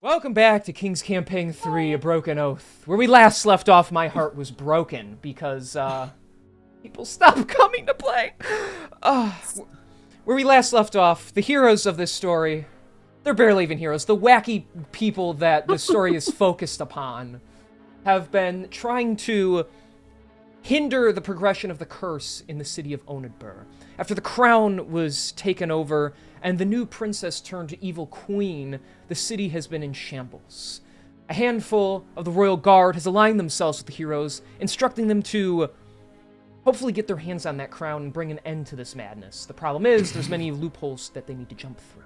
Welcome back to King's Campaign 3, A Broken Oath. Where we last left off, my heart was broken because, people stopped coming to play. Where we last left off, the heroes of this story, they're barely even heroes, the wacky people that the story is focused upon, have been trying to hinder the progression of the curse in the city of Onidbur. After the crown was taken over and the new princess turned evil queen, the city has been in shambles. A handful of the royal guard has aligned themselves with the heroes, instructing them to hopefully get their hands on that crown and bring an end to this madness. The problem is, there's many loopholes that they need to jump through.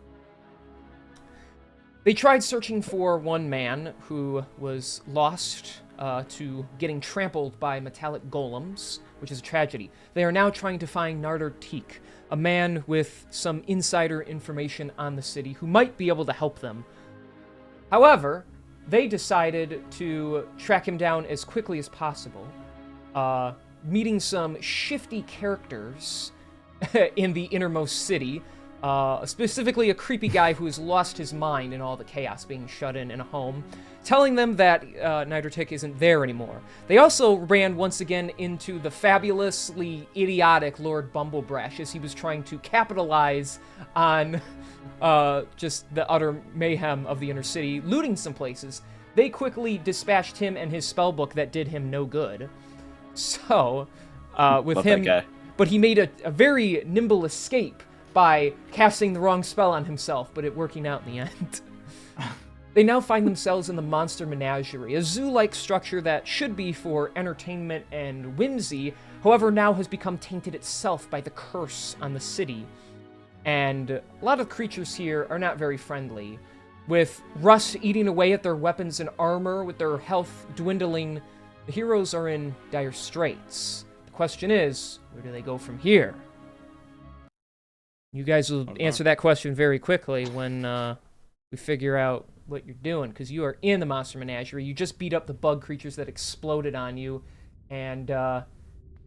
They tried searching for one man who was lost to getting trampled by metallic golems, which is a tragedy. They are now trying to find Narder Teak, a man with some insider information on the city who might be able to help them. However, they decided to track him down as quickly as possible, meeting some shifty characters in the innermost city, specifically a creepy guy who has lost his mind in all the chaos, being shut in a home, telling them that Nidertic isn't there anymore. They also ran once again into the fabulously idiotic Lord Bumblebrash as he was trying to capitalize on just the utter mayhem of the inner city, looting some places. They quickly dispatched him and his spellbook that did him no good. So, with Love him... that guy. But he made a very nimble escape by casting the wrong spell on himself, but it working out in the end. They now find themselves in the Monster Menagerie, a zoo-like structure that should be for entertainment and whimsy, however now has become tainted itself by the curse on the city. And a lot of creatures here are not very friendly. With rust eating away at their weapons and armor, with their health dwindling, the heroes are in dire straits. The question is, where do they go from here? You guys will answer that question very quickly when we figure out what you're doing, because you are in the Monster Menagerie. You just beat up the bug creatures that exploded on you, and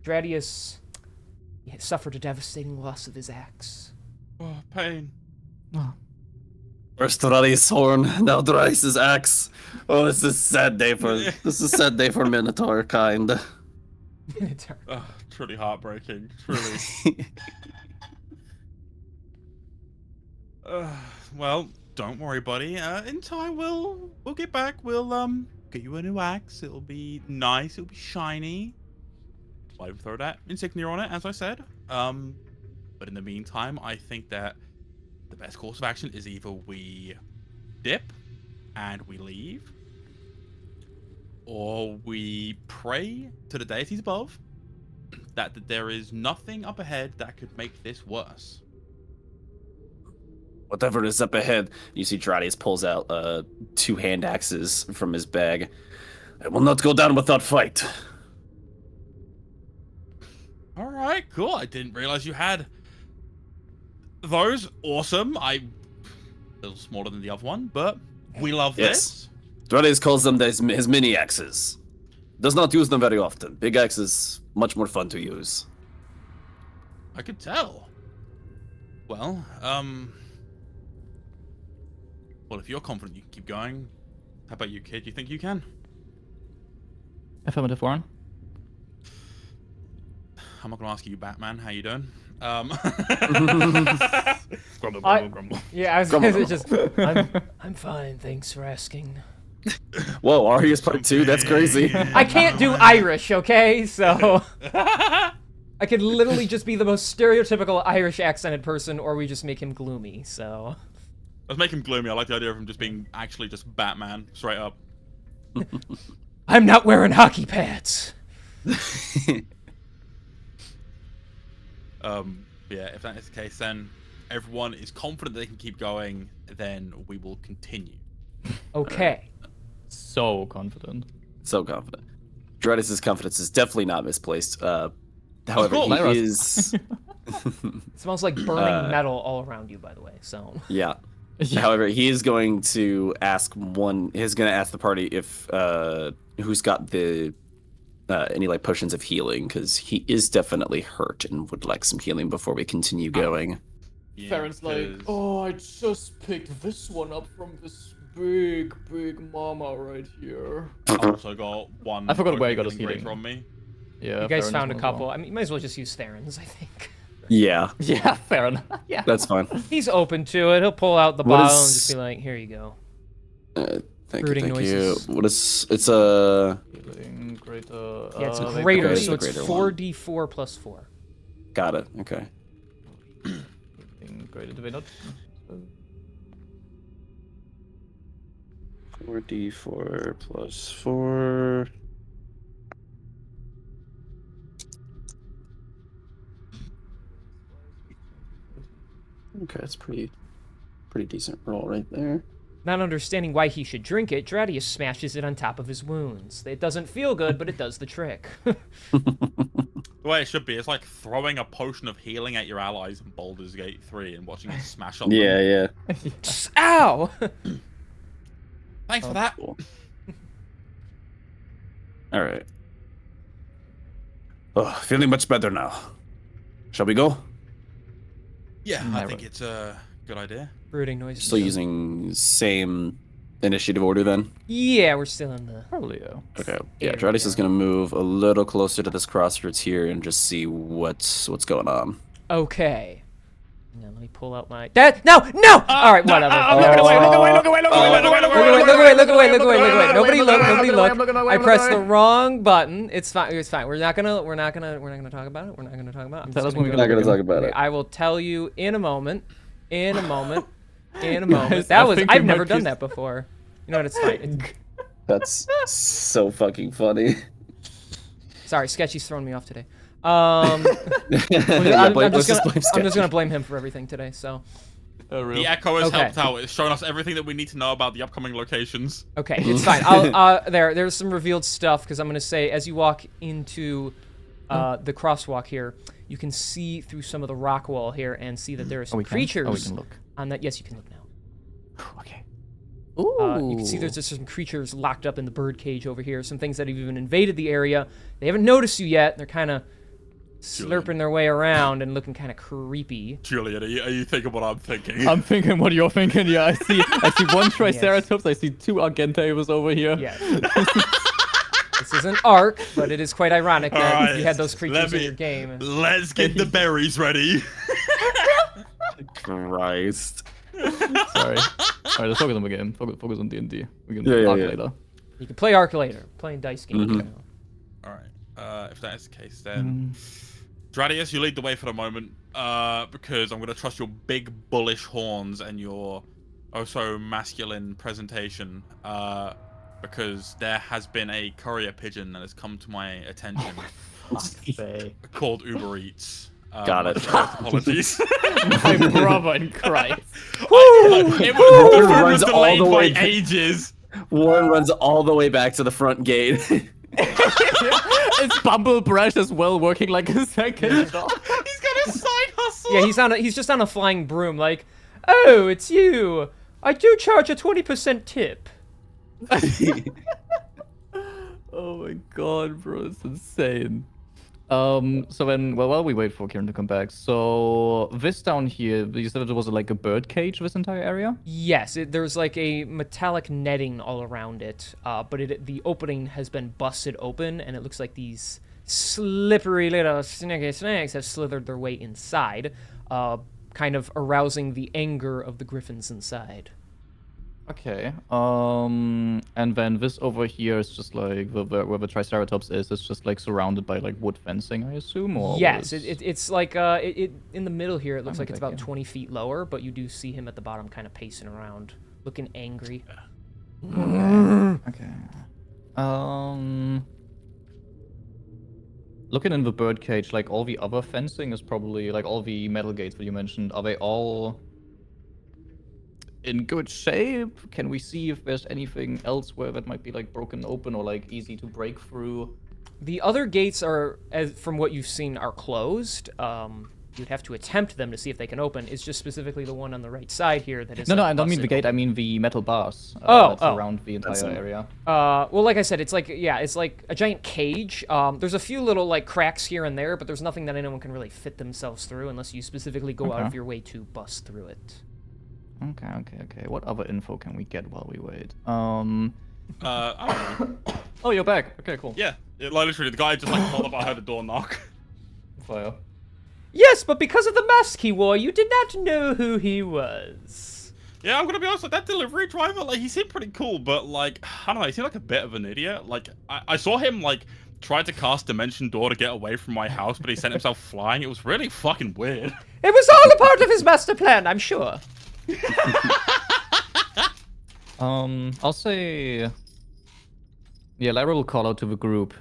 Dradius suffered a devastating loss of his axe. Oh, pain. First Radi's horn, now Dryce's axe. Oh, this is a sad day for Minotaur kind. Truly heartbreaking. Truly. Well, don't worry, buddy. In time, we'll get back. We'll get you a new axe. It'll be nice. It'll be shiny. I'll even throw that insignia on it, as I said. But in the meantime, I think that the best course of action is either we dip and we leave, or we pray to the deities above that there is nothing up ahead that could make this worse. Whatever is up ahead, you see Dradius pulls out 2 hand axes from his bag. I will not go down without fight. All right, cool. I didn't realize you had those. Awesome. A little smaller than the other one, but we love this. Dradius calls them his mini axes. Does not use them very often. Big axes, much more fun to use. I could tell. Well, if you're confident you can keep going, how about you, kid? You think you can? Affirmative, Warren. I'm not gonna ask you, Batman. How you doing? Grumble, grumble. Yeah, I was gonna say just... I'm fine, thanks for asking. Whoa, Arius part 2? That's crazy. I can't do Irish, okay? So... I could literally just be the most stereotypical Irish accented person, or we just make him gloomy, so... Let's make him gloomy. I like the idea of him just being actually just Batman, straight up. I'm not wearing hockey pads. Yeah, if that is the case, then everyone is confident they can keep going, then we will continue. Okay. So confident. So confident. Dradius' confidence is definitely not misplaced. However, course. he is... It smells like burning metal all around you, by the way, so... Yeah. However, he is going to ask the party if who's got the any like potions of healing, because he is definitely hurt and would like some healing before we continue going. Yeah, Farron's like, because- oh, I just picked this one up from this big mama right here. I've also got one. I forgot where you got his healing healing. greater on me. Yeah. You guys fair found a enough as couple. well. I mean, you might as well just use Theron's, I think. Yeah, Yeah, fair enough. Yeah. that's fine. He's open to it. He'll pull out the What bottle and is- just be like, here you go. Thank Brooding you, thank noises. you. What is? It's a. Healing greater. Yeah, it's they greater, okay, so it's it's a greater one. 4d4 plus 4. Got it. Okay. Healing greater. Do they not? 4d4 plus 4. Okay, that's pretty decent roll right there. Not understanding why he should drink it, Dradius smashes it on top of his wounds. It doesn't feel good, but it does the trick. The way it should be, it's like throwing a potion of healing at your allies in Baldur's Gate 3 and watching it smash on them. Yeah. Ow! Thanks for that. Cool. All right. Oh, feeling much better now. Shall we go? Yeah, I Never. think it's a good idea. Brooding noises. Still using same initiative order then? Yeah, we're still in the... Probably, yeah. Okay. Yeah, Area. Dradis is gonna move a little closer to this crossroads here and just see what's going on. Okay. Now let me pull out my... Dad! No! No! Alright, whatever. Look away! Look away! Nobody look. I pressed the wrong button. It's fine. We're not gonna talk about it. I'm Tell us just when gonna we're go- gonna talk about Okay, I will tell you in a moment. Guys, I've I think never it might done be- that before. You know what? It's fine. That's so fucking funny. Sorry, Sketchy's throwing me off today. I'm Let's just blame gonna Sketchy. blame him for everything today. So, The Echo has Okay. helped out. It's shown us everything that we need to know about the upcoming locations. okay, it's fine. There's some revealed stuff because I'm gonna say as you walk into the crosswalk here, you can see through some of the rock wall here and see that there are some we can? creatures Oh, we can look. on that. Yes, you can look now. Okay. You can see there's just some creatures locked up in the bird cage over here. Some things that have even invaded the area. They haven't noticed you yet. They're kind of slurping their way around and looking kind of creepy. Julian, are you thinking what I'm thinking? I'm thinking what you're thinking. Yeah, I see one Triceratops. I see two Argentavis over here. Yes. This is an arc, but it is quite ironic that Alright, you had those creatures let in me- your game. Let's get the berries ready. Christ. Sorry. All right, let's focus on the game. Focus on D&D. We can Yeah, talk yeah. later. You can play arc later, playing dice games. You know. Alright, if that is the case, then Dradius, you lead the way for the moment, because I'm gonna trust your big bullish horns and your oh so masculine presentation, because there has been a courier pigeon that has come to my attention called Uber Eats. Got it. Apologies. My brother in Christ. It was Runs all delayed the by way- ages. Warren runs all the way back to the front gate. Is Bumble Brush as well working like a second job? He's got a side hustle. Yeah, he's just on a flying broom. Like, oh, it's you. I do charge a 20% tip. Oh my god, bro, it's insane. So then, well, while we wait for Kieran to come back, so this down here, you said it was like a bird cage, this entire area? Yes, there's like a metallic netting all around it, but the opening has been busted open, and it looks like these slippery little snaky snakes have slithered their way inside, kind of arousing the anger of the griffins inside. Okay, and then this over here is just like, where the Triceratops is, it's just like surrounded by like wood fencing, I assume? Or Yes, what is- it's like in the middle here. It looks like it's back about here. 20 feet lower, but you do see him at the bottom, kind of pacing around, looking angry. Okay. Looking in the bird cage, like all the other fencing is probably like all the metal gates that you mentioned. Are they all in good shape? Can we see if there's anything elsewhere that might be like broken open or like easy to break through? The other gates are, as from what you've seen, are closed. You'd have to attempt them to see if they can open. It's just specifically the one on the right side here that is. No, like, I don't mean the busted gate. I open. mean the metal bars. Oh, that's oh. around the entire it. area. Well, like I said, it's like it's like a giant cage. There's a few little like cracks here and there, but there's nothing that anyone can really fit themselves through unless you specifically go out Okay. of your way to bust through it. Okay. What other info can we get while we wait? I don't know. Oh, you're back. Okay, cool. Yeah, like literally, the guy just like called up. I heard the door knock. Fire. Yes, but because of the mask he wore, you did not know who he was. Yeah, I'm gonna be honest. Like, that delivery driver, like, he seemed pretty cool, but like, I don't know. He seemed like a bit of an idiot. Like, I saw him like try to cast Dimension Door to get away from my house, but he sent himself flying. It was really fucking weird. It was all a part of his master plan, I'm sure. I'll say, yeah, Lara will call out to the group.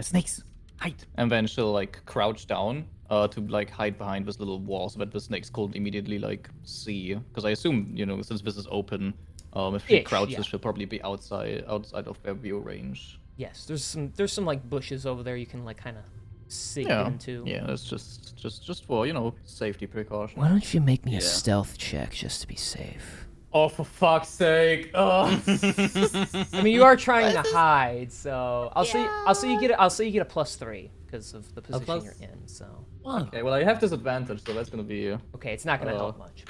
Snakes, hide. And then she'll like crouch down to like hide behind this little wall so that the snakes couldn't immediately like see. Because I assume, you know, since this is open, if she crouches, yeah. she'll probably be outside of their view range. Yes, there's some like bushes over there you can like kind of sink Yeah, into. yeah, that's just for, you know, safety precaution. Why don't you make me Yeah. a stealth check just to be safe? Oh, for fuck's sake! Oh. I mean, you are trying to hide, so I'll say you get a +3 because of the position plus- you're in. So Okay, well I have disadvantage, so that's gonna be. okay, it's not gonna help much.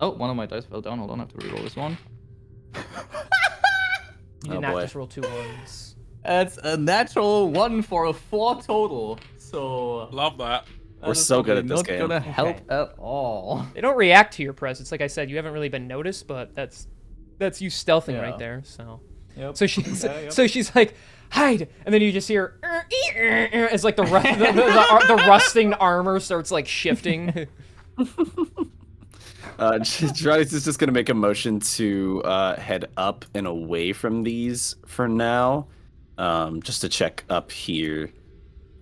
Oh, one of my dice fell down. Hold on, I have to reroll this one. You did Oh, not boy. just roll 2 ones. That's a natural 1 for a 4 total. So Love that. We're so good at this not game. gonna help Okay. at all. They don't react to your presence, like I said. You haven't really been noticed, but that's you stealthing Yeah. right there. So. Yep. So so she's like, hide, and then you just hear it's like the rusting armor starts like shifting. Girardius is just gonna make a motion to head up and away from these for now, just to check up here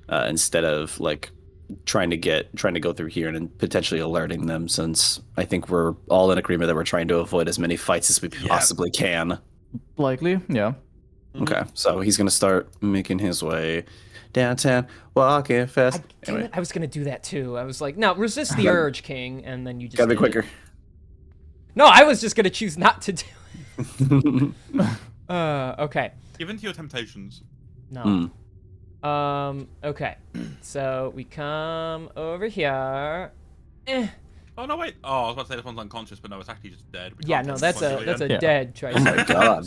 instead of like trying to go through here and then potentially alerting them. Since I think we're all in agreement that we're trying to avoid as many fights as we possibly can. Likely, yeah. Okay, so he's gonna start making his way downtown, walking fast. Damn Anyway, it, I was gonna do that too. I was like, no, resist the urge, King, and then you just gotta be did it. quicker. No, I was just gonna choose not to do it. Okay. Give in to your temptations. No. Okay. So we come over here. Oh no, wait. Oh, I was about to say this one's unconscious, but no, it's actually just dead. We Yeah, can't no, get that's this a one that's a again. dead Triceratops. God.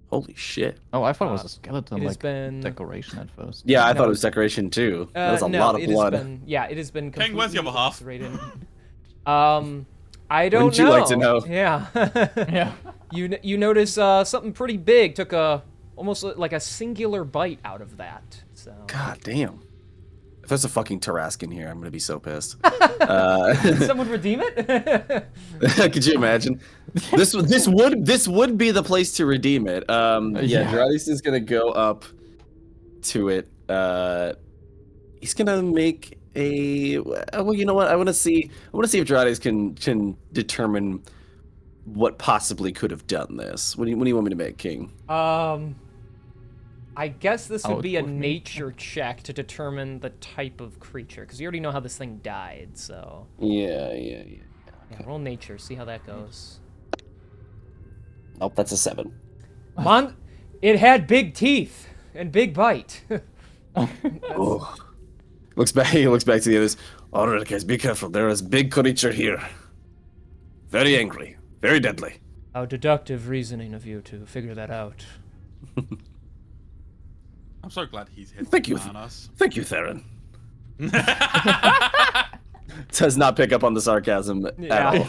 Holy shit. Oh, I thought it was a skeleton, it has like been- decoration at first. Yeah, I No, thought it was decoration too. That was a no, lot of it has blood. been, yeah, it has been King, where's the completely other half? eviscerated. I don't Wouldn't you know. like to know? Yeah. Yeah. You notice something pretty big took almost like a singular bite out of that. So. God damn. If there's a fucking Tarrasque here, I'm gonna be so pissed. Someone redeem it? Could you imagine? This would be the place to redeem it. Yeah, Girardius is gonna go up to it. He's gonna make a. Well, you know what? I want to see if Girardius can determine what possibly could have done this. What do you want me to make, King? I guess this would be a Outward me. nature check to determine the type of creature, because you already know how this thing died. So Yeah. yeah, roll nature, see how that goes. Nope, that's a 7. It had big teeth and big bite. Oh. He looks back to the others. All right, guys, be careful. There is big creature here. Very angry, very deadly. How deductive reasoning of you to figure that out. I'm so glad he's hit Thank you. on us. Thank you, Theron. Does not pick up on the sarcasm at all.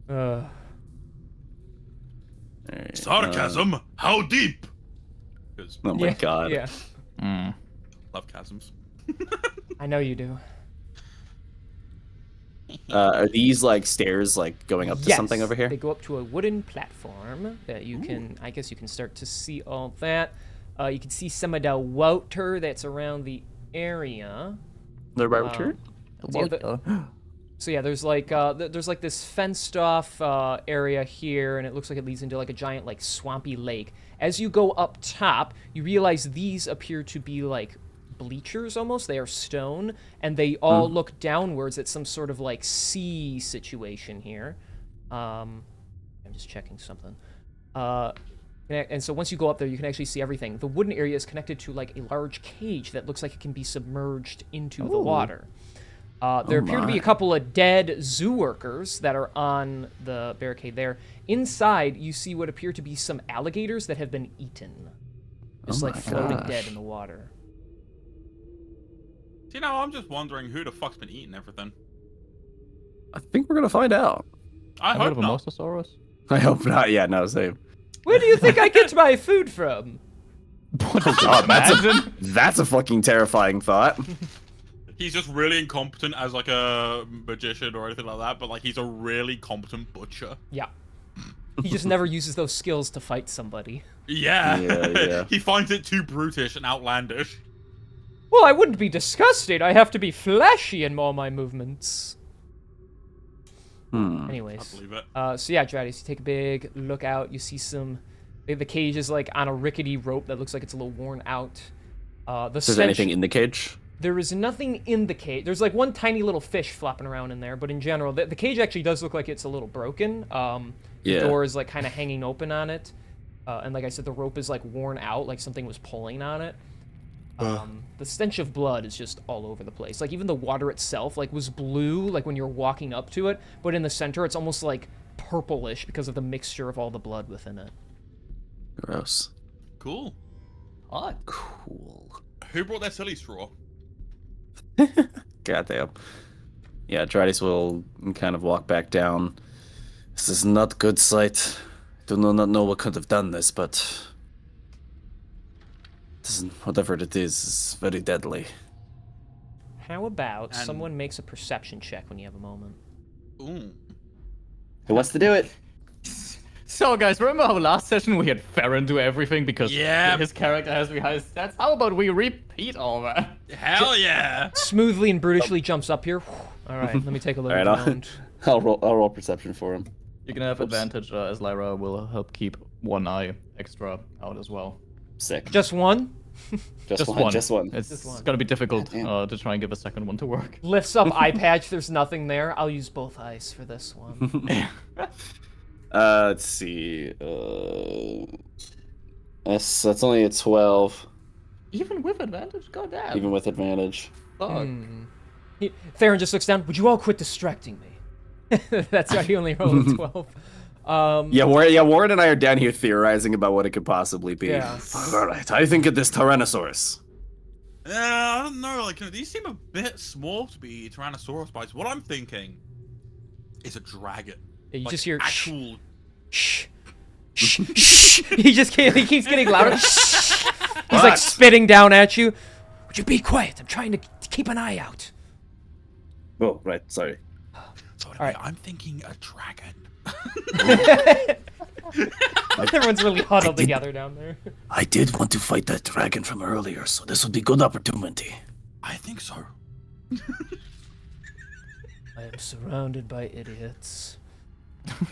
Uh, Alright, Sarcasm? How deep? Because oh my yeah, god. Yeah, love chasms. I know you do. Are these like stairs like going up to something over here? They go up to a wooden platform that you can, I guess you can start to see all that. You can see some of the water that's around the area. The right turn? So yeah, there's like this fenced off area here, and it looks like it leads into like a giant like swampy lake. As you go up top, you realize these appear to be like bleachers almost. They are stone, and they all look downwards at some sort of like sea situation here. I'm just checking something. And so once you go up there, you can actually see everything. The wooden area is connected to like a large cage that looks like it can be submerged into the water. There appear to be a couple of dead zoo workers that are on the barricade there. Inside, you see what appear to be some alligators that have been eaten. Just like floating dead in the water. You know, I'm just wondering who the fuck's been eating everything. I think we're gonna find out. I A bit hope of a not. mosasaurus. I hope not. Yeah, no, same. Where do you think I get my food from? God, that's a fucking terrifying thought. He's just really incompetent as like a magician or anything like that, but like he's a really competent butcher. Yeah. He just never uses those skills to fight somebody. Yeah. Yeah. He finds it too brutish and outlandish. Well, I wouldn't be disgusted. I have to be flashy in all my movements. Hmm. I Anyways. believe it. So yeah, Dradis, you take a big look out. You see the cage is like on a rickety rope that looks like it's a little worn out. Is there anything in the cage? There is nothing in the cage. There's like one tiny little fish flopping around in there, but in general, the cage actually does look like it's a little broken. The door is like kind of hanging open on it. And like I said, the rope is like worn out, like something was pulling on it. The stench of blood is just all over the place. Like even the water itself like was blue, like when you're walking up to it, but in the center it's almost like purplish because of the mixture of all the blood within it. Gross. Cool. Odd. Cool. Who brought that silly straw? Goddamn. Yeah, Dradis will kind of walk back down. This is not good sight. Do not know what could have done this, but whatever it is very deadly. How about And- someone makes a perception check when you have a moment? Ooh. Who wants to do it? So, guys, remember how last session we had Farron do everything because Yeah. his character has the highest stats? How about we repeat all that? Hell yeah. Smoothly and brutishly jumps up here. All right, let me take a look at All the right, moment. I'll roll perception for him. You can have Oops. advantage as Lyra will help keep one eye extra out as well. Sick. Just one? Just one. Just one. It's Just one. gonna be difficult Goddamn. to try and give a second one to work. Lifts up eye patch, there's nothing there. I'll use both eyes for this one. Let's see. That's only a 12, Even with advantage? God damn. even with advantage. Fuck. Theron just looks down. Would you all quit distracting me? That's why he only rolled a 12. Yeah, Warren and I are down here theorizing about what it could possibly be. Yeah. All right, I think it is Tyrannosaurus. I don't know. Like, these seem a bit small to be Tyrannosaurus bites. What I'm thinking is a dragon. Yeah, you Like, just hear actual. shh, shh, shh. He keeps getting louder. Shh. He's like What? spitting down at you. Would you be quiet? I'm trying to keep an eye out. Oh, right, sorry. So right. I'm thinking a dragon. Everyone's really huddled together down there. I did want to fight that dragon from earlier, so this would be good opportunity. I think so. I am surrounded by idiots.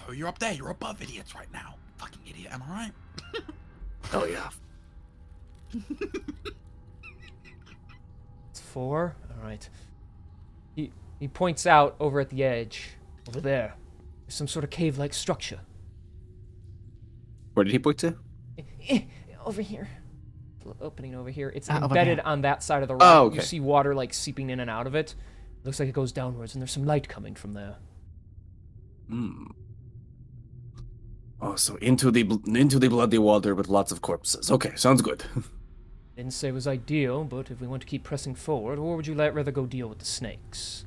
Oh, you're up there. You're above idiots right now. Fucking idiot. Am I right? Oh yeah. It's 4. All right. He points out over at the edge. Over there. There's some sort of cave-like structure. Where did he point to? Over here. Little opening over here. It's over embedded there. on that side of the rock. Oh, okay. You see water like seeping in and out of it. Looks like it goes downwards, and there's some light coming from there. Hmm. Oh, so into the bloody water with lots of corpses. Okay, sounds good. Didn't say it was ideal, but if we want to keep pressing forward, or would you rather go deal with the snakes?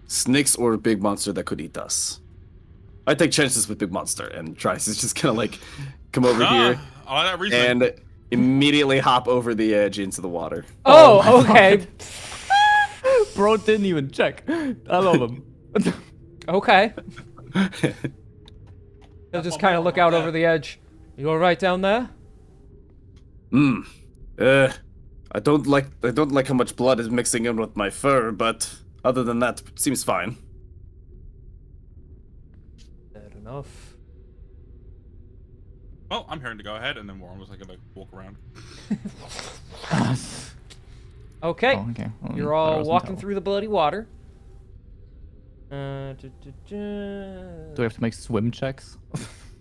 Snakes or a big monster that could eat us. I take chances with big monster, and Trice is just gonna like come over here I like that reasoning. and immediately hop over the edge into the water. Oh, okay. Bro didn't even check. I love him. Okay. He'll just kind of look out over the edge. You all right down there? I don't like how much blood is mixing in with my fur, but other than that, it seems fine. Fair enough. Well, I'm hearing to go ahead, and then Warren was like gonna walk around. Okay. Oh, okay. Well, You're that all wasn't walking helpful. through the bloody water. Do we have to make swim checks?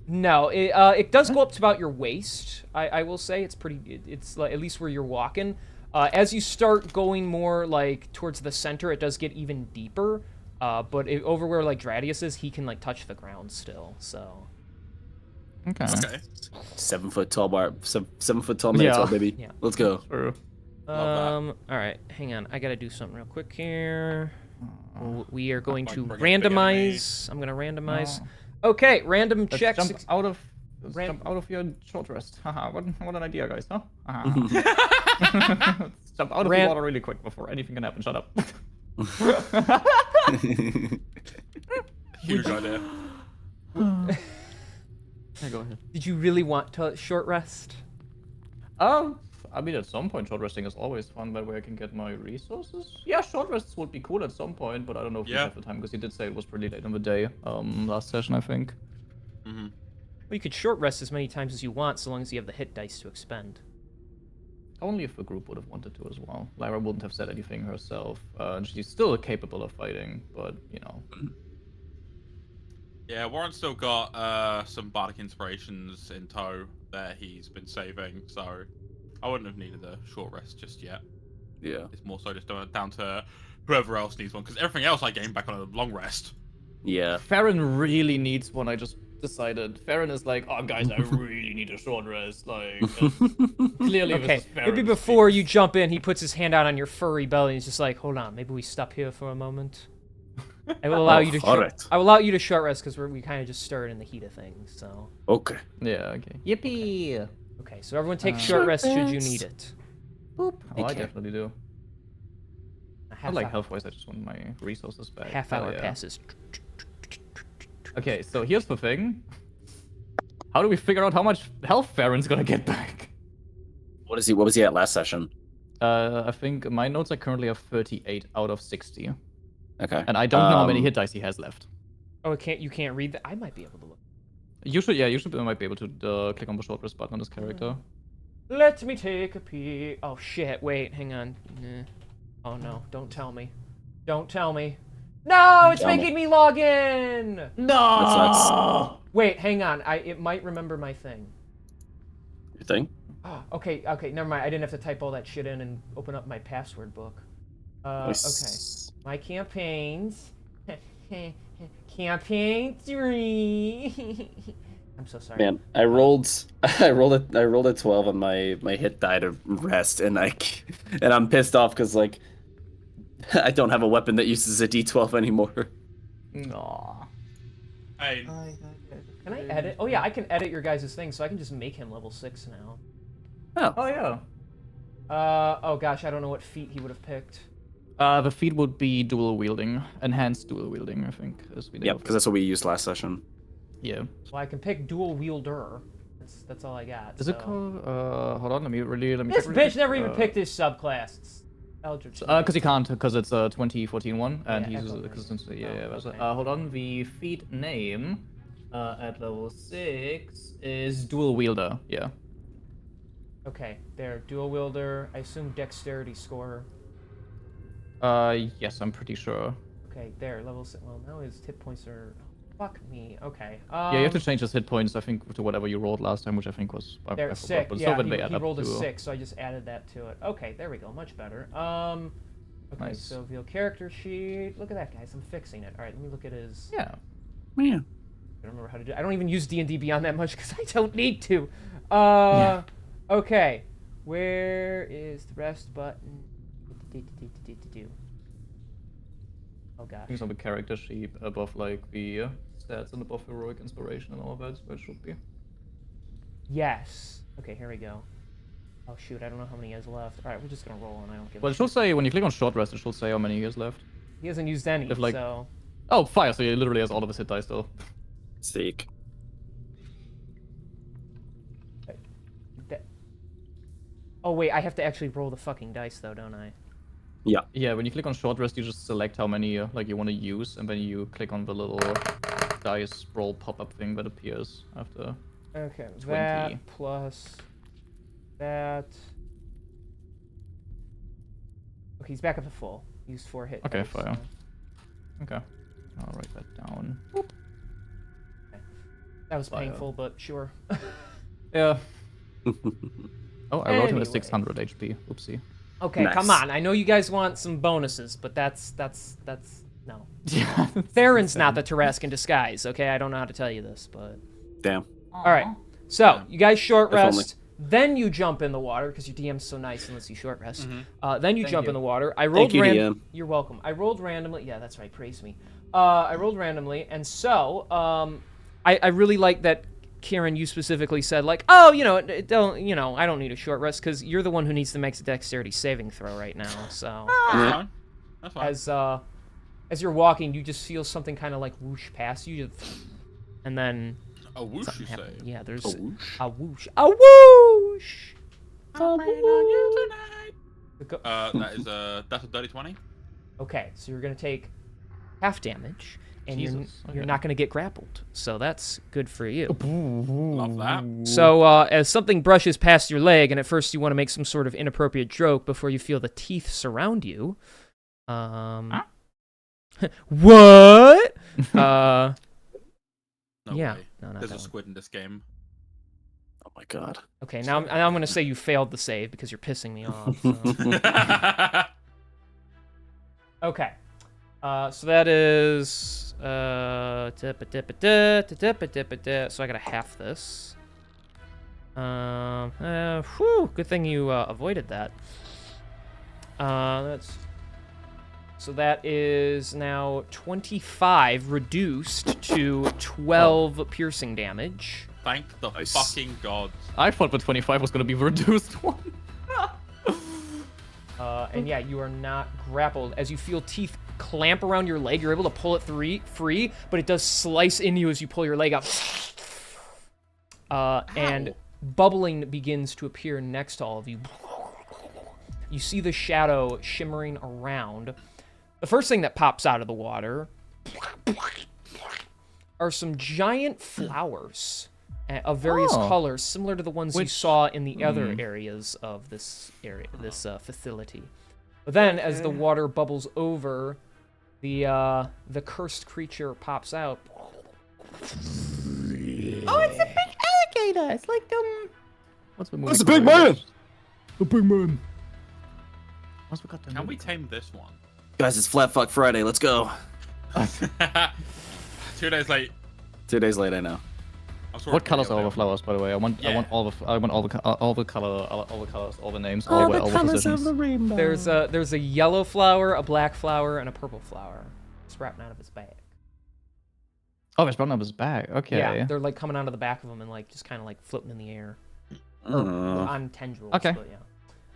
No, it does go up to about your waist. I will say it's pretty. It's like at least where you're walking. As you start going more like towards the center, it does get even deeper. But over where like Dradius is, he can like touch the ground still. So. Okay. Okay. 7 foot tall bar, 7 foot tall Minotaur, baby. Yeah. Let's go. True. Love All right, hang on. I gotta do something real quick here. We are going to Like bring a big randomize. I'm gonna randomize. Oh. Okay, random Let's checks. jump out of your short rest. Haha, what an idea, guys, huh? Let's jump out of the water really quick before anything can happen. Shut up. Huge idea. Yeah, go ahead. Did you really want to short rest? I mean, at some point, short resting is always fun, that way I can get my resources. Yeah, short rests would be cool at some point, but I don't know if we have the time, because you did say it was pretty late in the day, last session, I think. Mm-hmm. Well, you could short rest as many times as you want, so long as you have the hit dice to expend. Only if the group would have wanted to as well. Lyra wouldn't have said anything herself, and she's still capable of fighting, but, you know. Yeah, Warren's still got some bardic inspirations in tow that he's been saving, so I wouldn't have needed a short rest just yet. Yeah. It's more so just down to whoever else needs one, because everything else I gained back on a long rest. Yeah. Farron really needs one, I just decided. Farron is like, oh guys, I really need a short rest, like, clearly Okay, this is Farron's maybe before thing. you jump in, he puts his hand out on your furry belly and he's just like, hold on, maybe we stop here for a moment. I will allow you to I will allow you to short rest because we kind of just stirred in the heat of things, so. Okay. Yeah, okay. Yippee! Okay, so everyone take short rest should you need it. Boop. Oh, I Okay. definitely do. A I half like hour, health-wise, I just want my resources back. half Hell hour yeah. passes. Okay, so here's the thing. How do we figure out how much health Farron's gonna get back? What was he at last session? I think my notes are currently at 38 out of 60. Okay. And I don't know how many hit dice he has left. Oh, you can't read that? I might be able to look. You might be able to click on the short rest button on this character. Let me take a peek. Oh shit, wait, hang on. Nah. Oh no, don't tell me. Don't tell me. No, it's making me log in! No! Wait, hang on. It might remember my thing. Your thing? Oh, okay, never mind. I didn't have to type all that shit in and open up my password book. Nice. Okay. My campaigns. Campaign 3. I'm so sorry. Man, I rolled a 12 on my hit die to rest, and I'm pissed off because like I don't have a weapon that uses a D12 anymore. Aw. Hey, Can I edit? Oh yeah, I can edit your guys' thing, so I can just make him level 6 now. Oh yeah. Oh gosh, I don't know what feat he would have picked. The feat would be dual wielding, enhanced dual wielding, I think. Yeah, because that's what we used last session. Yeah. Well, I can pick dual wielder. That's all I got. Is it called? Hold on, let me This check bitch never even picked his subclass. It's Eldritch. Because he can't, because it's a 2014 one, and Yeah, he's Echo because Verse. Okay. hold on, the feat name at level 6 is dual wielder. Yeah. Okay, there, dual wielder. I assume dexterity score. Yes, I'm pretty sure. Okay, there, level 6. Well, now his hit points are. Fuck me. Okay. Yeah, you have to change his hit points, I think, to whatever you rolled last time, which I think was I There, forgot, 6. but Yeah, so they he add up rolled a to 6, so I just added that to it. Okay, there we go. Much better. Okay, Nice. so view character sheet. Look at that, guys. I'm fixing it. All right, let me look at his. Yeah. Yeah. I don't remember how to do. I don't even use D&D Beyond that much because I don't need to. Yeah. Okay. Where is the rest button? Oh I gosh. think it's on the character sheet above like the stats and above heroic inspiration and all of that, is where it should be. Yes. Okay, here we go. Oh shoot, I don't know how many he has left. All right, we're just gonna roll, and I don't give. Well, a it should shit. say when you click on short rest, it should say how many he has left. He hasn't used any, If, like- so. Oh, fire! So he literally has all of his hit dice still. Sick. Oh wait, I have to actually roll the fucking dice though, don't I? Yeah. Yeah, when you click on short rest, you just select how many like you want to use, and then you click on the little dice roll pop-up thing that appears after. Okay, 20. that plus that. Okay, he's back up to full. Used 4 hit. Okay, dice, fire. so- Okay, I'll write that down. That was Fire. painful, but sure. Yeah. Oh, I wrote him at Anyway. 600 HP. Oopsie. Okay, Nice. come on. I know you guys want some bonuses, but that's no. Yeah. Theron's not the Tarrasque disguise, okay? I don't know how to tell you this, but... Damn. All right. So, you guys short If only. rest, then you jump in the water, because your DM's so nice and lets you short rest. Then you Thank jump you. in the water. I rolled you, DM. You're welcome. I rolled randomly. Yeah, that's right. Praise me. I rolled randomly, and so I really like that, Kieran, you specifically said, like, oh, I don't need a short rest, because you're the one who needs to make a dexterity saving throw right now, so... That's fine. That's fine. As you're walking, you just feel something kind of like whoosh past you, and then A whoosh, you say? happens. Yeah, there's A whoosh? a whoosh, a whoosh. I'll rain on you tonight. Go- That's a dirty 20. Okay, so you're gonna take half damage, and Jesus, you're okay. not gonna get grappled, so that's good for you. Love that. So as something brushes past your leg, and at first you want to make some sort of inappropriate joke before you feel the teeth surround you. What? No Yeah. way. No, not There's that a one. squid in this game. Oh my god. Okay, now I'm gonna say you failed the save because you're pissing me off. So. Okay. So that is so I gotta half this. Good thing you avoided that. So that is now 25 reduced to 12 piercing damage. Thank the Nice. fucking gods. I thought the 25 was gonna be the reduced one. And yeah, you are not grappled. As you feel teeth clamp around your leg, you're able to pull it free, but it does slice into you as you pull your leg up. And bubbling begins to appear next to all of you. You see the shadow shimmering around. The first thing that pops out of the water are some giant flowers of various colors, similar to the ones you saw in the other areas of this facility. But then, as the water bubbles over, the cursed creature pops out. Oh, it's a big alligator. It's like what's the movie? That's a big man! A big man. What's we got the Can movie we tame this one? Guys, it's Flat Fuck Friday. Let's go. 2 days late. 2 days late, I know. I'm sort What of colors pretty are all old the flowers, by the way? I want Yeah. all the colors, all the names, all the positions. rainbow. There's a yellow flower, a black flower, and a purple flower sprouting out of his back. Oh, it's brought up his back. Okay. Yeah, they're like coming out of the back of him and like just kind of like floating in the air. On tendrils. Okay. But yeah.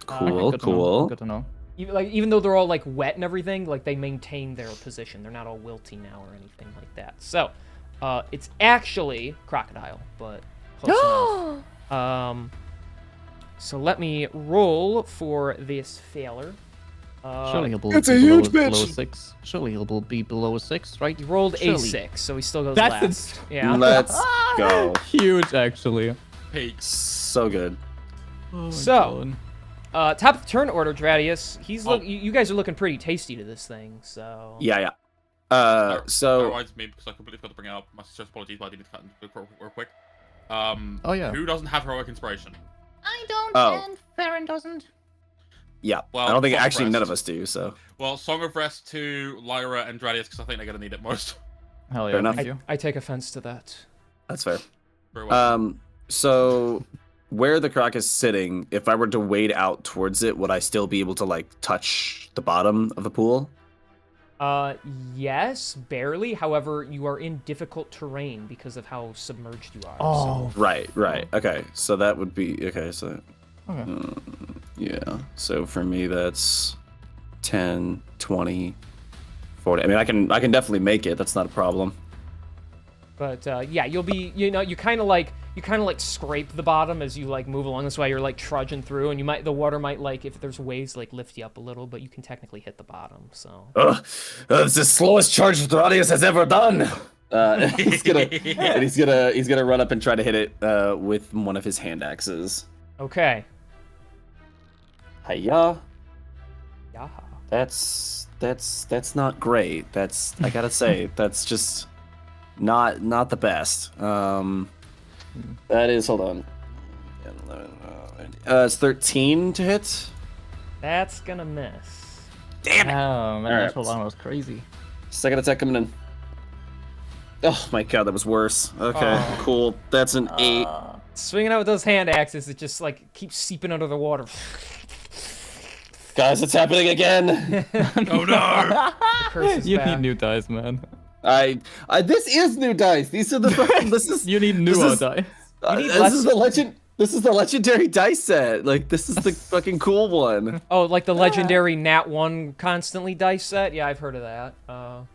Cool, Good to know. cool. Good to know. Even though they're all like wet and everything, like they maintain their position. They're not all wilty now or anything like that. So, it's actually crocodile, but close enough. So let me roll for this failure. Surely he'll be It's a below, huge below bitch. 6. Surely he'll be below 6, right? He rolled Surely. a 6, so he still goes That's last. Yeah. Let's go. Huge, actually. Peaks. So good. Oh my So, God. top of the turn order, Dradius. Oh. You guys are looking pretty tasty to this thing, so. Yeah. That So reminds me, because I completely forgot to bring it up. My sister's apologies, but I didn't cut real quick. Oh, yeah. Who doesn't have heroic inspiration? I don't, Oh. and Farron doesn't. yeah, Well, I don't think Song of actually none of Rest. us do. So Well, Song of Rest to Lyra and Dradius, because I think they're going to need it most. Hell yeah, fair enough. thank you. I take offense to that. that's fair. Very well. So where the croc is sitting, if I were to wade out towards it, would I still be able to like touch the bottom of the pool? Yes, barely. However, you are in difficult terrain because of how submerged you are. Oh, Right. Okay, so that would be okay. So okay. yeah. So for me, that's 10, 20, 40. I mean, I can definitely make it. That's not a problem. But yeah, you'll be, you kind of like scrape the bottom as you like move along. That's why you're like trudging through, and the water might like, if there's waves, like lift you up a little, but you can technically hit the bottom. So. It's the slowest charge the audience has ever done. He's gonna run up and try to hit it with one of his hand axes. Okay. Hiya. Yeah. That's not great. I gotta say, that's just not the best. That is, hold on. It's 13 to hit. That's gonna miss. Damn it! Oh, man, Alright. natural armor was crazy. Second attack coming in. Oh my god, that was worse. Okay, Oh. cool. That's an 8. Swinging out with those hand axes, it just like keeps seeping under the water. Guys, it's happening again. Oh no! The curse is You back. need new dice, man. This is new dice. These are the fucking. This is. You need this newer is- dice. need this less- is the legend. This is the legendary dice set. Like this is the fucking cool one. Oh, like the legendary Nat 1 constantly dice set? Yeah, I've heard of that.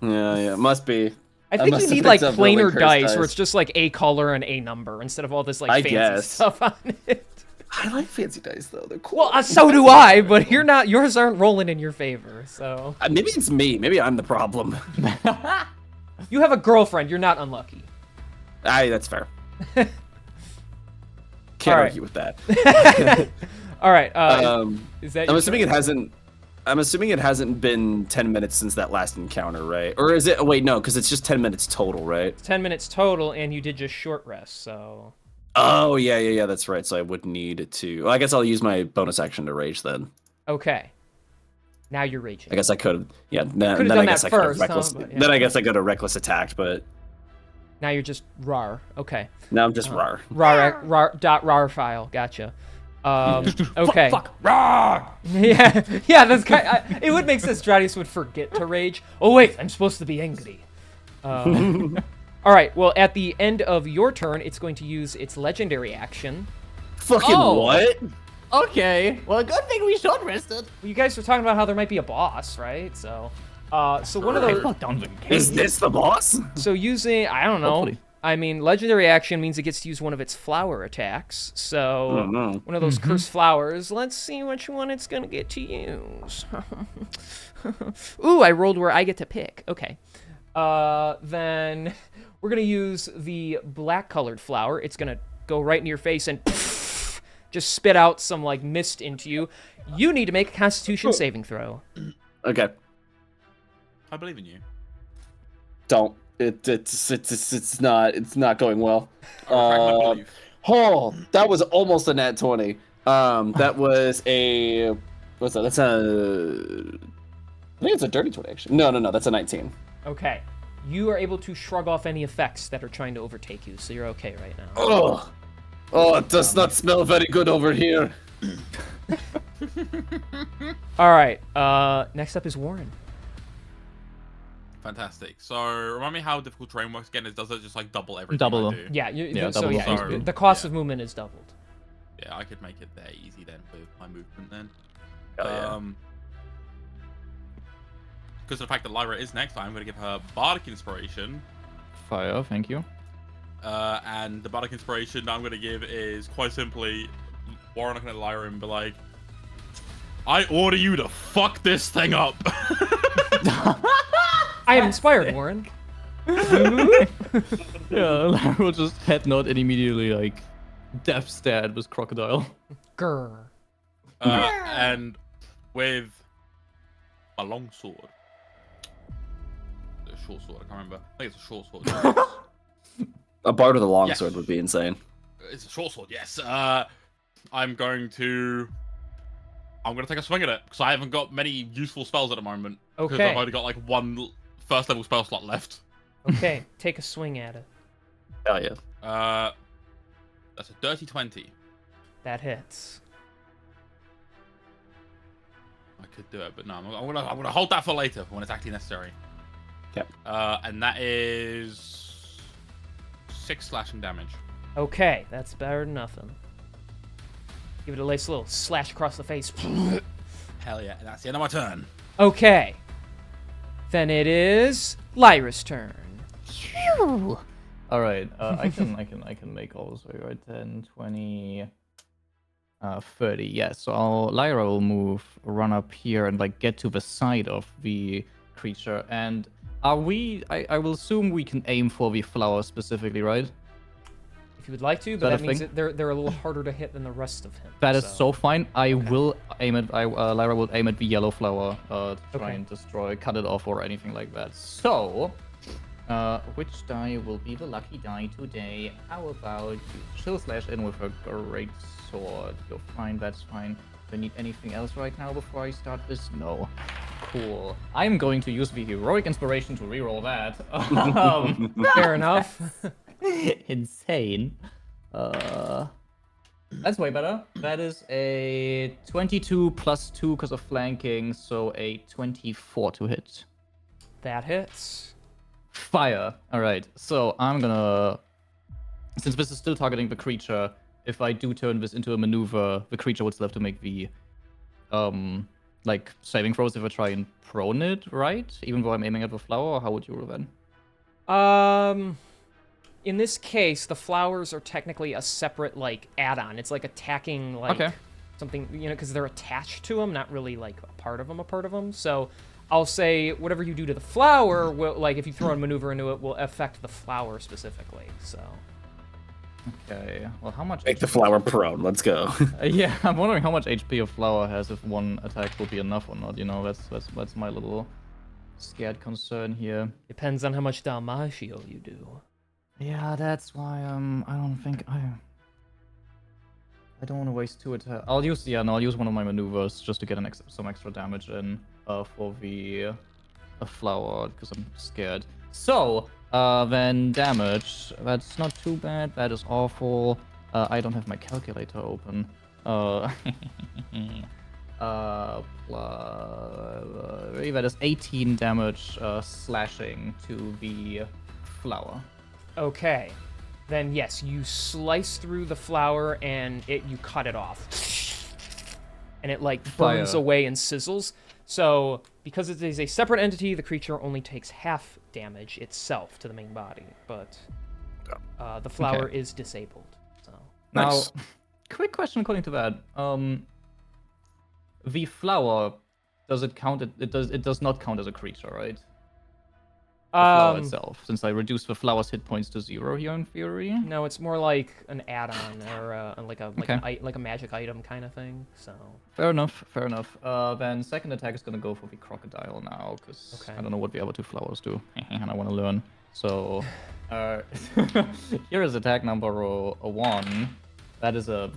Yeah, must be. I think must you have need like picked up really planar cursed dice where it's just like a color and a number instead of all this like I fancy guess. stuff on it. I like fancy dice though. They're cool. Well, so do I, but yours aren't rolling in your favor. So Maybe it's me. Maybe I'm the problem. you have a girlfriend. You're not unlucky. That's fair. Can't All right. argue with that. All right. Is that? I'm your assuming turn? it hasn't. I'm assuming it hasn't been 10 minutes since that last encounter, right? Or is it? Oh, wait, no, because it's just 10 minutes total, right? 10 minutes total, and you did just short rest. So Oh, yeah, that's right. So I would need to. Well, I guess I'll use my bonus action to rage then. okay. Now you're raging. I guess I could. Yeah. Could've Then done I guess that I could have first, huh? reckless. But, yeah. Then I guess I could have reckless attacked, but Now you're just rar. Okay. now I'm just rar. Rar file. Gotcha. Okay. Fuck! Rah! Yeah. That's kind. It would make sense. Stradius would forget to rage. Oh wait, I'm supposed to be angry. All right. Well, at the end of your turn, it's going to use its legendary action. Fucking Oh. what? Okay. Well, good thing we short rested. You guys were talking about how there might be a boss, right? So one of I those. fucked down the Is this the boss? So using, I don't know. Hopefully. I mean, legendary action means it gets to use one of its flower attacks. So Oh, no. one of those cursed flowers. Let's see which one it's gonna get to use. Ooh, I rolled where I get to pick. Okay. Then we're gonna use the black-colored flower. It's gonna go right in your face and just spit out some like mist into you. You need to make a Constitution saving throw. Okay. I believe in you. Don't. It's not going well. I retract my belief. Oh, that was almost a nat 20. That was a. What's that? That's a. I think it's a dirty 20 actually. No. That's a 19. Okay. You are able to shrug off any effects that are trying to overtake you, so you're okay right now. Oh, it does not smell very good over here. All right. Next up is Warren. Fantastic. So remind me how difficult terrain works again. Does it just like double everything? Double. I do? Yeah. So double yeah, the the cost Yeah. of movement is doubled. Yeah, I could make it there easy then with my movement then. Oh, yeah. Because of the fact that Lyra is next, I'm going to give her Bardic Inspiration. Fire, thank you. And the Bardic Inspiration that I'm going to give is quite simply Warren looking at Lyra and be like, I order you to fuck this thing up. I am inspired, Warren. Yeah, we'll just head nod and immediately like death stare at this crocodile. Grr. And with a long sword. A short sword, I can't remember. I think it's a short sword. A bard with a Yes. longsword would be insane. It's a short sword, yes. I'm going to take a swing at it because I haven't got many useful spells at the moment. Because Okay. I've only got like one first level spell slot left. Okay, take a swing at it. Hell yeah. That's a dirty 20. That hits. I could do it, but no, I'm gonna hold that for later when it's actually necessary. Okay. And that is 6 slashing damage. Okay, that's better than nothing. Give it a nice little slash across the face. Hell yeah, and that's the end of my turn. Okay. Then it is Lyra's turn. Phew. All right, I can make all this right. 10, 20, 30. Yeah, so Lyra will move, run up here, and like get to the side of the creature. And are we? I will assume we can aim for the flower specifically, right? If you would like to, but that that a means thing? that they're a little harder to hit than the rest of him. That is so fine. I will aim at. Lyra will aim at the yellow flower to try Okay. and destroy, cut it off, or anything like that. So, which die will be the lucky die today? How about you? She'll slash in with her great sword. You're fine. That's fine. Do I need anything else right now before I start this? No. Cool. I'm going to use the heroic inspiration to reroll that. Fair enough. Insane. That's way better. That is a 22 plus 2 because of flanking, so a 24 to hit. That hits. Fire. Alright, so I'm gonna... Since this is still targeting the creature, if I do turn this into a maneuver, the creature would still have to make the, like, saving throws if I try and prone it, right? Even though I'm aiming at the flower, or how would you roll then? In this case, the flowers are technically a separate, like, add-on. It's like attacking, like, something, you know, because they're attached to them, not really, like, a part of them. So I'll say whatever you do to the flower, will, like, if you throw a maneuver into it, will affect the flower specifically, so... Okay, well, how much... Make the flower prone. Let's go. Yeah, I'm wondering how much HP a flower has, if one attack will be enough or not, you know? That's my little scared concern here. Depends on how much Dalmatio you do. Yeah, that's why I don't think I don't want to waste 2 attacks. I'll use one of my maneuvers just to get some extra damage in for the flower because I'm scared. So then damage. That's not too bad. That is awful. I don't have my calculator open. That is 18 damage slashing to the flower. Okay. Then yes, you slice through the flower and you cut it off. And it like burns Fire. away and sizzles. So because it is a separate entity, the creature only takes half damage itself to the main body, but the flower is disabled. So Nice. Now, quick question according to that. The flower, does it count? It does not count as a creature, right? The flower itself, since I reduced the flower's hit points to 0 here in theory. no, it's more like an add-on or like a magic item kind of thing. So Fair enough. Then second attack is gonna go for the crocodile now, because I don't know what the other 2 flowers do, and I want to learn. So, here is attack number 1. That is a...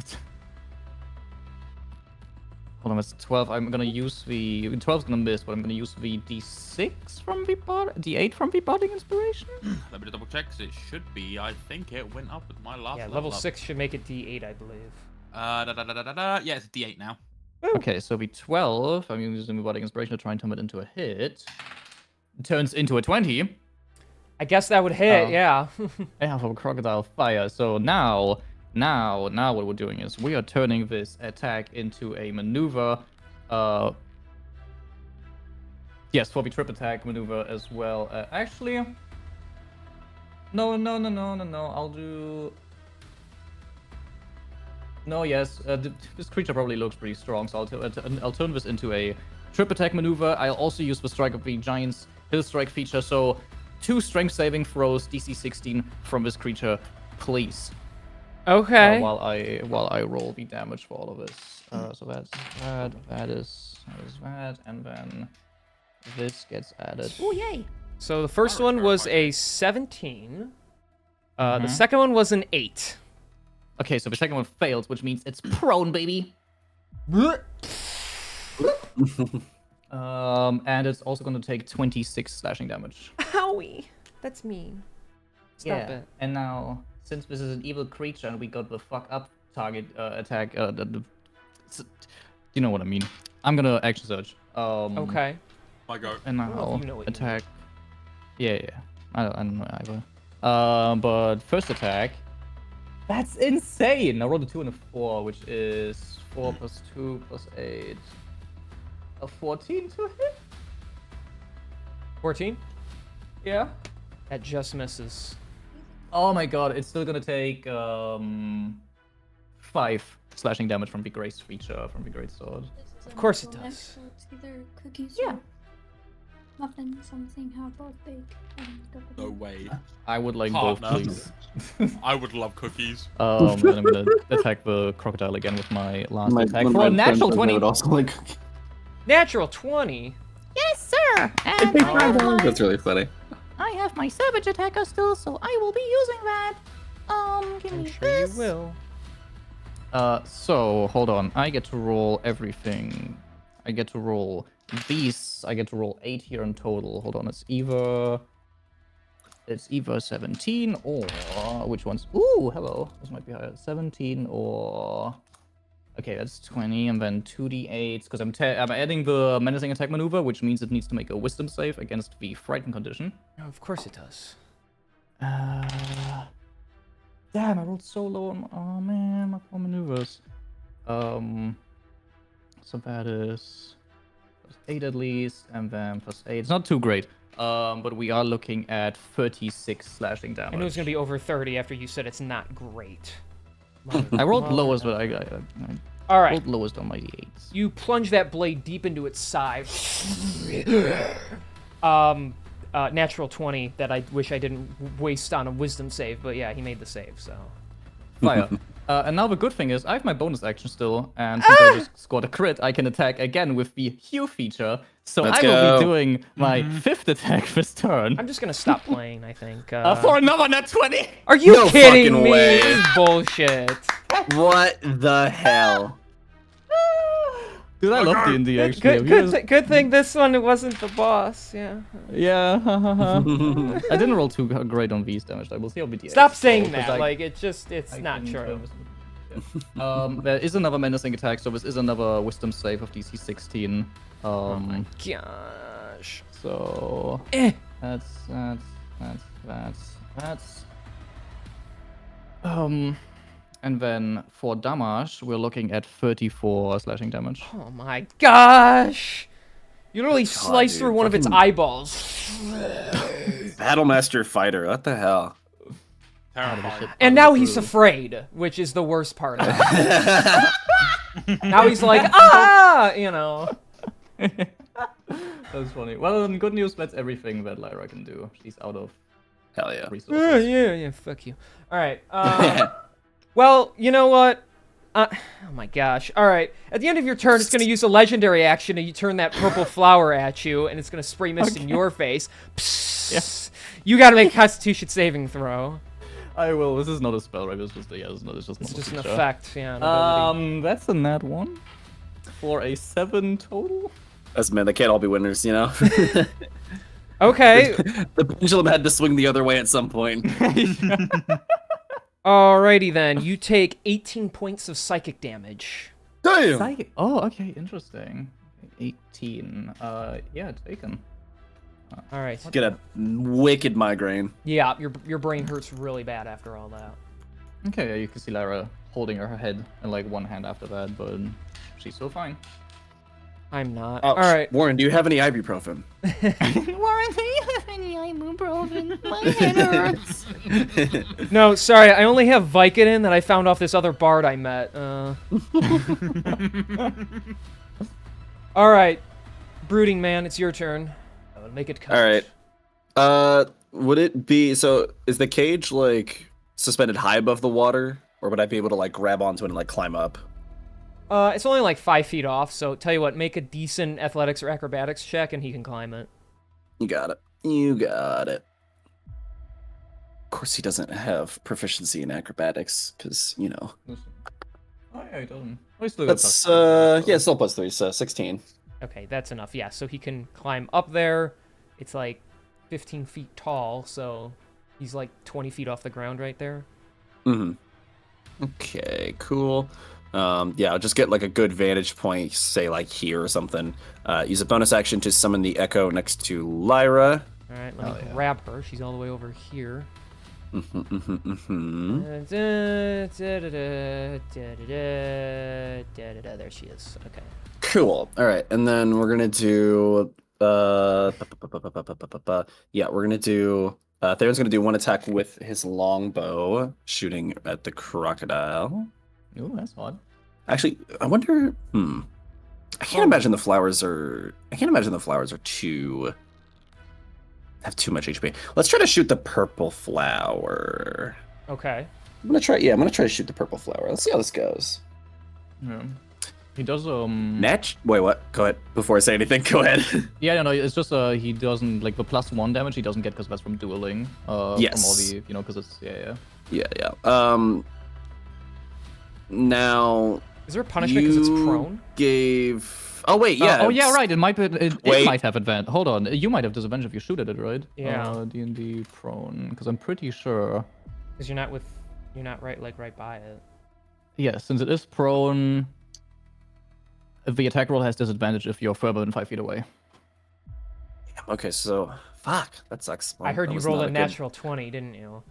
Hold on, it's 12. I'm gonna use the 12's gonna miss, but I'm gonna use the D6 from the D8 from the Budding Inspiration. Let me double check. 'Cause it should be. I think it went up with my last. yeah, level 6 should make it D8, I believe. Yeah, it's D8 now. Okay, so the 12. I'm using the Budding Inspiration to try and turn it into a hit. It turns into a 20. I guess that would hit, yeah. Yeah, for Crocodile Fire. So now what we're doing is we are turning this attack into a maneuver. Yes, for the trip attack maneuver as well. Actually, no. I'll do. No, yes. This creature probably looks pretty strong, so I'll turn this into a trip attack maneuver. I'll also use the Strike of the Giant's Hill Strike feature. So 2 strength saving throws, DC 16 from this creature, please. Okay. While I roll the damage for all of this. So that's that is that, and then this gets added. Oh, yay. So the first one was a 17. The second one was an 8. Okay, so the second one fails, which means it's prone, baby. And it's also going to take 26 slashing damage. Owie. That's mean. Stop it. And now, since this is an evil creature and we got the fuck up target attack, you know what I mean. I'm gonna action surge. Okay. I go. And now Well, you know what you attack. Yeah. I don't know either. But first attack. That's insane. I rolled a 2 and a 4, which is 4 plus 2 plus 8. A 14 to hit? 14? Yeah. That just misses. Oh my god, it's still gonna take 5 slashing damage from the Grace feature, from the Great Sword. Of course it does. So it's either cookies Yeah. or muffin, something half both big. No way. I would like both, Partner. please. I would love cookies. And I'm gonna attack the crocodile again with my last attack for a my natural friend 20. would also like. Natural 20? Yes, sir. And That's really funny. I have my savage attacker still, so I will be using that. Give I'm me sure this. you will. So hold on. I get to roll everything. I get to roll these. I get to roll 8 here in total. Hold on. It's either 17 or which ones? Ooh, hello. This might be higher. 17 or okay, that's 20, and then 2d8 because I'm adding the menacing attack maneuver, which means it needs to make a wisdom save against the frightened condition. Oh, of course it does. Damn, I rolled so low on. Oh man, my poor maneuvers. So that is +8 at least, and then +8. It's not too great. But we are looking at 36 slashing damage. I knew it was gonna be over 30 after you said it's not great. I rolled lowest, but I All right. rolled lowest on my d8s. You plunge that blade deep into its side. Natural 20 that I wish I didn't waste on a wisdom save, but yeah, he made the save, so. Fire. And now the good thing is I have my bonus action still, and since I just scored a crit, I can attack again with the heal feature. So Let's I will go. be doing my 5th attack this turn. I'm just gonna stop playing, I think. For another net 20! Are you No kidding fucking me? way. This is bullshit. What the hell? Dude, I love D&D actually. Good thing this one wasn't the boss, yeah. Yeah, I didn't roll too great on these damage. I will see how BDX. Stop saying that, like, it's not true. There is another menacing attack, so this is another wisdom save of DC 16. Oh my gosh. So Eh. that's and then for damage, we're looking at 34 slashing damage. Oh my gosh. You literally sliced dude, through one of its fucking- eyeballs. Battlemaster fighter. What the hell? Terrifying. And now he's afraid, which is the worst part of it. Now he's like, ah, you know. That's funny. Well, then good news, that's everything that Lyra can do. She's out of Hell yeah. resources. Yeah, fuck you. All right. Well, you know what? Oh my gosh. All right. At the end of your turn, it's going to use a legendary action, and you turn that purple flower at you, and it's going to spray mist in your face. Psst. You got to make a Constitution saving throw. I will. This is not a spell, right? It's just it's just It's just an feature. effect, yeah. An ability. That's a nat 1 for a 7 total. That's man, they can't all be winners, you know? Okay. The pendulum had to swing the other way at some point. Alrighty then. You take 18 points of psychic damage. Damn! Psychic. Oh, okay, interesting. 18. Yeah, taken. All right. Get a wicked migraine. Yeah, your brain hurts really bad after all that. Okay, yeah, you can see Lyra holding her head and like one hand after that, but she's still fine. I'm not. Oh, All right. Warren, do you have any ibuprofen? Warren, do you have any ibuprofen? My head hurts. No, sorry. I only have Vicodin that I found off this other bard I met. All right. Brooding man, it's your turn. Make it count. All right. Would it be so? Is the cage like suspended high above the water, or would I be able to like grab onto it and like climb up? It's only like 5 feet off, so tell you what, make a decent athletics or acrobatics check, and he can climb it. You got it. You got it. Of course, he doesn't have proficiency in acrobatics, because you know. Oh yeah, he doesn't. Oh, he still got That's plus 3, yeah, still +3, so 16. Okay, that's enough. Yeah, so he can climb up there. It's like 15 feet tall, so he's like 20 feet off the ground right there. Mm-hmm. Okay, cool. Yeah, I'll just get like a good vantage point, say like here or something. Use a bonus action to summon the echo next to Lyra. All right, let me grab her. She's all the way over here. There she is. Okay. Cool. All right, and then we're gonna do. Yeah, we're gonna do. Theron's gonna do one attack with his longbow, shooting at the crocodile. Ooh, that's odd. Actually, I wonder. I can't imagine the flowers are. I can't imagine the flowers are too. Have too much HP. Let's try to shoot the purple flower. Okay. I'm gonna try. Yeah, I'm gonna try to shoot the purple flower. Let's see how this goes. Yeah. He does Wait, what? Go ahead. Before I say anything, go ahead. Yeah, no, it's just he doesn't like the +1 damage he doesn't get because that's from dueling. Yes. From all the because it's yeah. Yeah. Now, Is there a punishment because it's you prone? gave. Oh wait, yeah. oh yeah, it's- right. It might be. It Wait. might have advantage. Hold on. You might have disadvantage if you shoot at it, right? Yeah. D&D prone, because I'm pretty sure. Because you're not right by it. Yeah, since it is prone, the attack roll has disadvantage if you're further than 5 feet away. Okay, so fuck, that sucks. I Well, heard that you was rolled not a good- natural 20, didn't you?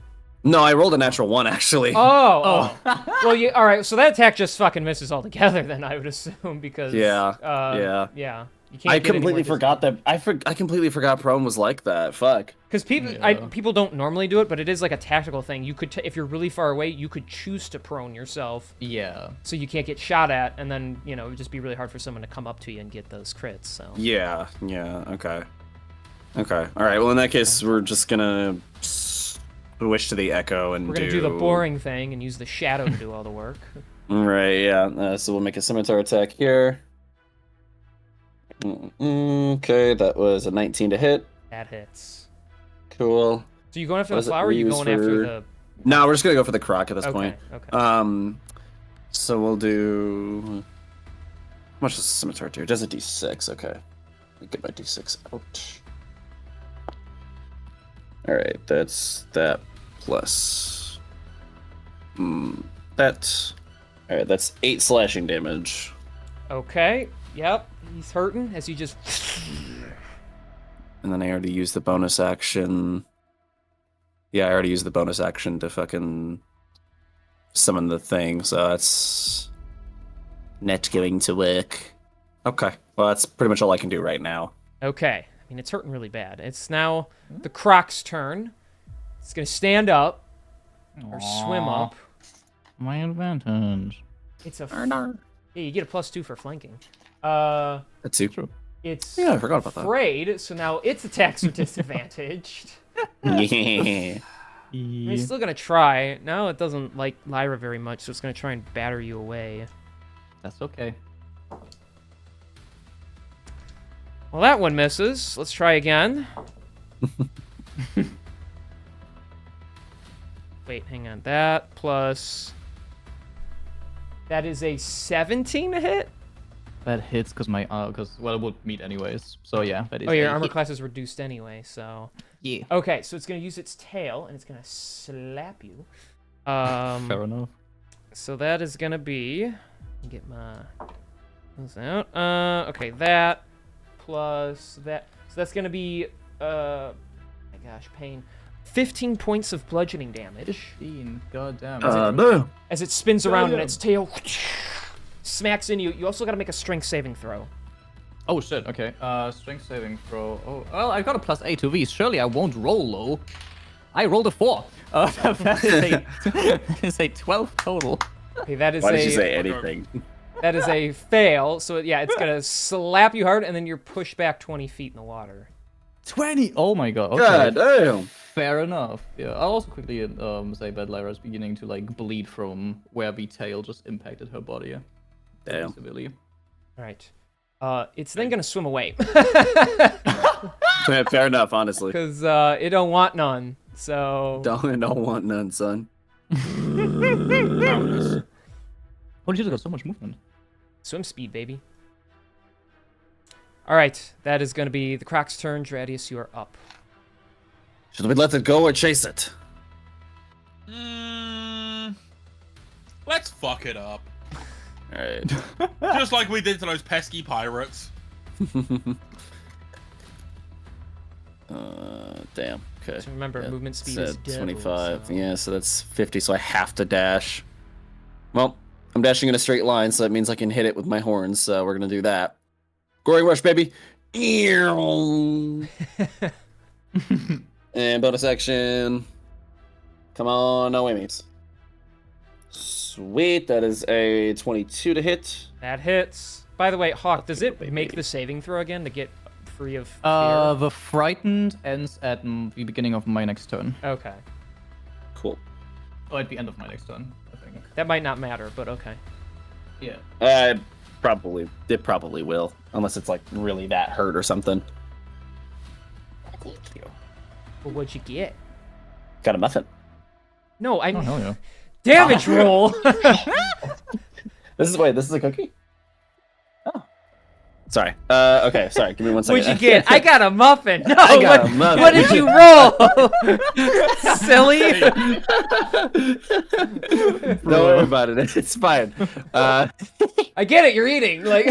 No, I rolled a natural 1 actually. Oh. Well, all right. So that attack just fucking misses altogether. Then I would assume because. Yeah, Yeah. yeah. You can't I get any completely more forgot that. I completely forgot prone was like that. Fuck. Because people, Yeah. people don't normally do it, but it is like a tactical thing. You could, if you're really far away, you could choose to prone yourself, Yeah. so you can't get shot at, and then it would just be really hard for someone to come up to you and get those crits. So. Yeah. Okay. Okay. All right. Well, in that case, we're just gonna switch to the echo and We're gonna do the boring thing and use the shadow to do all the work. Right. Yeah. So we'll make a scimitar attack here. Okay, that was a 19 to hit. That hits. Cool. So you going after What the does it flower? Or are you use going after for- the? No, we're just gonna go for the croc at this Okay. point. Okay. So we'll do. How much does the scimitar do? It does a d6. Okay. Let me get my d6 out. All right, that's that plus. That. All right, that's 8 slashing damage. Okay. Yep. He's hurting as you just. And then I already used the bonus action. Yeah, I already used the bonus action to fucking summon the thing, so that's not going to work. Okay, well, that's pretty much all I can do right now. Okay. I mean, it's hurting really bad. It's now the croc's turn. It's gonna stand up or swim Aw, up. My advantage. It's a. Yeah, you get a +2 for flanking. That's you. True. It's Yeah, I forgot about that. afraid, so now its attacks are disadvantaged. Yeah. I mean, it's still gonna try. No, it doesn't like Lyra very much, so it's gonna try and batter you away. That's okay. Well, that one misses. Let's try again. Wait, hang on. That plus... That is a 17 to hit? That hits because my well, it would meet anyways. So yeah, that is. Oh, your a armor hit. class is reduced anyway, so... Yeah. Okay, so it's gonna use its tail, and it's gonna slap you. Fair enough. So that is gonna be... Get my... Those out. Okay, that plus that. So that's gonna be... my gosh, pain. 15 points of bludgeoning damage 15. Goddamn. No. as it spins around and its tail smacks into you. You also gotta make a strength saving throw. Oh shit. Okay. Strength saving throw. Oh, well, I got a +8 to these. Surely I won't roll low. I rolled a 4. That's a 12 total. Okay, that is Why a did you say anything? that is a fail. So yeah, it's gonna slap you hard, and then you're pushed back 20 feet in the water. 20. Oh my god. Okay. God damn. Fair enough. Yeah. I'll also quickly say that Lyra's beginning to like bleed from where the tail just impacted her body. Damn. Severely. All right. It's then gonna swim away Fair enough, honestly. because it don't want none. So Don't want none, son. Powerless. Oh, she's got so much movement. swim speed, baby. All right, that is gonna be the Croc's turn. Dradius, you are up. Should we let it go or chase it? Let's fuck it up. All right. Just like we did to those pesky pirates. Damn. Okay. So remember, Yeah, movement speed it's is at double, 25. so- Yeah, so that's 50. So I have to dash. Well, I'm dashing in a straight line, so that means I can hit it with my horns. So we're gonna do that. Gory rush, baby. And bonus action. Come on, no mates. Sweet. That is a 22 to hit. That hits. By the way, Hawk, does it Baby. make the saving throw again to get free of fear? The frightened ends at the beginning of my next turn. Okay. Cool. Oh, at the end of my next turn, I think. That might not matter, but okay. Yeah. It probably will, unless it's like really that hurt or something. Thank you. Well, what'd you get? Got a muffin. No, I Oh, mean, hell yeah. damage roll. This is a cookie? Oh. Sorry. Okay, sorry. Give me 1 second. What'd you get? I got a muffin. No, I got a muffin. What did you roll? Silly. Don't worry about it. It's fine. I get it. You're eating. Like,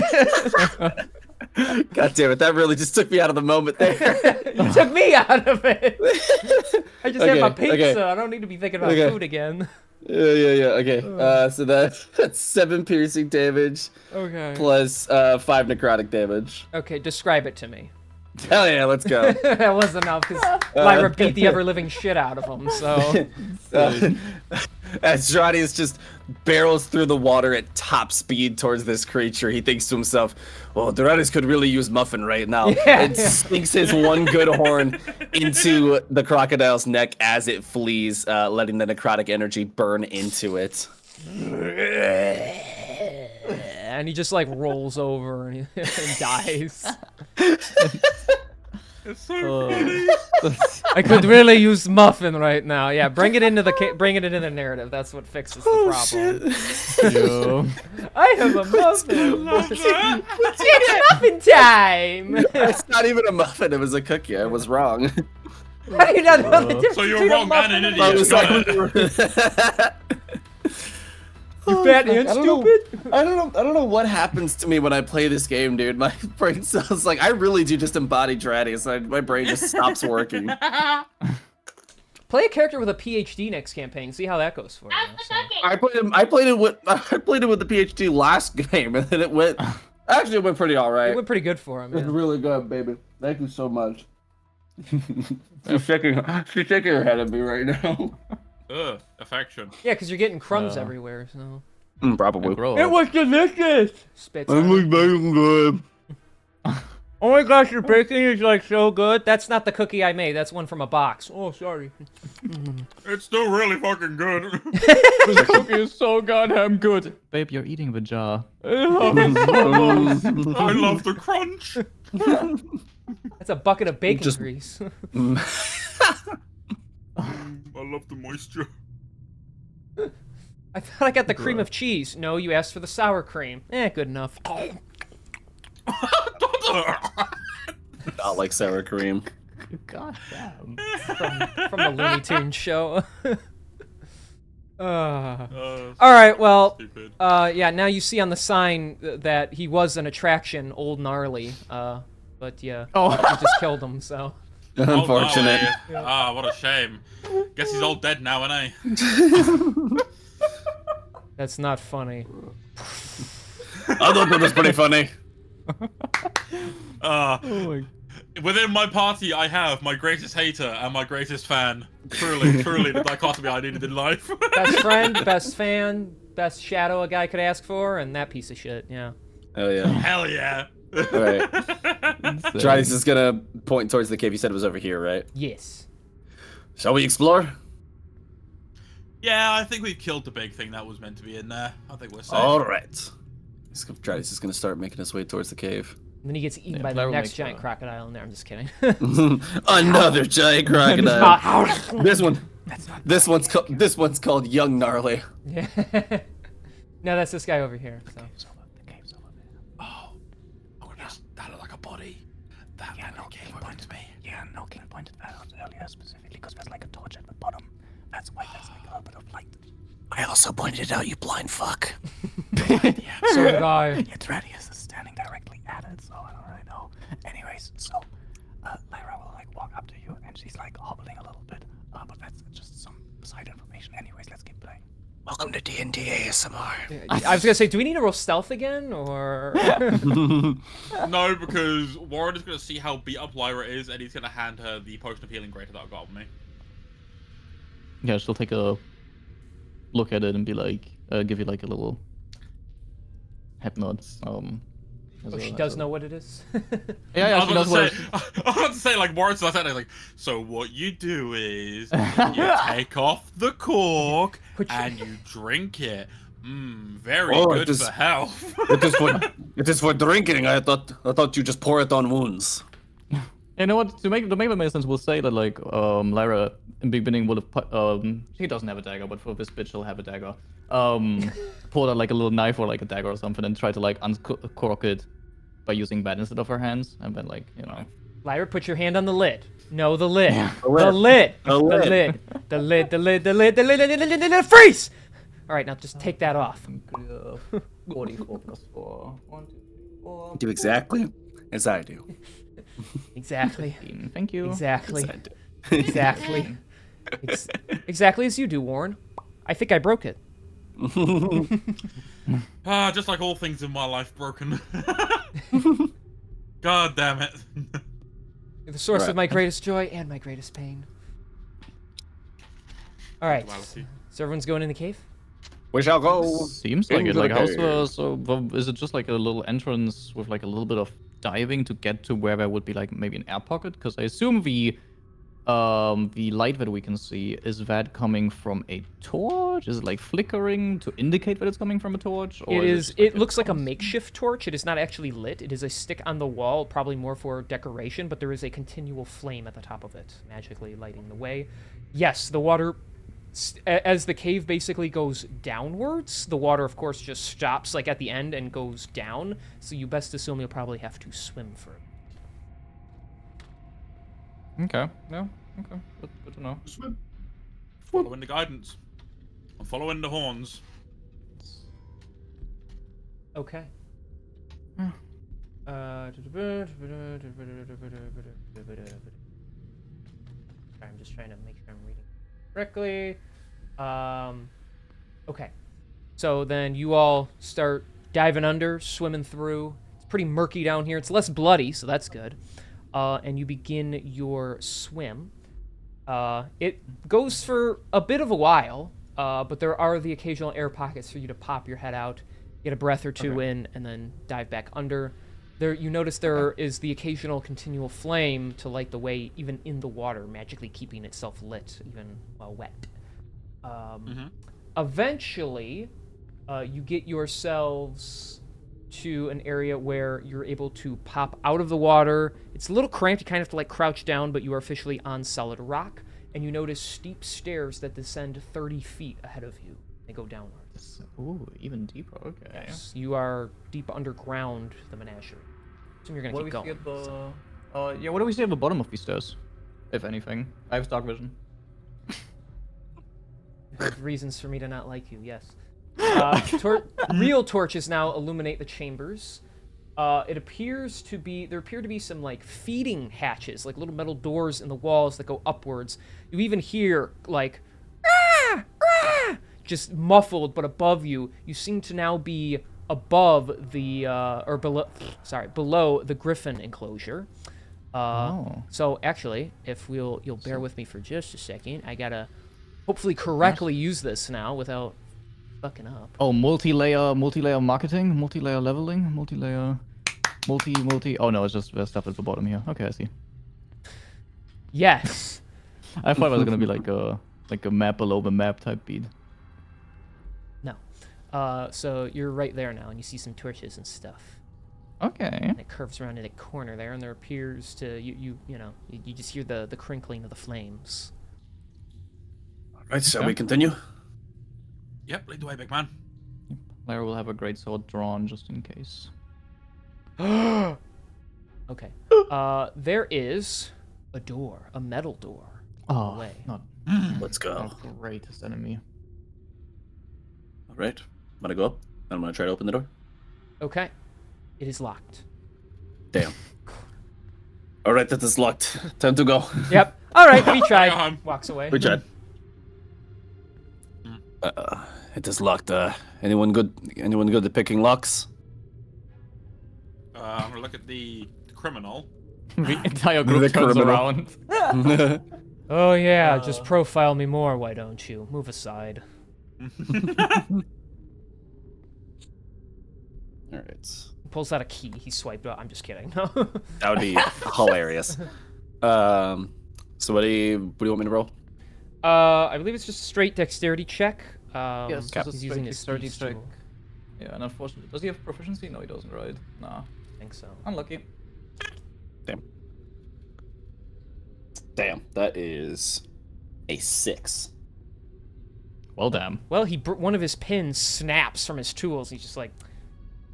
God damn it. That really just took me out of the moment there. you took me out of it. I just had my Okay, pizza. okay. I don't need to be thinking about Okay. food again. Yeah. Okay. So that's 7 piercing damage Okay. plus 5 necrotic damage. Okay, describe it to me. Hell yeah, let's go. That was enough because Lyra beat the ever living shit out of him. So As Stradius just barrels through the water at top speed towards this creature, he thinks to himself, well, Doradus could really use Muffin right now. Yeah. And sinks his one good horn into the crocodile's neck as it flees, letting the necrotic energy burn into it. and he just like rolls over and dies. It's so funny. I could really use Muffin right now. Yeah, bring it into the narrative. That's what fixes the problem. Yo. I have a muffin. Love that. It's muffin time. It's not even a muffin, it was a cookie. I was wrong. How do you not know the difference So you're between a wrong and muffin an and I idiot. was Got like, it. You fat and I don't know- stupid? I don't know what happens to me when I play this game, dude. My brain sounds like I really do just embody Dradius. My brain just stops working. Play a character with a PhD next campaign. See how that goes for you. So. I played it with the PhD last game, and then it went pretty all right. It went pretty good for him. It's Yeah. really good, baby. Thank you so much. she's shaking her head at me right now. Ugh, affection. Yeah, because you're getting crumbs everywhere. So. Probably. Grow It up. was delicious. Spits. out. very good. Oh my gosh, your baking is like so good. That's not the cookie I made. That's one from a box. Oh, sorry. It's still really fucking good. This cookie is so goddamn good. Babe, you're eating the jar. I love the crunch. That's a bucket of bacon Just- grease. I love the moisture. I thought I got the cream of cheese. No, you asked for the sour cream. Good enough. Not like sour cream. Goddamn. From the Looney Tunes show. All All right, well, stupid. yeah. Now you see on the sign that he was an attraction, old gnarly. But yeah, you just killed him. So Unfortunate. Oh, no, ah, what a shame. Guess he's all dead now, ain't he? that's not funny. I thought that was pretty funny. Within my party, I have my greatest hater and my greatest fan. Truly, the dichotomy I needed in life. Best friend, best fan, best shadow a guy could ask for, and that piece of shit. Yeah. Oh yeah. Hell yeah. Alright. Dradius is gonna point towards the cave. You said it was over here, right? Yes. Shall we explore? Yeah, I think we've killed the big thing that was meant to be in there. I think we're safe. Alright. Dradius is gonna start making his way towards the cave. And then he gets eaten Yeah, by the Blair will next make giant sure. crocodile in there. I'm just kidding. Another giant crocodile. Ah, This one's called Young Gnarly. yeah. No, that's this guy over here. So. Oh, that looked like a body. That yeah, no King pointed me. Yeah, no King pointed that out earlier specifically because there's like a torch at the bottom. That's why there's like a little bit of light. I also pointed it out, you blind fuck. So did I. Yeah, Dradius is standing directly at it, so I don't really know. Anyways, so Lyra will like walk up to you and she's like hobbling a little bit. But that's just some side information. Anyways, let's keep playing. Welcome to DnD ASMR. I was gonna say, do we need to roll stealth again, or? No, because Warren is going to see how beat up Lyra is, and he's going to hand her the potion of healing greater that I've got on me. Yeah, she'll take a look at it and be like, give you like a little head nod. Oh, she does know what it is. Yeah, I she was knows what. about to say, like, Warren starts out, like, so what you do is you take off the cork and you drink it. Very Oh, good it is- for health. It is for drinking. I thought you just pour it on wounds. You know what? To make it make sense, we'll say that like Lyra in the beginning would have she doesn't have a dagger, but for this bitch she'll have a dagger. Pulled out like a little knife or like a dagger or something and try to like uncork it by using that instead of her hands, and then like Lyra, put your hand on the lid. No, the lid. The lid. lid. The The lid. lid. The lid. The lid. The lid. The lid. The lid. Freeze! All right, now just take that off. 44 plus 4. 1, 2, 3, 4. Do exactly as I do. Exactly. 15. Thank you. Exactly. As I do. Exactly. Exactly as you do, Warren. I think I broke it. Just like all things in my life, broken. God damn it. You're the source Right. of my greatest joy and my greatest pain. All right. Duality. So everyone's going in the cave? We shall go. Seems like it. into Like, the how's cave. so is it just like a little entrance with like a little bit of diving to get to where there would be like maybe an air pocket? Because I assume the light that we can see, is that coming from a torch? Is it like flickering to indicate that it's coming from a torch? Or It is is. just, like, It looks like a makeshift torch. It is not actually lit. It is a stick on the wall, probably more for decoration, but there is a continual flame at the top of it, magically lighting the way. Yes, the water, as the cave basically goes downwards, the water, of course, just stops like at the end and goes down. So you best assume you'll probably have to swim for it. Okay. No. Okay. Good to know. Following the guidance. I'm following the horns. Okay. I'm just trying to make sure I'm reading correctly. Okay. So then you all start diving under, swimming through. It's pretty murky down here. It's less bloody, so that's good. And you begin your swim. It goes for a bit of a while, but there are the occasional air pockets for you to pop your head out, get a breath or two in, and then dive back under. There, you notice there is the occasional continual flame to light the way, even in the water, magically keeping itself lit, even while wet. Eventually, you get yourselves to an area where you're able to pop out of the water. It's a little cramped. You kind of have to like crouch down, but you are officially on solid rock. And you notice steep stairs that descend 30 feet ahead of you. They go downward. Ooh, even deeper. Okay. Yes, you are deep underground the menagerie. So you're gonna What do keep we see going. at the? Yeah. What do we see at the bottom of these stairs? If anything, I have dark vision. There's reasons for me to not like you. Yes. Real torches now illuminate the chambers. There appear to be some like feeding hatches, like little metal doors in the walls that go upwards. You even hear like, ah, ah, just muffled, but above you, you seem to now be above the below the griffin enclosure. So actually, if you'll bear with me for just a second, I gotta hopefully correctly use this now without fucking up. Oh, multi-layer marketing, multi-layer leveling, multi-layer, multi. Oh no, it's just the stuff at the bottom here. Okay, I see. Yes. I thought it was gonna be like a map below the map type beat. No. So you're right there now, and you see some torches and stuff. Okay. And it curves around in a corner there, and there appears to you just hear the crinkling of the flames. Right, shall we continue? Yep, lead the way, big man. Lara will have a great sword drawn just in case. Okay. There is a door, a metal door. Oh, Away. not Let's go. our greatest enemy. All right, I'm gonna go up. I'm gonna try to open the door. Okay. It is locked. Damn. All right, that is locked. Time to go. Yep. All right, we tried. on. Walks away. We tried. It is locked. Anyone good? Anyone good at picking locks? I'm gonna look at the criminal. The entire group The turns criminal. around. Oh yeah, just profile me more, why don't you? Move aside. All right. Pulls out a key. He swiped out. I'm just kidding. That would be hilarious. So what do you want me to roll? I believe it's just a straight dexterity check. Yes, Cap. this He's is using straight his dexterity speech check. Yeah, and unfortunately, does he have proficiency? No, he doesn't, right? Nah, I think so. unlucky. Damn. Damn, that is a 6. Well, damn. Well, one of his pins snaps from his tools. He's just like,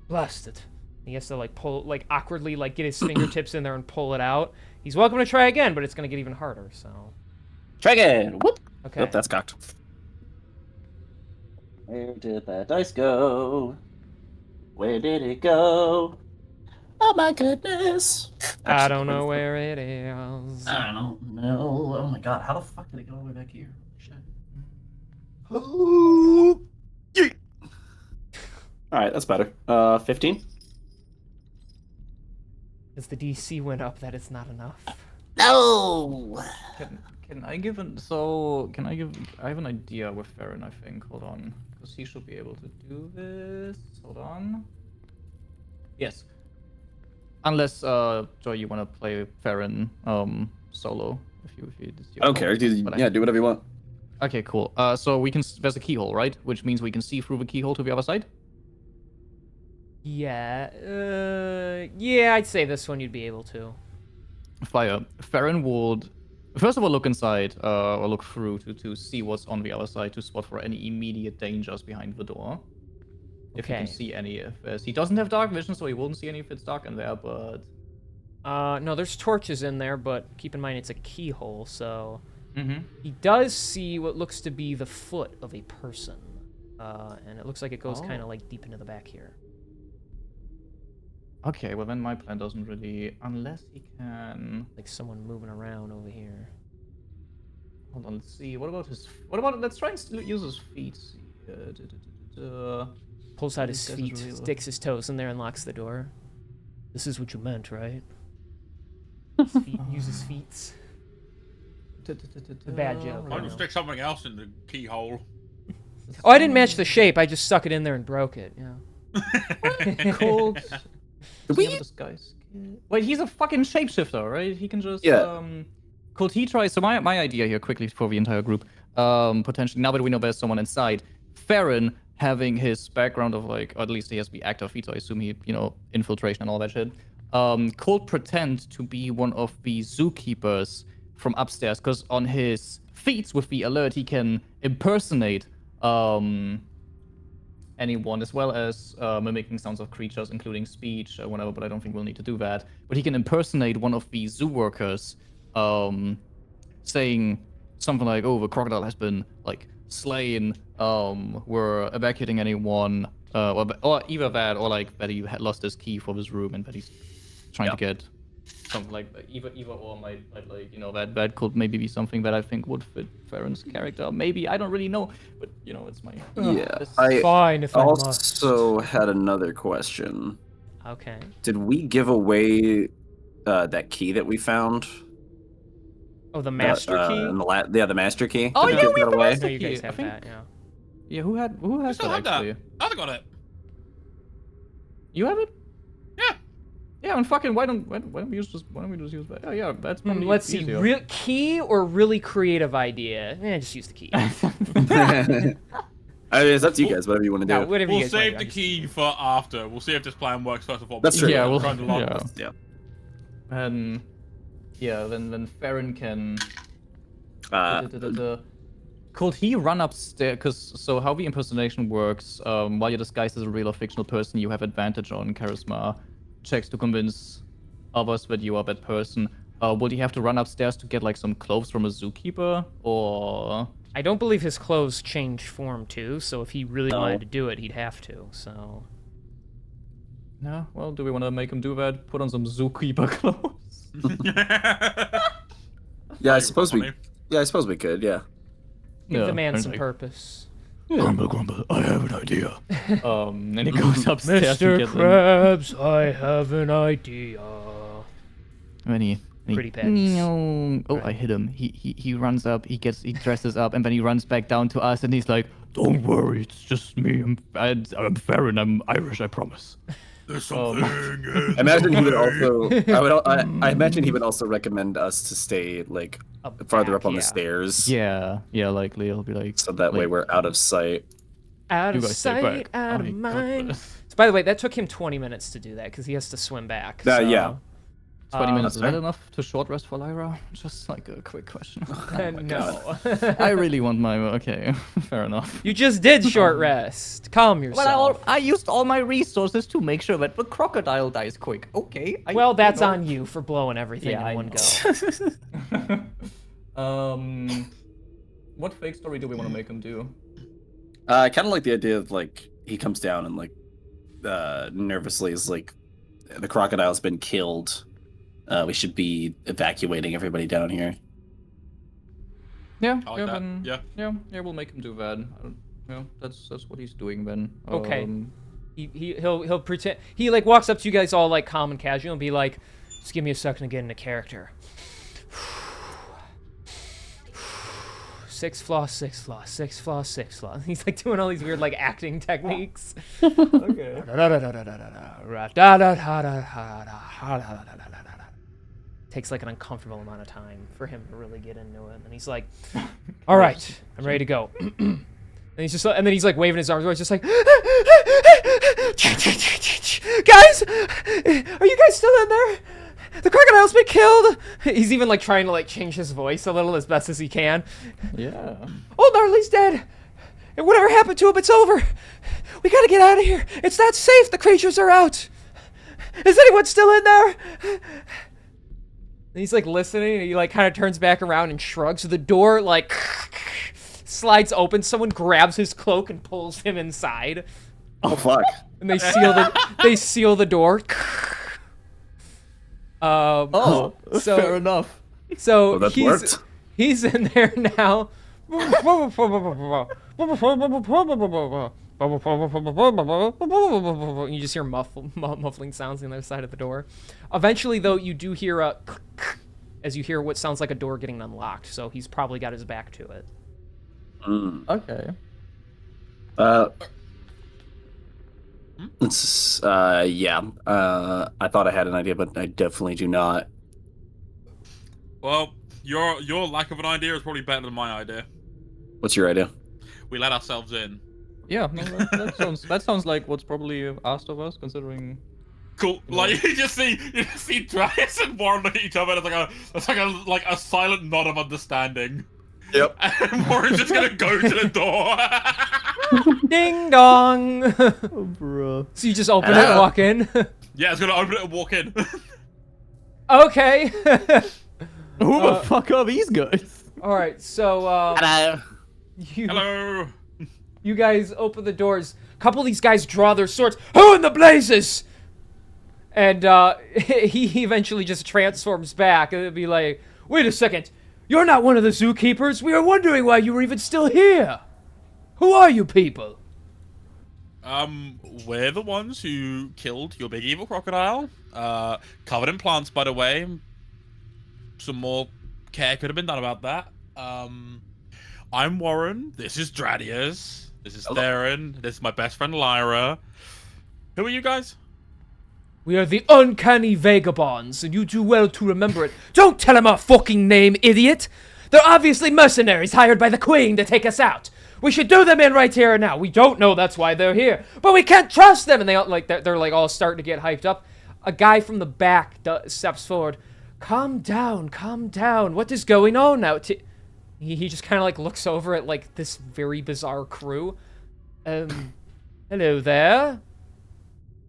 blast it. He has to like pull, like awkwardly, like get his fingertips in there and pull it out. He's welcome to try again, but it's gonna get even harder. So. Try again. Whoop. Okay. Nope, that's cocked. Where did that dice go? Where did it go? Oh my goodness. I don't know where it is. I don't know. Oh my god, how the fuck did it go all the way back here? Shit. Alright, that's better. 15? As the DC went up, that is not enough. No! Can I give an so can I give I have an idea with Farron, I think. Hold on. Because he should be able to do this. Hold on. Yes. Unless Joy, you wanna play Farron solo. If you I don't care. Do whatever you want. Okay, cool. So we can there's a keyhole, right? Which means we can see through the keyhole to the other side? Yeah, yeah, I'd say this one you'd be able to. Fire. Farron would first of all look inside, or look through to see what's on the other side to spot for any immediate dangers behind the door. If he Okay. can see any of this. He doesn't have dark vision, so he won't see any if it's dark in there, but... No, there's torches in there, but keep in mind it's a keyhole, so... Mm-hmm. He does see what looks to be the foot of a person. And it looks like it goes kind of like deep into the back here. Okay, well then my plan doesn't really... Unless he can... Like someone moving around over here. Hold on, let's see. What about his... What about... Let's try and use his feet. Pulls out his He feet, doesn't really- sticks his toes in there, and locks the door. This is what you meant, right? Use his feet. A bad joke. Why don't you stick something else in the keyhole? Oh, I didn't match the shape. I just stuck it in there and broke it. Yeah. Cold... Did Does he we- have a disguise kit? Wait, he's a fucking shapeshifter, right? He can just Yeah. Could he try? So my idea here, quickly for the entire group, potentially now that we know there's someone inside, Farron having his background of like, or at least he has the actor feat, so I assume he, infiltration and all that shit. Could pretend to be one of the zookeepers from upstairs, because on his feats with the alert, he can impersonate anyone, as well as mimicking sounds of creatures, including speech or whatever, but I don't think we'll need to do that. But he can impersonate one of the zoo workers, saying something like, oh, the crocodile has been, like, slain, we're evacuating anyone, or either that, or, like, that he had lost his key for his room and that he's trying to get something like either or might like, that could maybe be something that I think would fit Farron's character. Maybe, I don't really know, but, it's my... Yeah, this- I Fine if I must. also had another question. Okay. Did we give away that key that we found? Oh, the master key? In the master key. Oh, Did yeah, give we that have the away? master No, you guys key. I have think- that, yeah. Yeah, who has still that, have that. actually? I got it. You have it? Yeah. Yeah, and fucking why don't we just use that? Yeah, that's probably Let's see, easier. key or really creative idea? Just use the key. I mean, it's up to you guys. Whatever you want to do. No, whatever you We'll guys save want the to do. key for after. We'll see if this plan works first of all. That's true. Yeah, we'll Trying to lock yeah. this. Yeah. And yeah, then Farron can. Uh, Could he run upstairs? Because so how the impersonation works, while you're disguised as a real or fictional person, you have advantage on charisma checks to convince others that you are that person. Would he have to run upstairs to get like some clothes from a zookeeper, or? I don't believe his clothes change form too, so if he really No. wanted to do it, he'd have to, so... No. Well, do we want to make him do that? Put on some zookeeper clothes. yeah, I suppose we could. Yeah. Give the man and some like, purpose. Grumble, I have an idea. And he goes upstairs to Mr. get them. Krabs, I have an idea. And he Pretty pets. Oh, Right. I hit him. He runs up, he dresses up, and then he runs back down to us, and he's like, "Don't worry, it's just me. I'm Farron. I'm Irish, I promise." There's something. I imagine he would also. I imagine he would also recommend us to stay like farther back, up on yeah. the stairs. Yeah, likely he'll be like. So that way like, we're out of sight. Out You of guys stay sight, back. out I of got mind. this. So, by the way, that took him 20 minutes to do that, because he has to swim back. So... Yeah. 20 minutes, is That's that fair. enough to short rest for Lyra? Just like a quick question. No. I really want my... Okay, fair enough. You just did short rest. Calm yourself. Well, I used all my resources to make sure that the crocodile dies quick. Okay. Well, that's on you for blowing everything Yeah, in I one know. go. What fake story do we want to make him do? I kind of like the idea of like he comes down and like nervously is like the crocodile's been killed. We should be evacuating everybody down here. Yeah, I like yeah, that. then, Yeah. yeah, we'll make him do that. Yeah, that's what he's doing then. Okay. He'll pretend he like walks up to you guys all like calm and casual and be like, just give me a second to get into character. 6 floss, 6 floss, 6 floss, 6 floss. He's like doing all these weird like acting techniques. Okay. Takes like an uncomfortable amount of time for him to really get into it. And he's like, all right, I'm ready to go. And he's just, and then he's like waving his arms away. He's just like, guys, are you guys still in there? The crocodile's been killed. He's even like trying to like change his voice a little as best as he can. Yeah. Oh, Gnarly's dead. And whatever happened to him, it's over. We gotta get out of here. It's not safe. The creatures are out. Is anyone still in there? And he's like listening, and he like kind of turns back around and shrugs. The door like slides open. Someone grabs his cloak and pulls him inside. Oh fuck! And they seal the door. So fair enough. So Oh, that worked. he's in there now. You just hear muffling sounds on the other side of the door. Eventually, though, you do hear a as you hear what sounds like a door getting unlocked. So he's probably got his back to it. Okay. It's yeah. I thought I had an idea, but I definitely do not. Well, your lack of an idea is probably better than my idea. What's your idea? We let ourselves in. Yeah, no, that sounds like what's probably asked of us, considering. Cool. Like you just see Darius and Warren look at each other. And it's like a silent nod of understanding. Yep. And Warren's just gonna go to the door. Ding dong. Oh, bro. So you just open it and walk in. Yeah, it's gonna open it and walk in. Okay. Who the fuck are these guys? All right. So Hello. Hello. you guys open the doors. A couple of these guys draw their swords. Who in the blazes? And he eventually just transforms back, and it'll be like, wait a second. You're not one of the zookeepers. We were wondering why you were even still here. Who are you people? We're the ones who killed your big evil crocodile. Covered in plants, by the way. Some more care could have been done about that. I'm Warren. This is Dradius. This is Theron. This is my best friend Lyra. Who are you guys? We are the uncanny vagabonds, and you do well to remember it. Don't tell him our fucking name, idiot! They're obviously mercenaries hired by the Queen to take us out. We should do them in right here and now. We don't know that's why they're here, but we can't trust them. And they're like all starting to get hyped up. A guy from the back steps forward. Calm down, calm down. What is going on now? He just kind of like looks over at like this very bizarre crew. Hello there.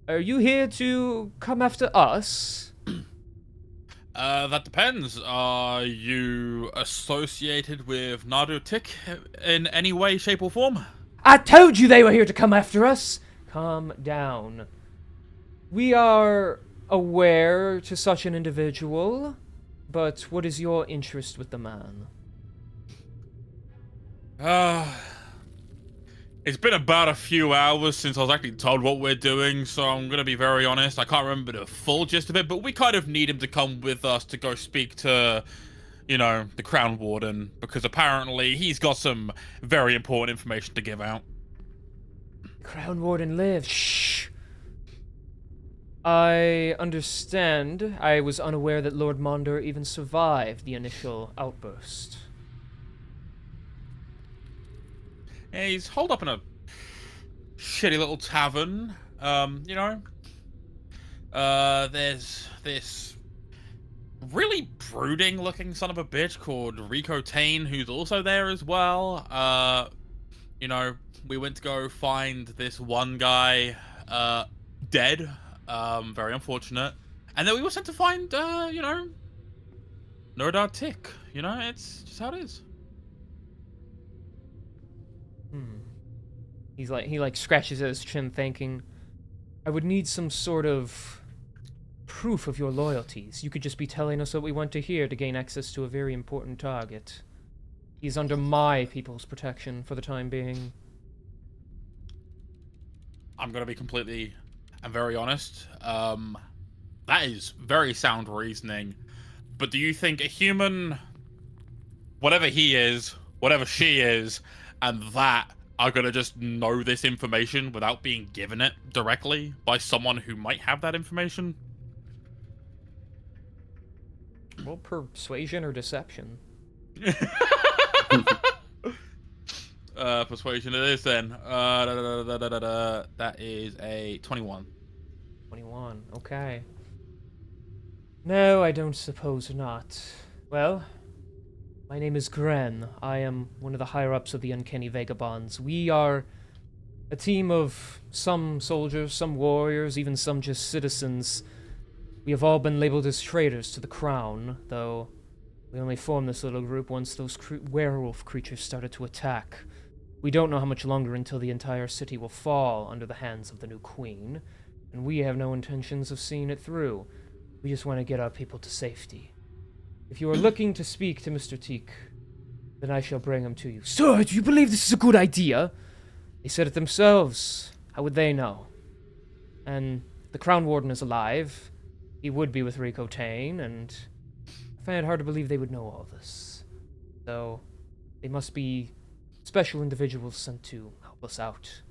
Are you here to come after us? That depends. Are you associated with Nardutik in any way, shape, or form? I told you they were here to come after us. Calm down. We are aware to such an individual, but what is your interest with the man? It's been about a few hours since I was actually told what we're doing, so I'm gonna be very honest. I can't remember the full gist of it, but we kind of need him to come with us to go speak to, you know, the Crown Warden, because apparently he's got some very important information to give out. Crown Warden lives. Shh. I understand. I was unaware that Lord Monder even survived the initial outburst. Yeah, he's holed up in a shitty little tavern. You know, there's this really brooding looking son of a bitch called Rico Tane, who's also there as well. You know, we went to go find this one guy, dead. Very unfortunate. And then we were sent to find, you know, Nordar Tick. You know, it's just how it is. He scratches at his chin, thinking, I would need some sort of proof of your loyalties. You could just be telling us what we want to hear to gain access to a very important target. He's under my people's protection for the time being. I'm gonna be completely and very honest. That is very sound reasoning. But do you think a human, whatever he is, whatever she is, and that are gonna just know this information without being given it directly by someone who might have that information? Well, persuasion or deception? Persuasion it is then. That is a 21. 21, okay. No, I don't suppose not. Well, my name is Gren. I am one of the higher-ups of the Uncanny Vagabonds. We are a team of some soldiers, some warriors, even some just citizens. We have all been labeled as traitors to the crown, though we only formed this little group once those werewolf creatures started to attack. We don't know how much longer until the entire city will fall under the hands of the new queen, and we have no intentions of seeing it through. We just want to get our people to safety. If you are looking to speak to Mr. Teak, then I shall bring him to you. Sir, do you believe this is a good idea? They said it themselves. How would they know? And the Crown Warden is alive. He would be with Rico Tane, and I find it hard to believe they would know all this. So, they must be special individuals sent to help us out.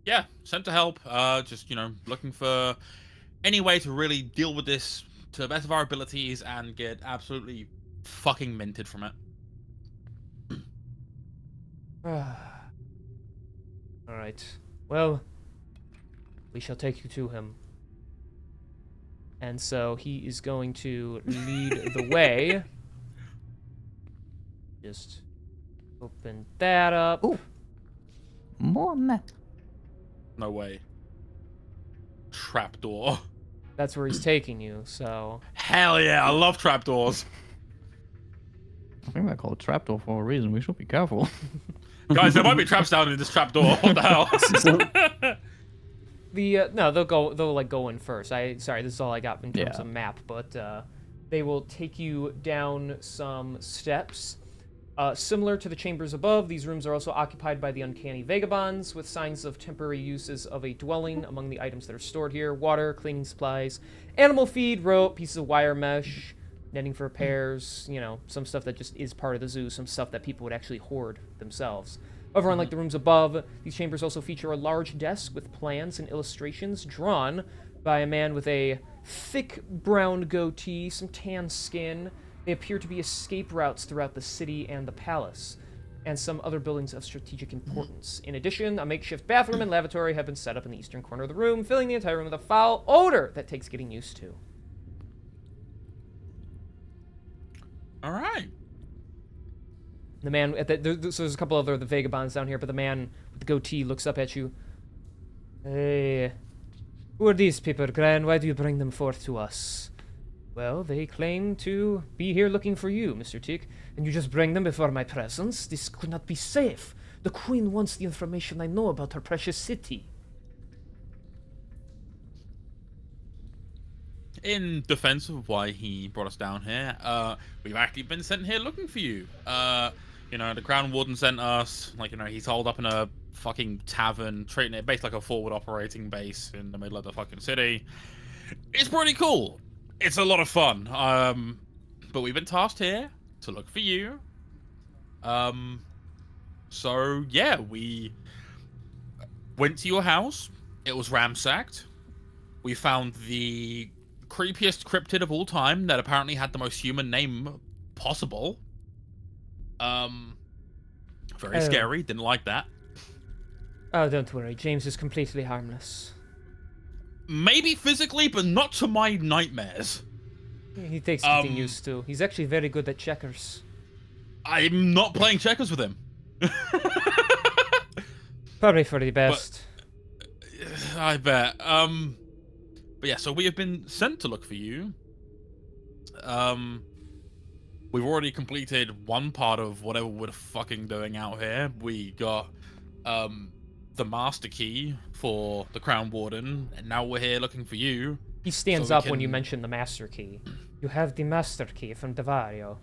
Yeah, sent to help. Just, you know, looking for any way to really deal with this to the best of our abilities and get absolutely fucking minted from it. Alright. Well, we shall take you to him. And so he is going to lead the way. Just open that up. Ooh. More map. No way. Trapdoor. That's where he's taking you, so... Hell yeah, I love trapdoors. I think they're called trapdoor for a reason. We should be careful. Guys, there might be traps down in this trapdoor. What the hell? No, they'll like go in first. Sorry, this is all I got in terms of map, but they will take you down some steps. Similar to the chambers above, these rooms are also occupied by the Uncanny Vagabonds, with signs of temporary uses of a dwelling among the items that are stored here: water, cleaning supplies, animal feed, rope, pieces of wire mesh, netting for repairs, you know, some stuff that just is part of the zoo, some stuff that people would actually hoard themselves. Over unlike the rooms above, these chambers also feature a large desk with plans and illustrations drawn by a man with a thick brown goatee, some tan skin. They appear to be escape routes throughout the city and the palace, and some other buildings of strategic importance. In addition, a makeshift bathroom and lavatory have been set up in the eastern corner of the room, filling the entire room with a foul odor that takes getting used to. All right. The man at so there's a couple other the vagabonds down here, but the man with the goatee looks up at you. Hey, who are these people, Gran? Why do you bring them forth to us? Well, they claim to be here looking for you, Mr. Tick, and you just bring them before my presence? This could not be safe. The Queen wants the information I know about her precious city. In defense of why he brought us down here, we've actually been sent here looking for you. You know, the Crown Warden sent us, like, you know, he's holed up in a fucking tavern, treating it based like a forward operating base in the middle of the fucking city. It's pretty cool. It's a lot of fun. But we've been tasked here to look for you. So yeah, we went to your house. It was ransacked. We found the creepiest cryptid of all time that apparently had the most human name possible. Very scary. Didn't like that. Oh, don't worry. James is completely harmless. Maybe physically, but not to my nightmares. He takes getting used to. He's actually very good at checkers. I'm not playing checkers with him. Probably for the best. I bet. But yeah, so we have been sent to look for you. We've already completed one part of whatever we're fucking doing out here. We got, the master key for the Crown Warden, and now we're here looking for you. He stands so we up when you can- mention the master key. You have the master key from Devario.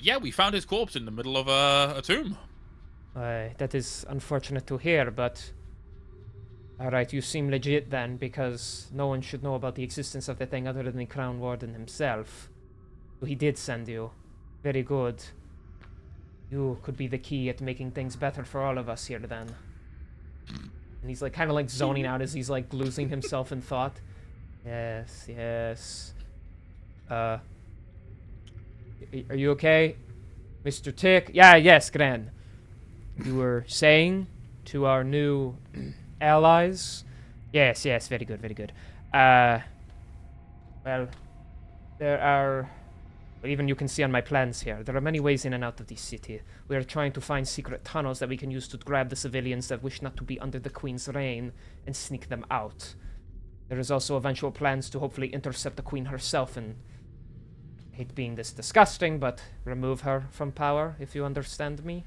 Yeah, we found his corpse in the middle of a tomb. That is unfortunate to hear, but... Alright, you seem legit then, because no one should know about the existence of the thing other than the Crown Warden himself. So he did send you. Very good. You could be the key at making things better for all of us here then. And he's like kind of like zoning out as he's like losing himself in thought. Yes, yes. Are you okay? Mr. Tick? Yeah, yes, Gran. You were saying to our new allies? Yes, yes, very good, very good. Well, there are... Well, even you can see on my plans here, there are many ways in and out of the city. We are trying to find secret tunnels that we can use to grab the civilians that wish not to be under the Queen's reign and sneak them out. There is also eventual plans to hopefully intercept the Queen herself and, I hate being this disgusting, but remove her from power, if you understand me.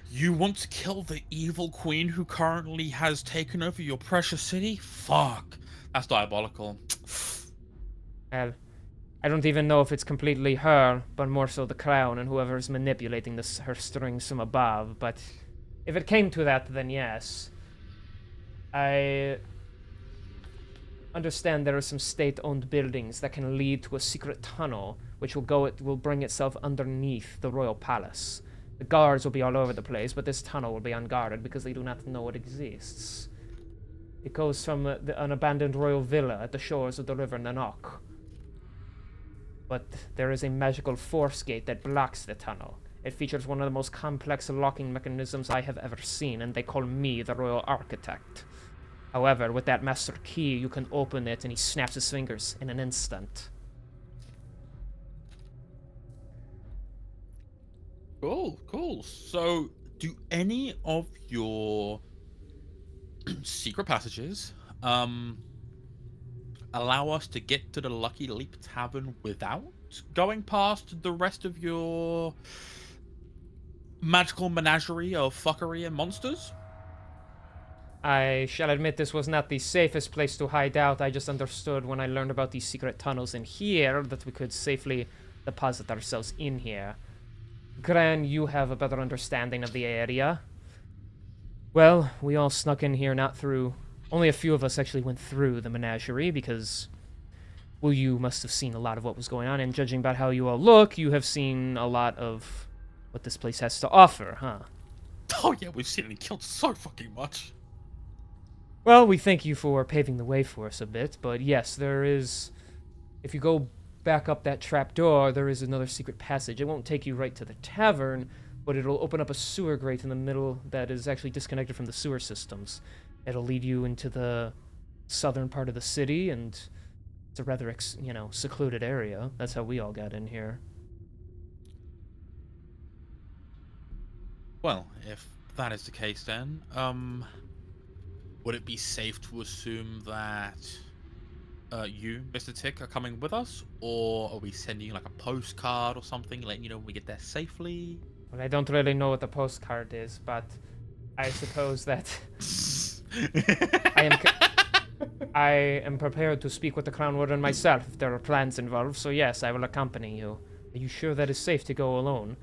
You want to kill the evil queen who currently has taken over your precious city? Fuck. That's diabolical. Well, I don't even know if it's completely her, but more so the crown and whoever is manipulating her strings from above. But if it came to that, then yes. I understand there are some state-owned buildings that can lead to a secret tunnel, which will bring itself underneath the royal palace. The guards will be all over the place, but this tunnel will be unguarded because they do not know it exists. It goes from an abandoned royal villa at the shores of the river Nanok. But there is a magical force gate that blocks the tunnel. It features one of the most complex locking mechanisms I have ever seen, and they call me the Royal Architect. However, with that master key, you can open it, and he snaps his fingers in an instant. Cool, cool. So, do any of your secret passages allow us to get to the Lucky Leap Tavern without going past the rest of your magical menagerie of fuckery and monsters? I shall admit this was not the safest place to hide out. I just understood when I learned about these secret tunnels in here that we could safely deposit ourselves in here. Gran, you have a better understanding of the area. Well, we all snuck in here, not through... Only a few of us actually went through the menagerie because... Well, you must have seen a lot of what was going on, and judging by how you all look, you have seen a lot of what this place has to offer, huh? Oh yeah, we've seen it and killed so fucking much. Well, we thank you for paving the way for us a bit, but yes, there is... If you go back up that trap door, there is another secret passage. It won't take you right to the tavern, but it'll open up a sewer grate in the middle that is actually disconnected from the sewer systems. It'll lead you into the southern part of the city, and it's a rather, secluded area. That's how we all got in here. Well, if that is the case then, would it be safe to assume that you, Mr. Tick, are coming with us? Or are we sending you like a postcard or something, letting you know when we get there safely? Well, I don't really know what the postcard is, but I suppose that I am prepared to speak with the Crown Warden myself if there are plans involved, so yes, I will accompany you. Are you sure that is safe to go alone?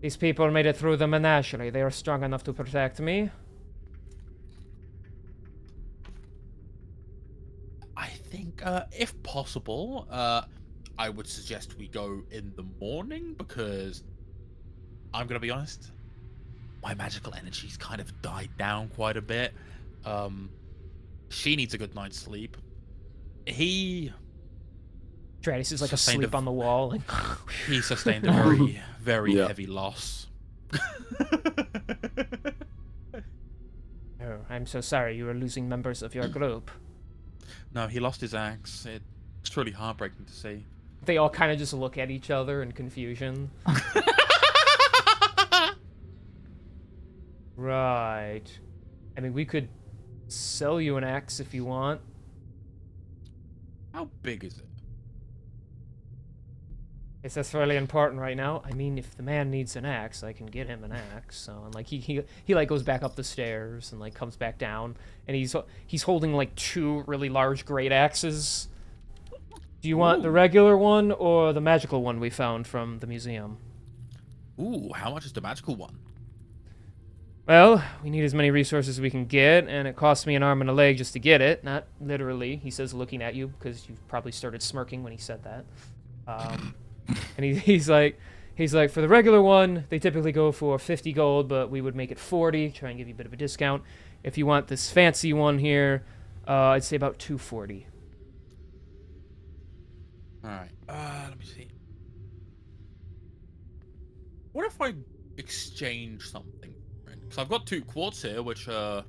These people made it through the menagerie. They are strong enough to protect me. I think, if possible, I would suggest we go in the morning, because I'm gonna be honest, my magical energy's kind of died down quite a bit. She needs a good night's sleep. He... Travis is like Sustained asleep a- on the wall. Like, He sustained a very, very Yeah. heavy loss. oh. I'm so sorry you were losing members of your group. No, he lost his axe. It's truly heartbreaking to see. They all kind of just look at each other in confusion. Right. I mean, we could sell you an axe if you want. How big is it? Is this really important right now? I mean, if the man needs an axe, I can get him an axe. So, and like he like goes back up the stairs and like comes back down, and he's holding like 2 really large great axes. Do you want the regular one or the magical one we found from the museum? Ooh, how much is the magical one? Well, we need as many resources as we can get, and it costs me an arm and a leg just to get it. Not literally, he says, looking at you, because you probably started smirking when he said that. And he's like, for the regular one, they typically go for 50 gold, but we would make it 40, try and give you a bit of a discount. If you want this fancy one here, I'd say about 240. Alright, let me see. What if I exchange something? Because I've got 2 quartz here, which are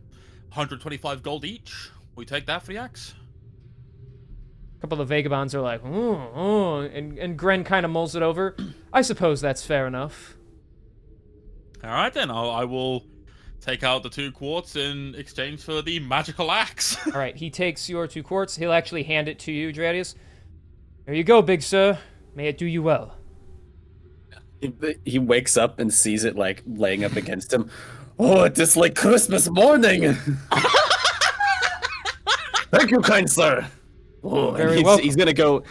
125 gold each. We take that for the axe? A couple of vagabonds are like, and Gren kind of mulls it over. I suppose that's fair enough. Alright then, I will take out the 2 quartz in exchange for the magical axe. All right, he takes your 2 quartz. He'll actually hand it to you, Dradius. There you go, big sir. May it do you well. He wakes up and sees it like laying up against him. Oh, it is like Christmas morning. Thank you, kind sir. Oh, Very welcome. He's gonna go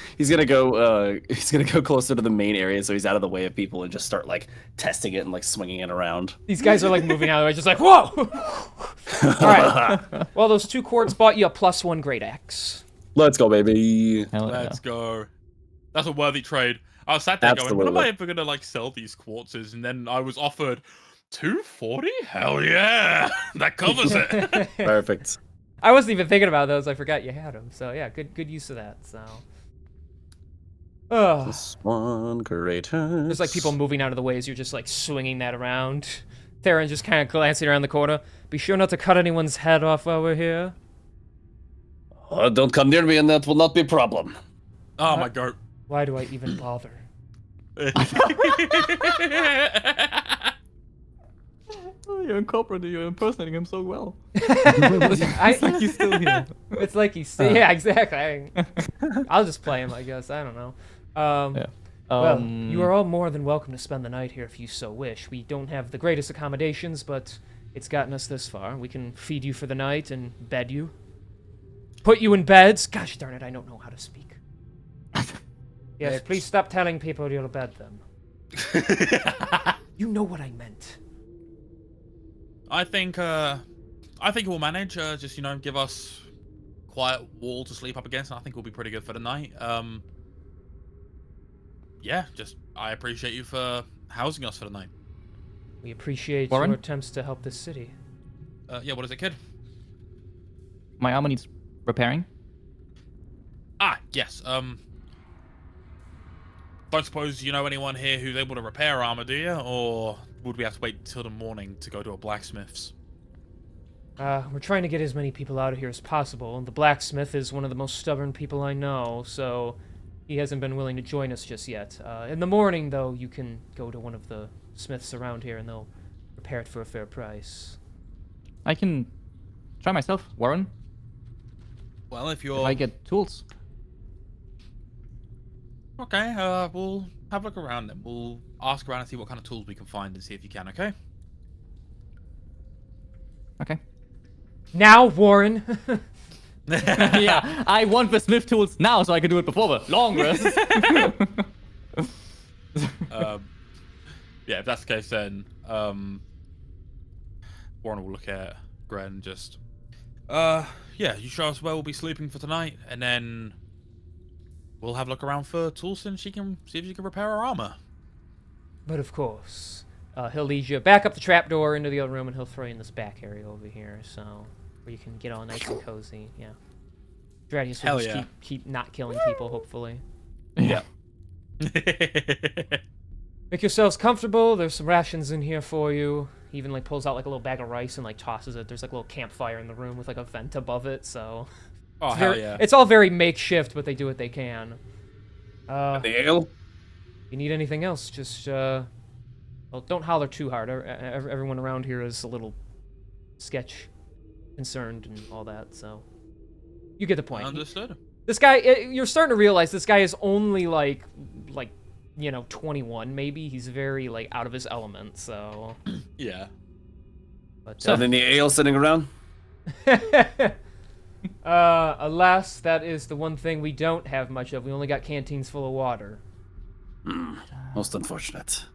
closer to the main area, so he's out of the way of people, and just start like testing it and like swinging it around. These guys are like moving out of the way, just like, whoa! All right. Well, those 2 quartz bought you a +1 great axe. Let's go, baby. Hell yeah. Let's go. That's a worthy trade. I was sat there going, when am Absolutely. I ever gonna like sell these quartzes? And then I was offered 240? Hell yeah! That covers it. Perfect. I wasn't even thinking about those. I forgot you had them. So yeah, good use of that. So. Oh. This one, great. There's like people moving out of the way as you're just like swinging that around. Theron just kind of glancing around the corner. Be sure not to cut anyone's head off while we're here. Don't come near me, and that will not be a problem. Oh my god. Why do I even bother? Oh, you're incorporating, you're impersonating him so well. It's like he's still here. It's like he's still, yeah, exactly. I'll just play him, I guess. I don't know. Yeah. Well, you are all more than welcome to spend the night here if you so wish. We don't have the greatest accommodations, but it's gotten us this far. We can feed you for the night and bed you. Put you in beds. Gosh darn it, I don't know how to speak. Yes, please stop telling people you'll bed them. You know what I meant. I think we'll manage. Just, you know, give us quiet wall to sleep up against, and I think we'll be pretty good for the night. Yeah, just I appreciate you for housing us for the night. We appreciate Warren? your attempts to help this city. Yeah, what is it, kid? My armor needs repairing. Ah, yes. Don't suppose you know anyone here who's able to repair armor, do you? Or would we have to wait till the morning to go to a blacksmith's? We're trying to get as many people out of here as possible, and the blacksmith is one of the most stubborn people I know, so he hasn't been willing to join us just yet. In the morning, though, you can go to one of the smiths around here, and they'll repair it for a fair price. I can try myself, Warren. Well, if If you're... I get tools. Okay, we'll have a look around then. We'll ask around and see what kind of tools we can find and see if you can, okay? Okay. Now, Warren! Yeah, I want the smith tools now so I can do it before the long rest. Yeah, if that's the case, then Warren will look at Gren and just, yeah, you show us where we'll be sleeping for tonight, and then we'll have a look around for tools and she can see if she can repair our armor. But of course, he'll lead you back up the trapdoor into the other room, and he'll throw you in this back area over here, so where you can get all nice and cozy. Yeah. Dradius will Hell just yeah. keep not killing people, hopefully. Yeah. Make yourselves comfortable. There's some rations in here for you. He even like pulls out like a little bag of rice and like tosses it. There's like a little campfire in the room with like a vent above it, so Oh, it's hell very, yeah. it's all very makeshift, but they do what they can. The ale? If you need anything else, just well, don't holler too hard. Everyone around here is a little sketch concerned and all that, so you get the point. Understood. This guy, you're starting to realize this guy is only like 21 maybe. He's very like out of his element, so Yeah. but So then the ale sitting around? alas, that is the one thing we don't have much of. We only got canteens full of water. Most unfortunate.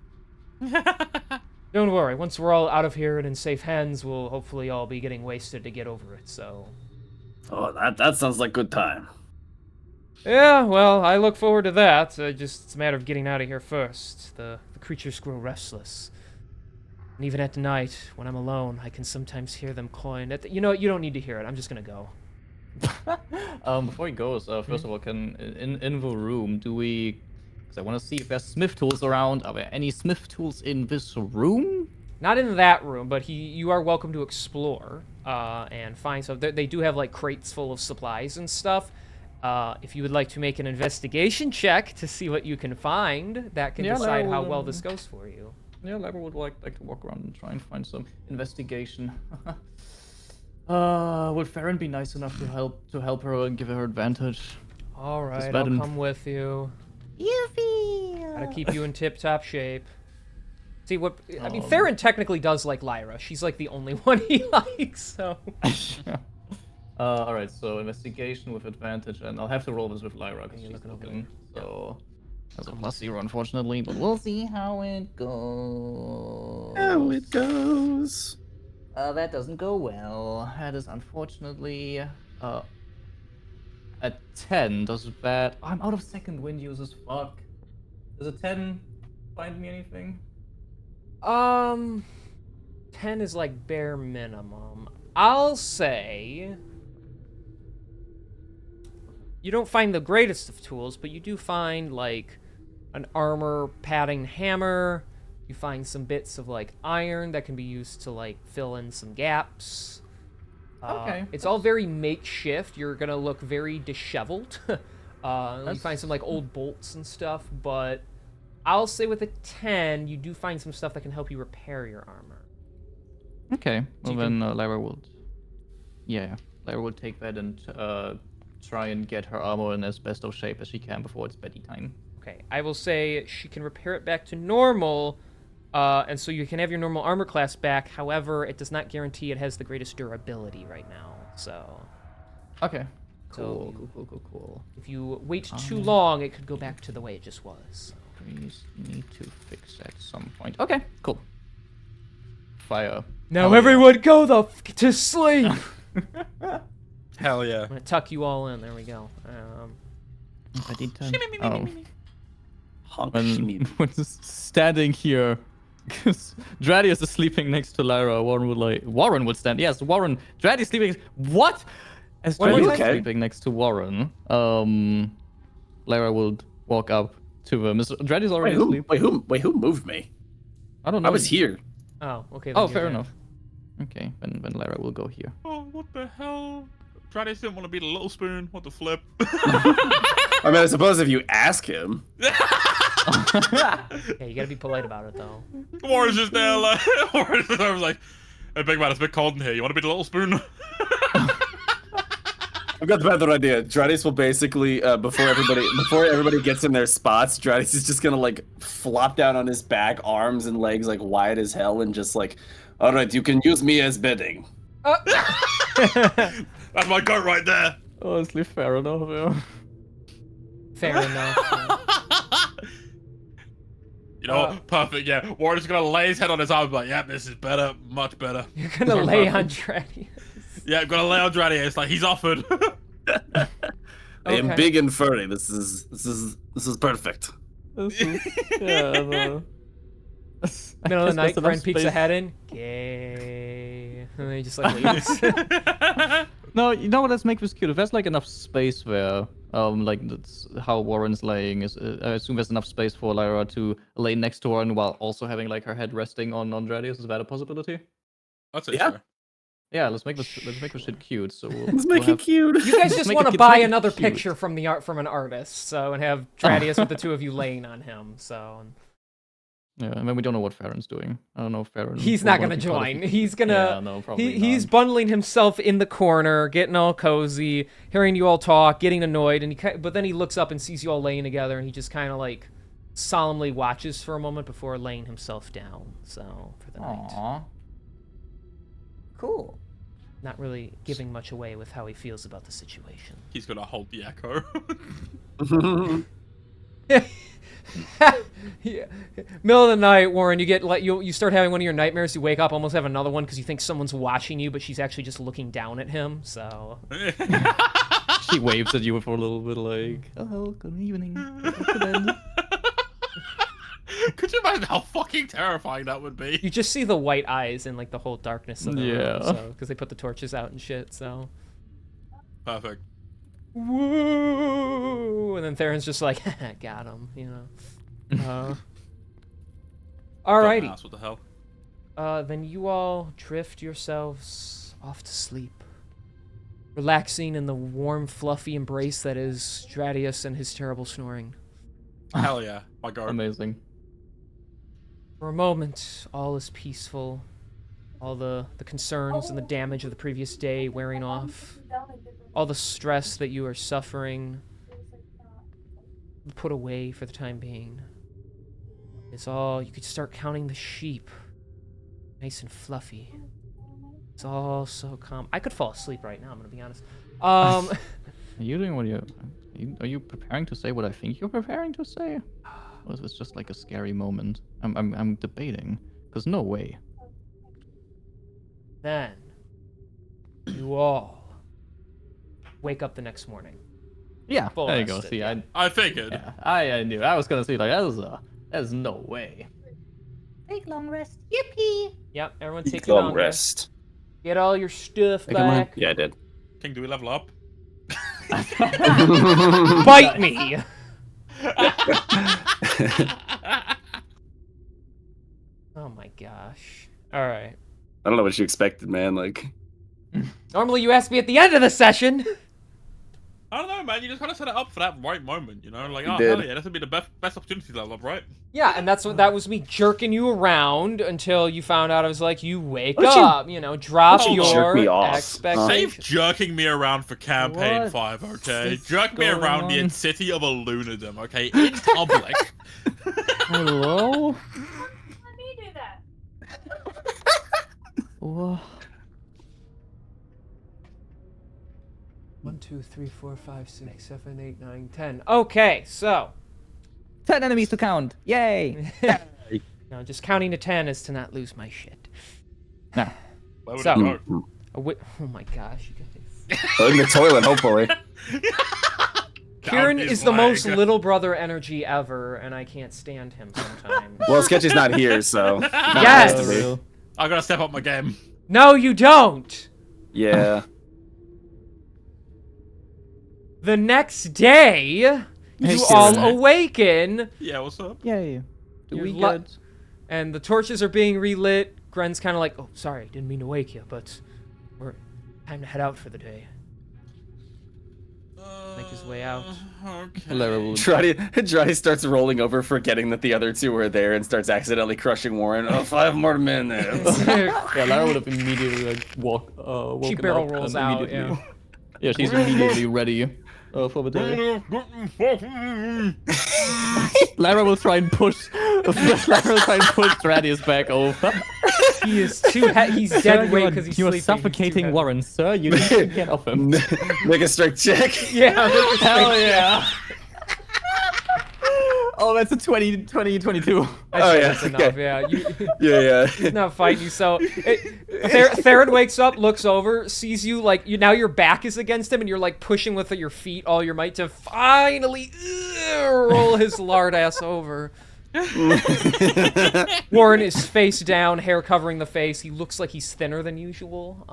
Don't worry, once we're all out of here and in safe hands, we'll hopefully all be getting wasted to get over it, so... Oh, that sounds like good time. Yeah, well, I look forward to that. It's a matter of getting out of here first. The creatures grow restless. And even at night, when I'm alone, I can sometimes hear them cawing. You know what, you don't need to hear it. I'm just gonna go. Before he goes, first of all, in the room, do we... Because I want to see if there's smith tools around. Are there any smith tools in this room? Not in that room, but you are welcome to explore and find stuff. They do have like crates full of supplies and stuff. If you would like to make an investigation check to see what you can find, that can decide how well this goes for you. Yeah, Lyra would like to walk around and try and find some investigation. Would Farron be nice enough to help her and give her advantage? All right, Just I'll let him- come with you. Yuffie! Gotta keep you in tip-top shape. See what I mean? Farron technically does like Lyra. She's like the only one he likes. So. All right, so investigation with advantage, and I'll have to roll this with Lyra because Yeah, she's look it over. looking. So that's a +0, unfortunately, but we'll see how it goes. How it goes. That doesn't go well. That is unfortunately a 10. Does that? I'm out of second wind uses. Fuck. Does a 10 find me anything? 10 is like bare minimum. I'll say you don't find the greatest of tools, but you do find like an armor padding hammer. You find some bits of like iron that can be used to like fill in some gaps. Okay. It's all very makeshift. You're gonna look very disheveled. You find some like old bolts and stuff, but I'll say with a 10, you do find some stuff that can help you repair your armor. Okay. Well, you then Lyra will. Yeah, Lyra will take that and try and get her armor in as best of shape as she can before it's bedtime. Okay, I will say she can repair it back to normal, and so you can have your normal armor class back. However, it does not guarantee it has the greatest durability right now. So, Okay. So Cool. if you wait too long, it could go back to the way it just was. We need to fix at some point. Okay, cool. Fire. Now everyone go to sleep! Hell yeah. I'm gonna tuck you all in. There we go. I did turn. Oh. Honk When, shimmy. when standing here, because Dradius is sleeping next to Lyra, Warren would stand. Yes, Warren. Dradius sleeping. What? As Are you Dradius is okay? sleeping next to Warren, Lyra would walk up to him. Is Dradius already asleep? Wait, who moved me? I don't know. I was here. Oh, okay. Oh, then fair you're enough. Okay, then Lyra will go here. Oh, what the hell? Tradis didn't want to be the little spoon. What the flip? I mean, I suppose if you ask him. Yeah, you gotta be polite about it though. Warren's just there, like, Warren's just there, was like, hey, big man, it's a bit cold in here. You want to be the little spoon? I've got the better idea. Dradis will basically, before everybody gets in their spots, Dradis is just gonna like flop down on his back, arms and legs like wide as hell, and just like, all right, you can use me as bedding. That's my goat right there. Honestly, fair enough. Yeah. Fair enough. You know, perfect. Yeah, Warren's just gonna lay his head on his arm, and be like, yeah, this is better, much better. You're gonna lay on Dradius. Yeah, I'm gonna lay on Dradius. It's like he's offered. I am Okay. big and furry. This is perfect. Yeah, Middle of the night, Karen peeks ahead in. Gay. And then he just like leaves. No, you know what? Let's make this cute. If there's like enough space there, Like that's how Warren's laying. Is I assume there's enough space for Lyra to lay next to Warren while also having like her head resting on Dradius. Is that a possibility? I'd say Yeah. so. Yeah, let's make this shit cute. So Let's make it cute. You guys just Make want it to cute, buy make it another cute. picture from an artist, so and have Tradius with the two of you laying on him. So yeah, and then we don't know what Farron's doing. I don't know if Farron. he's will not wanna gonna be part of join. it. He's gonna. Yeah, no, probably He's not. bundling himself in the corner, getting all cozy, hearing you all talk, getting annoyed, and but then he looks up and sees you all laying together, and he just kind of like solemnly watches for a moment before laying himself down. So for the night, Aww. Cool. not really giving much away with how he feels about the situation. He's gonna hold the echo. Yeah. Middle of the night, Warren, you get you start having one of your nightmares. You wake up, almost have another one because you think someone's watching you, but she's actually just looking down at him. So She waves at you for a little bit, like, "Oh, good evening." Go to bed." Could you imagine how fucking terrifying that would be? you just see the white eyes in like the whole darkness of the room. Yeah. So because they put the torches out and shit. So Perfect. woo, and then Theron's just like, got him, you know. Alrighty. Dumbass, what the hell? Then you all drift yourselves off to sleep, relaxing in the warm, fluffy embrace that is Dradius and his terrible snoring. Hell yeah, my god. Amazing. For a moment, all is peaceful. All the concerns and the damage of the previous day wearing off. All the stress that you are suffering put away for the time being. It's all, you could start counting the sheep. Nice and fluffy. It's all so calm. I could fall asleep right now, I'm gonna be honest. Are you doing what are you preparing to say what I think you're preparing to say? Or is this just like a scary moment? I'm debating. Cause no way. Then, you all wake up the next morning. Yeah, Full there you go. rested, See, yeah. I figured. yeah, I knew. I was gonna say like there's no way. Take long rest. Yippee! Yep, everyone take Long your long rest. Get all your stuff Take a moment. back. Yeah, I did. King, do we level up? Bite me! Oh my gosh. Alright. I don't know what you expected, man. Like, Normally you ask me at the end of the session. I don't know, man. You just gotta set it up for that right moment, you know? Like, You oh, did. hell yeah, this would be the best opportunity to level up, right? Yeah, and that was me jerking you around until you found out I was like, you wake Why don't you- up, you know, drop Don't you your jerk me off? expectations. Save jerking me around for campaign What 5, okay? is Jerk me going around the on? city of a lunadom, okay? In public. Hello? Let me do that. Whoa. 1, 2, 3, 4, 5, 6, 7, 8, 9, 10. Okay, so 10 enemies to count. Yay! now just counting to 10 is to not lose my shit. Nah. Where would So- it go? Oh my gosh, you guys. in the toilet, hopefully. Kieran Down is his the most leg. little brother energy ever, and I can't stand him sometimes. Well, Sketchy's not here, so. not Yes! supposed to be. Real. I gotta step up my game. No, you don't! Yeah. The next day, you Hey, all Kieran. awaken, Yeah, what's up? Yay. Do You're we lu- get... and the torches are being relit. Gren's kind of like, oh, sorry, didn't mean to wake you, but we're time to head out for the day. Make his way out. Okay. Hilarious. Dry starts rolling over, forgetting that the other two were there, and starts accidentally crushing Warren. Oh, 5 more minutes. Yeah, Lara would have immediately like woken She barrel up rolls and out, immediately- Yeah, she's immediately ready for the day. Lara will try and push. Lara will try and push Radius back over. He is too. He's dead weight because he's you are sleeping. suffocating Warren, sir. You need to get off him. Make a strength check. Yeah. Hell yeah. Oh, that's a 22. Oh, yeah, That's enough. okay. Yeah. Yeah. He's not fighting you. So Theron wakes up, looks over, sees you like now your back is against him, and you're like pushing with your feet all your might to finally roll his lard ass over. Warren is face down, hair covering the face. He looks like he's thinner than usual.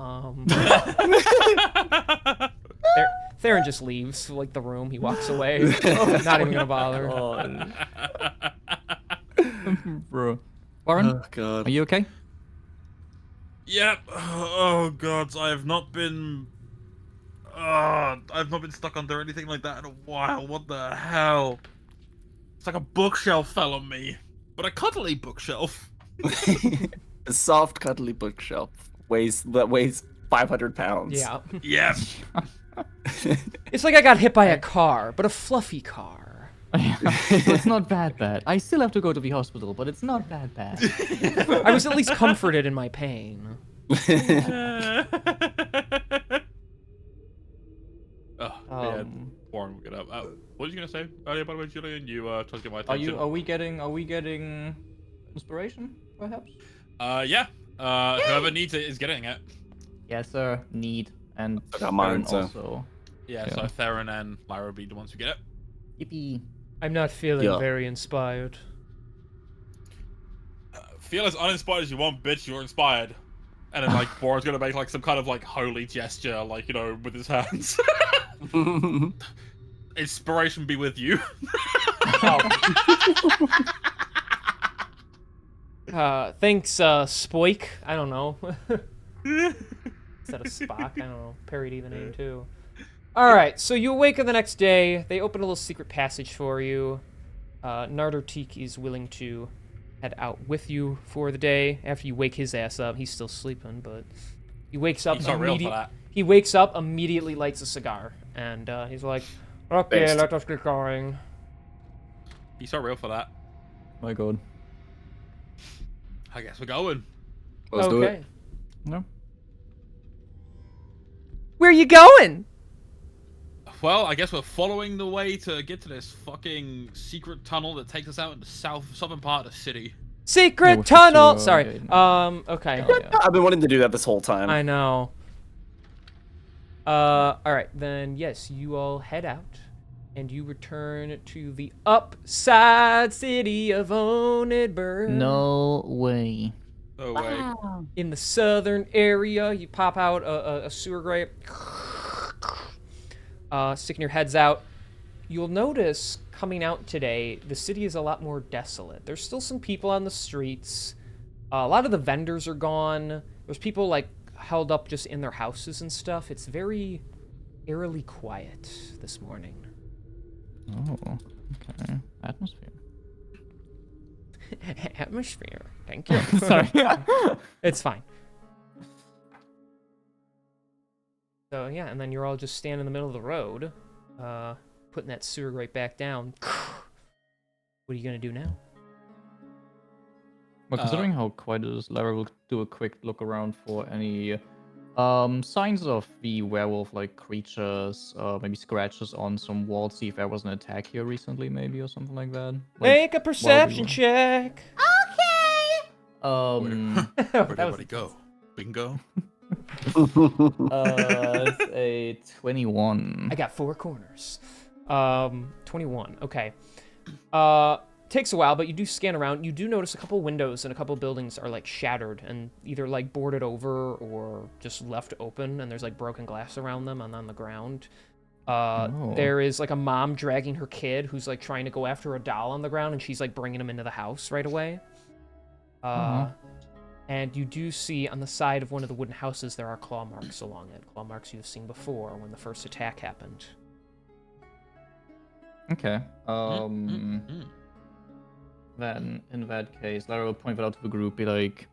Theron just leaves, like, the room. He walks away. Not even gonna bother. Bro. Warren, Oh god. are you okay? Yep. Oh god, I've not been stuck under anything like that in a while. What the hell? It's like a bookshelf fell on me. But a cuddly bookshelf. A soft, cuddly bookshelf that weighs 500 pounds. Yeah. Yep. It's like I got hit by a car, but a fluffy car. So it's not bad. I still have to go to the hospital, but it's not bad. I was at least comforted in my pain. Warren will get up. What was you gonna say earlier, by the way, Julian? You tried to get my Are attention. we getting inspiration, perhaps? Yeah. Whoever needs it is getting it. Yes, sir. Need and I got mine, Theron so- also. Yeah, so Theron and Lyra will be the ones who get it. Yippee. I'm not feeling Yeah. very inspired. Feel as uninspired as you want, bitch. You're inspired. And then like Bora's gonna make like some kind of like holy gesture, like, you know, with his hands. Inspiration be with you. Thanks, Spoik. I don't know. Instead of Spock, I don't know. Parody the name too. Alright, so you awaken the next day. They open a little secret passage for you. Narder Teak is willing to head out with you for the day. After you wake his ass up, he's still sleeping, but he wakes up. He's not real for that. He wakes up, immediately lights a cigar, and he's like, "Okay, Based. let us get going." He's not real for that. My god. I guess we're going. Let's do it. No. Where you going? Well, I guess we're following the way to get to this fucking secret tunnel that takes us out in the southern part of the city. Secret which is tunnel. to, Sorry. yeah. Okay. Oh, yeah. I've been wanting to do that this whole time. I know. All right, then yes, you all head out, and you return to the upside city of Onedburg. No way. No way. In the southern area, you pop out a sewer grate, sticking your heads out. You'll notice coming out today, the city is a lot more desolate. There's still some people on the streets. A lot of the vendors are gone. There's people like held up just in their houses and stuff. It's very eerily quiet this morning. Oh, okay. Atmosphere. Atmosphere. Thank you. Sorry. It's fine. So yeah, and then you're all just standing in the middle of the road, putting that sewer grate back down. What are you gonna do now? Well, considering how quiet it is, Lara will do a quick look around for any signs of the werewolf-like creatures, maybe scratches on some walls, see if there was an attack here recently, maybe, or something like that. Make a perception check. Um, Where'd That was- everybody go? Bingo. it's a 21. I got 4 corners. 21. Okay. Takes a while, but you do scan around. You do notice a couple windows and a couple buildings are like shattered and either like boarded over or just left open, and there's like broken glass around them and on the ground. There is like a mom dragging her kid who's like trying to go after a doll on the ground, and she's like bringing him into the house right away. And you do see on the side of one of the wooden houses there are claw marks along it. Claw marks you've seen before when the first attack happened. Okay. Then, in that case, Lara will point that out to the group, be like,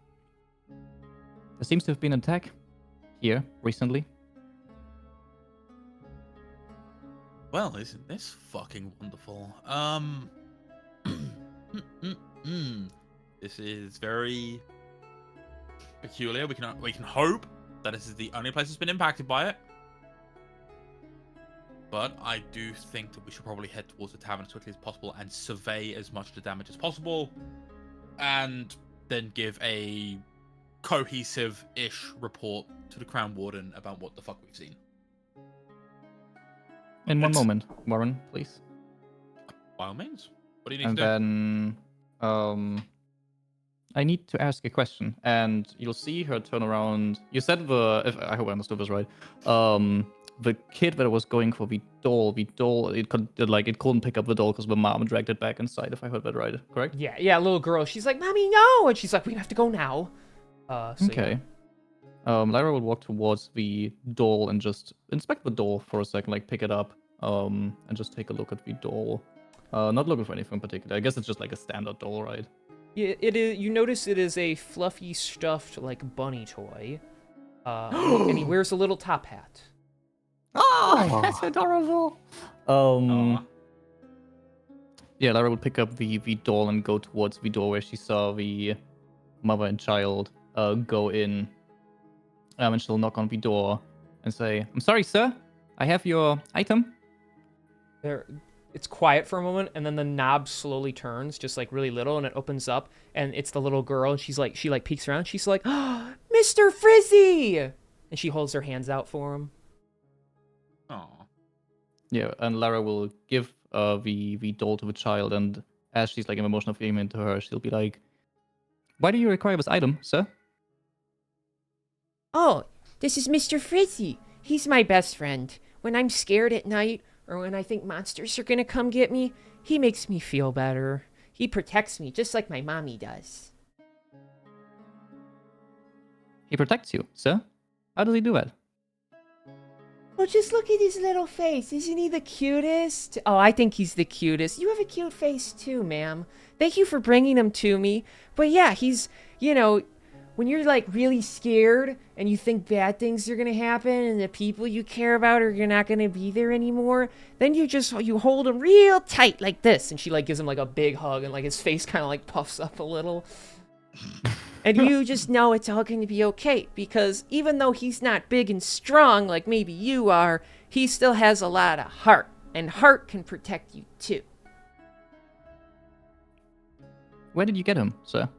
there seems to have been an attack here recently. Well, isn't this fucking wonderful? This is very peculiar. We can hope that this is the only place that's been impacted by it. But I do think that we should probably head towards the tavern as quickly as possible and survey as much of the damage as possible, and then give a cohesive-ish report to the Crown Warden about what the fuck we've seen. In one moment, Warren, please. By all means. What do you need And to do? then, I need to ask a question, and you'll see her turn around. You said I hope I understood this right. the kid that was going for the doll, it couldn't pick up the doll because the mom dragged it back inside. If I heard that right, correct? Yeah, little girl. She's like, "Mommy, no!" And she's like, "We have to go now." So Okay. Lyra will walk towards the doll and just inspect the doll for a second, like pick it up, and just take a look at the doll. Not looking for anything in particular. I guess it's just like a standard doll, right? Yeah, it is. You notice it is a fluffy, stuffed like bunny toy, and he wears a little top hat. Oh, that's adorable. Yeah, Lara will pick up the doll and go towards the door where she saw the mother and child go in. And she'll knock on the door and say, "I'm sorry, sir. I have your item." It's quiet for a moment, and then the knob slowly turns, just like really little, and it opens up, and it's the little girl, and she peeks around, she's like, "Oh, Mr. Frizzy!" And she holds her hands out for him. Aw. Yeah, and Lara will give the doll to the child, and as she's like in emotional feeling to her, she'll be like, "Why do you require this item, sir?" Oh, this is Mr. Frizzy. He's my best friend. When I'm scared at night, or when I think monsters are gonna come get me, he makes me feel better. He protects me just like my mommy does. He protects you, sir? How does he do that? Well, just look at his little face. Isn't he the cutest? Oh, I think he's the cutest. You have a cute face too, ma'am. Thank you for bringing him to me. But yeah, he's, when you're like really scared and you think bad things are gonna happen and the people you care about are not gonna be there anymore, then you hold him real tight like this. And she like gives him like a big hug, and like his face kind of like puffs up a little. And you just know it's all going to be okay, because even though he's not big and strong like maybe you are, he still has a lot of heart, and heart can protect you too. Where did you get him, sir?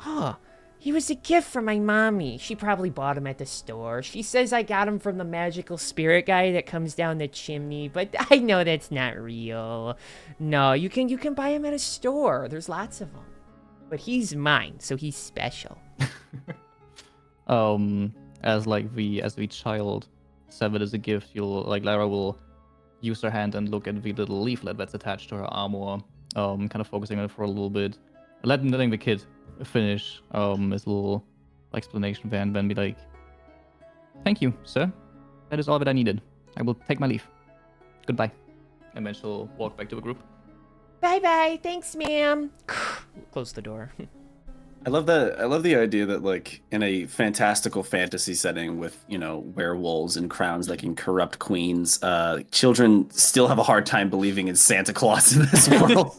Oh, he was a gift from my mommy. She probably bought him at the store. She says I got him from the magical spirit guy that comes down the chimney, but I know that's not real. No, you can buy him at a store. There's lots of them. But he's mine, so he's special. As the child said it as a gift, Lara will use her hand and look at the little leaflet that's attached to her armor, kind of focusing on it for a little bit, letting the kid finish his little explanation there, and then be like, "Thank you, sir. That is all that I needed. I will take my leave. Goodbye." And then she'll walk back to the group. Bye-bye. Thanks, ma'am. Close the door. I love that. I love the idea that, like, in a fantastical fantasy setting with, werewolves and crowns that can corrupt queens, children still have a hard time believing in Santa Claus in this world.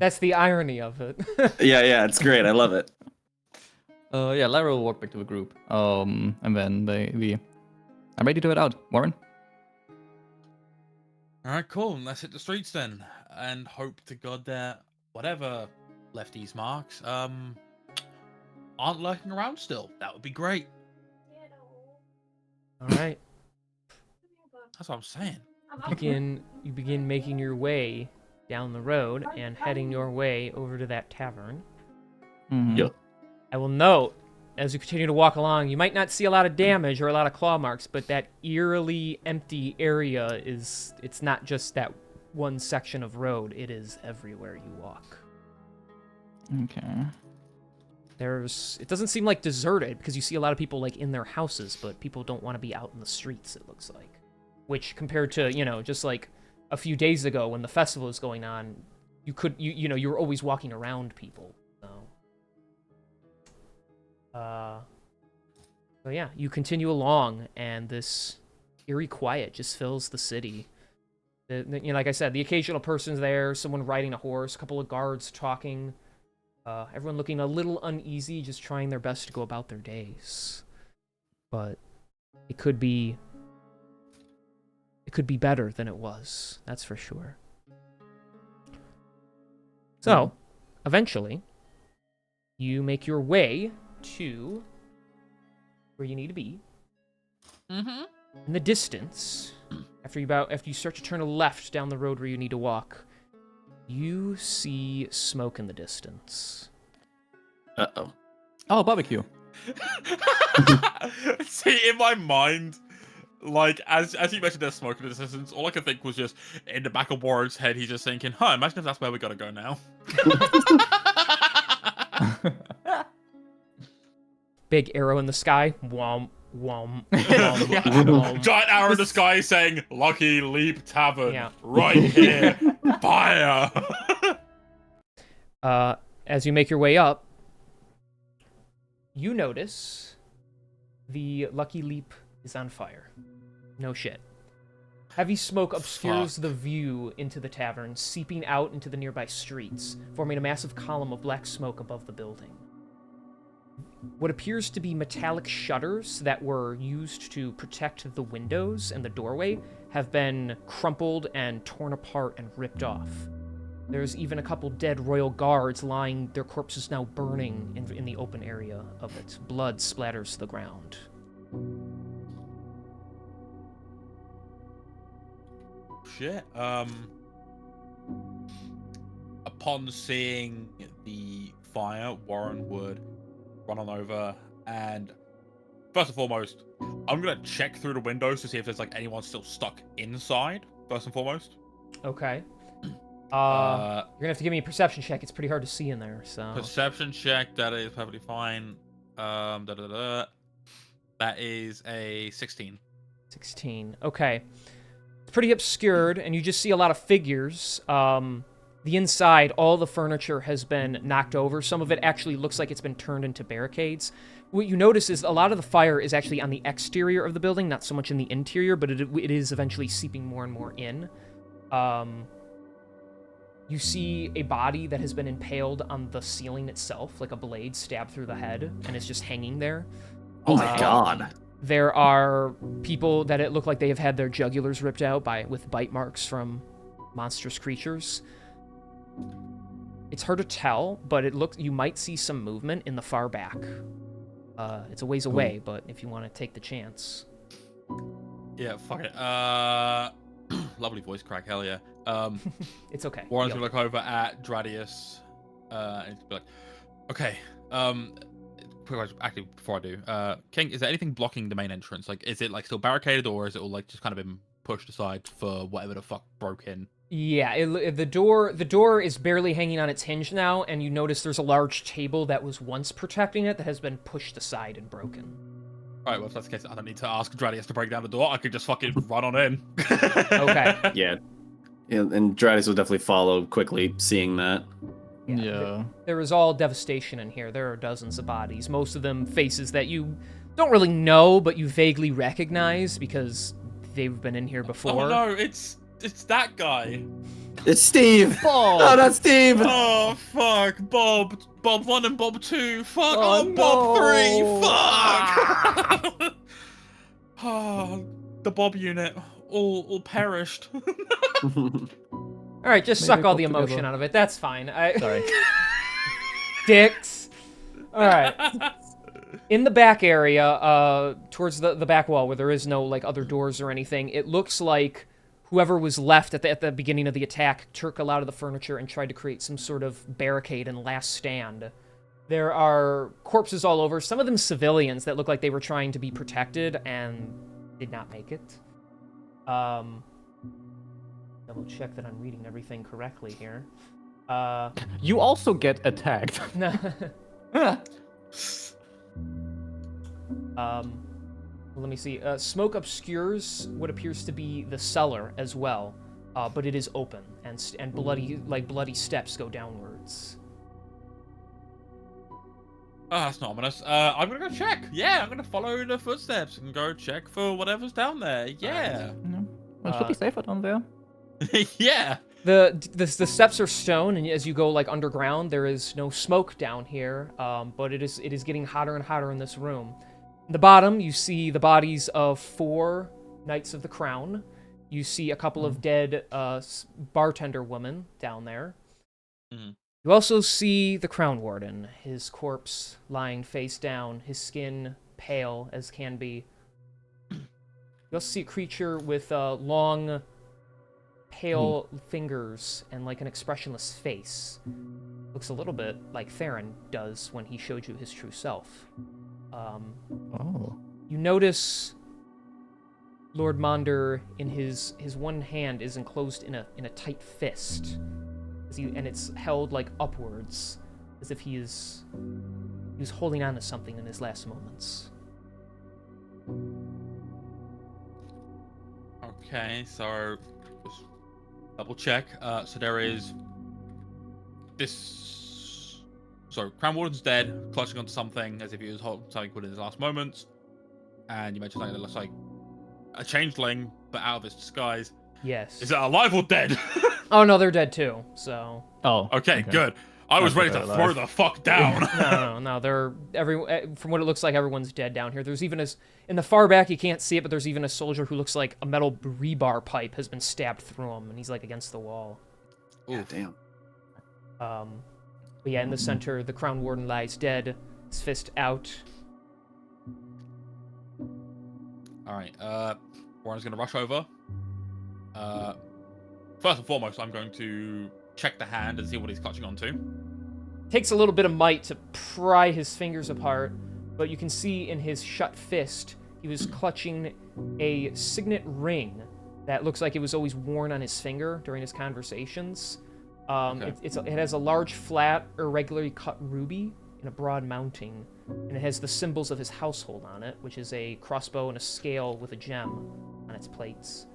That's the irony of it. Yeah, it's great. I love it. Yeah, Lara will walk back to the group. And then I'm ready to head out. Warren? All right, cool. Let's hit the streets then, and hope to God that whatever left these marks aren't lurking around still. That would be great. All right. That's what I'm saying. You begin making your way down the road and heading your way over to that tavern. Mm-hmm. Yep. I will note, as you continue to walk along, you might not see a lot of damage or a lot of claw marks, but that eerily empty area it's not just that one section of road, it is everywhere you walk. Okay. It doesn't seem like deserted, because you see a lot of people like in their houses, but people don't want to be out in the streets, it looks like. Which, compared to, just like a few days ago when the festival was going on, you were always walking around people. So yeah, you continue along, and this eerie quiet just fills the city. Like I said, the occasional person's there, someone riding a horse, a couple of guards talking, everyone looking a little uneasy, just trying their best to go about their days. But it could be better than it was, that's for sure. So, eventually, you make your way to where you need to be. Mm-hmm. In the distance, after you start to turn left down the road where you need to walk, you see smoke in the distance. Uh-oh. Oh, barbecue. See, in my mind, like as you mentioned, there's smoke in the distance. All I could think was just in the back of Warren's head. He's just thinking, "Huh, imagine if that's where we gotta go now." Big arrow in the sky. Womp, womp, womp, womp. Giant arrow in the sky saying, "Lucky Leap Tavern, Yeah. right here, fire." As you make your way up, you notice the Lucky Leap is on fire. No shit. Heavy smoke obscures the view into the tavern, seeping out into the nearby streets, forming a massive column of black smoke above the building. What appears to be metallic shutters that were used to protect the windows and the doorway have been crumpled and torn apart and ripped off. There's even a couple dead royal guards lying, their corpses now burning in the open area of it. Blood splatters the ground. Shit. Upon seeing the fire, Warren would run on over and, first and foremost, I'm gonna check through the windows to see if there's like anyone still stuck inside. First and foremost. Okay. You're gonna have to give me a perception check. It's pretty hard to see in there. So Perception check. That is perfectly fine. That is a 16. 16. Okay. It's pretty obscured, and you just see a lot of figures. The inside, all the furniture has been knocked over. Some of it actually looks like it's been turned into barricades. What you notice is a lot of the fire is actually on the exterior of the building, not so much in the interior, but it is eventually seeping more and more in. You see a body that has been impaled on the ceiling itself, like a blade stabbed through the head, and it's just hanging there. Oh my god. There are people that it look like they have had their jugulars ripped out with bite marks from monstrous creatures. It's hard to tell, but you might see some movement in the far back. It's a ways away, but if you want to take the chance. Yeah, fuck it. Lovely voice crack, hell yeah. It's okay. Warren's gonna look over at Dradius, and be like, okay, actually, before I do, King, is there anything blocking the main entrance? Like, is it like still barricaded, or is it all like just kind of been pushed aside for whatever the fuck broke in? Yeah, the door is barely hanging on its hinge now, and you notice there's a large table that was once protecting it that has been pushed aside and broken. Alright, well, if that's the case, I don't need to ask Dradius to break down the door. I could just fucking run on in. Okay. Yeah. And Dradis will definitely follow quickly, seeing that. Yeah. There is all devastation in here. There are dozens of bodies, most of them faces that you don't really know, but you vaguely recognize because they've been in here before. Oh no, it's that guy. It's Steve! Bob! Oh, not Steve! Oh, fuck. Bob 1 and Bob 2. Fuck. Oh, Bob 3. Fuck. Oh, the Bob unit. All perished. All right, just Maybe suck all the pop emotion together. out of it. That's fine. Sorry. Dicks. All right. In the back area, towards the back wall where there is no like other doors or anything, it looks like whoever was left at the beginning of the attack took a lot of the furniture and tried to create some sort of barricade and last stand. There are corpses all over, some of them civilians that look like they were trying to be protected and did not make it. Double check that I'm reading everything correctly here. You also get attacked. Let me see. Smoke obscures what appears to be the cellar as well, but it is open, and bloody steps go downwards. Oh, that's not ominous. I'm gonna go check. Yeah, I'm gonna follow the footsteps and go check for whatever's down there. Yeah. Well, it should be safer down there. Yeah. The steps are stone, and as you go like underground, there is no smoke down here, but it is getting hotter and hotter in this room. In the bottom, you see the bodies of 4 Knights of the Crown. You see a couple of dead bartender women down there. Mhm. You also see the Crown Warden, his corpse lying face down, his skin pale as can be. You also see a creature with long, pale fingers and like an expressionless face. Looks a little bit like Theron does when he showed you his true self. Oh. You notice Lord Monder in his one hand is enclosed in a tight fist, and it's held like upwards, as if he was holding on to something in his last moments. Okay, so just double check. So there is this. So Crown Warden's dead, clutching onto something as if he was holding something within his last moments. And you mentioned something that looks like a changeling, but out of his disguise. Yes. Is it alive or dead? Oh no, they're dead too. So. Oh. Okay, good. I was ready to They're throw alive. the fuck down. No. They're from what it looks like, everyone's dead down here. There's even in the far back, you can't see it, but there's even a soldier who looks like a metal rebar pipe has been stabbed through him, and he's like against the wall. Yeah, damn. But yeah, in the center, the Crown Warden lies dead, his fist out. All right. Warren's gonna rush over. First and foremost, I'm going to check the hand and see what he's clutching onto. Takes a little bit of might to pry his fingers apart, but you can see in his shut fist, he was clutching a signet ring that looks like it was always worn on his finger during his conversations. Okay. It has a large, flat, irregularly cut ruby in a broad mounting, and it has the symbols of his household on it, which is a crossbow and a scale with a gem on its plates.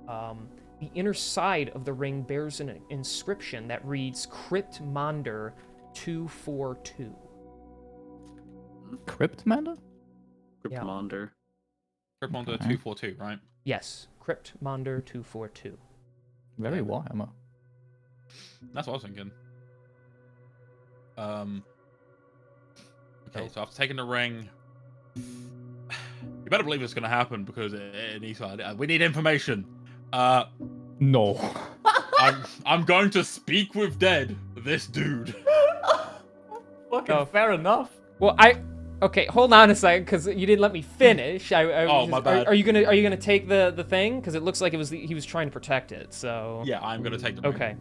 The inner side of the ring bears an inscription that reads Crypt Monder 242. Cryptmander? Yeah. Cryptmonder. Cryptmonder Okay. 242, right? Yes, Crypt Monder 242. Very Warhammer. That's what I was thinking. Okay, so after taking the ring, you better believe it's gonna happen because it needs. We need information. No. I'm going to speak with Dead, this dude. Fucking Oh. fair enough. Well, okay, hold on a second, because you didn't let me finish. Oh, my bad. Are you gonna take the thing? Because it looks like he was trying to protect it. So Yeah, I'm gonna take the ring. okay.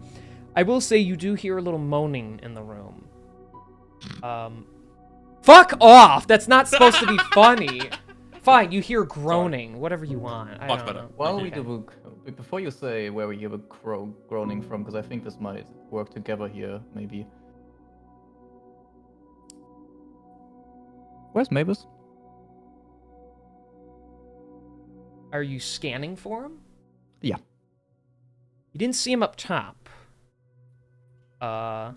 I will say you do hear a little moaning in the room. Fuck off! That's not supposed to be funny. Fine, you hear groaning. Whatever you want. I Much don't better. know. Well, Okay. before you say where we hear the groaning from, because I think this might work together here, maybe. Where's Mavis? Are you scanning for him? Yeah. You didn't see him up top. I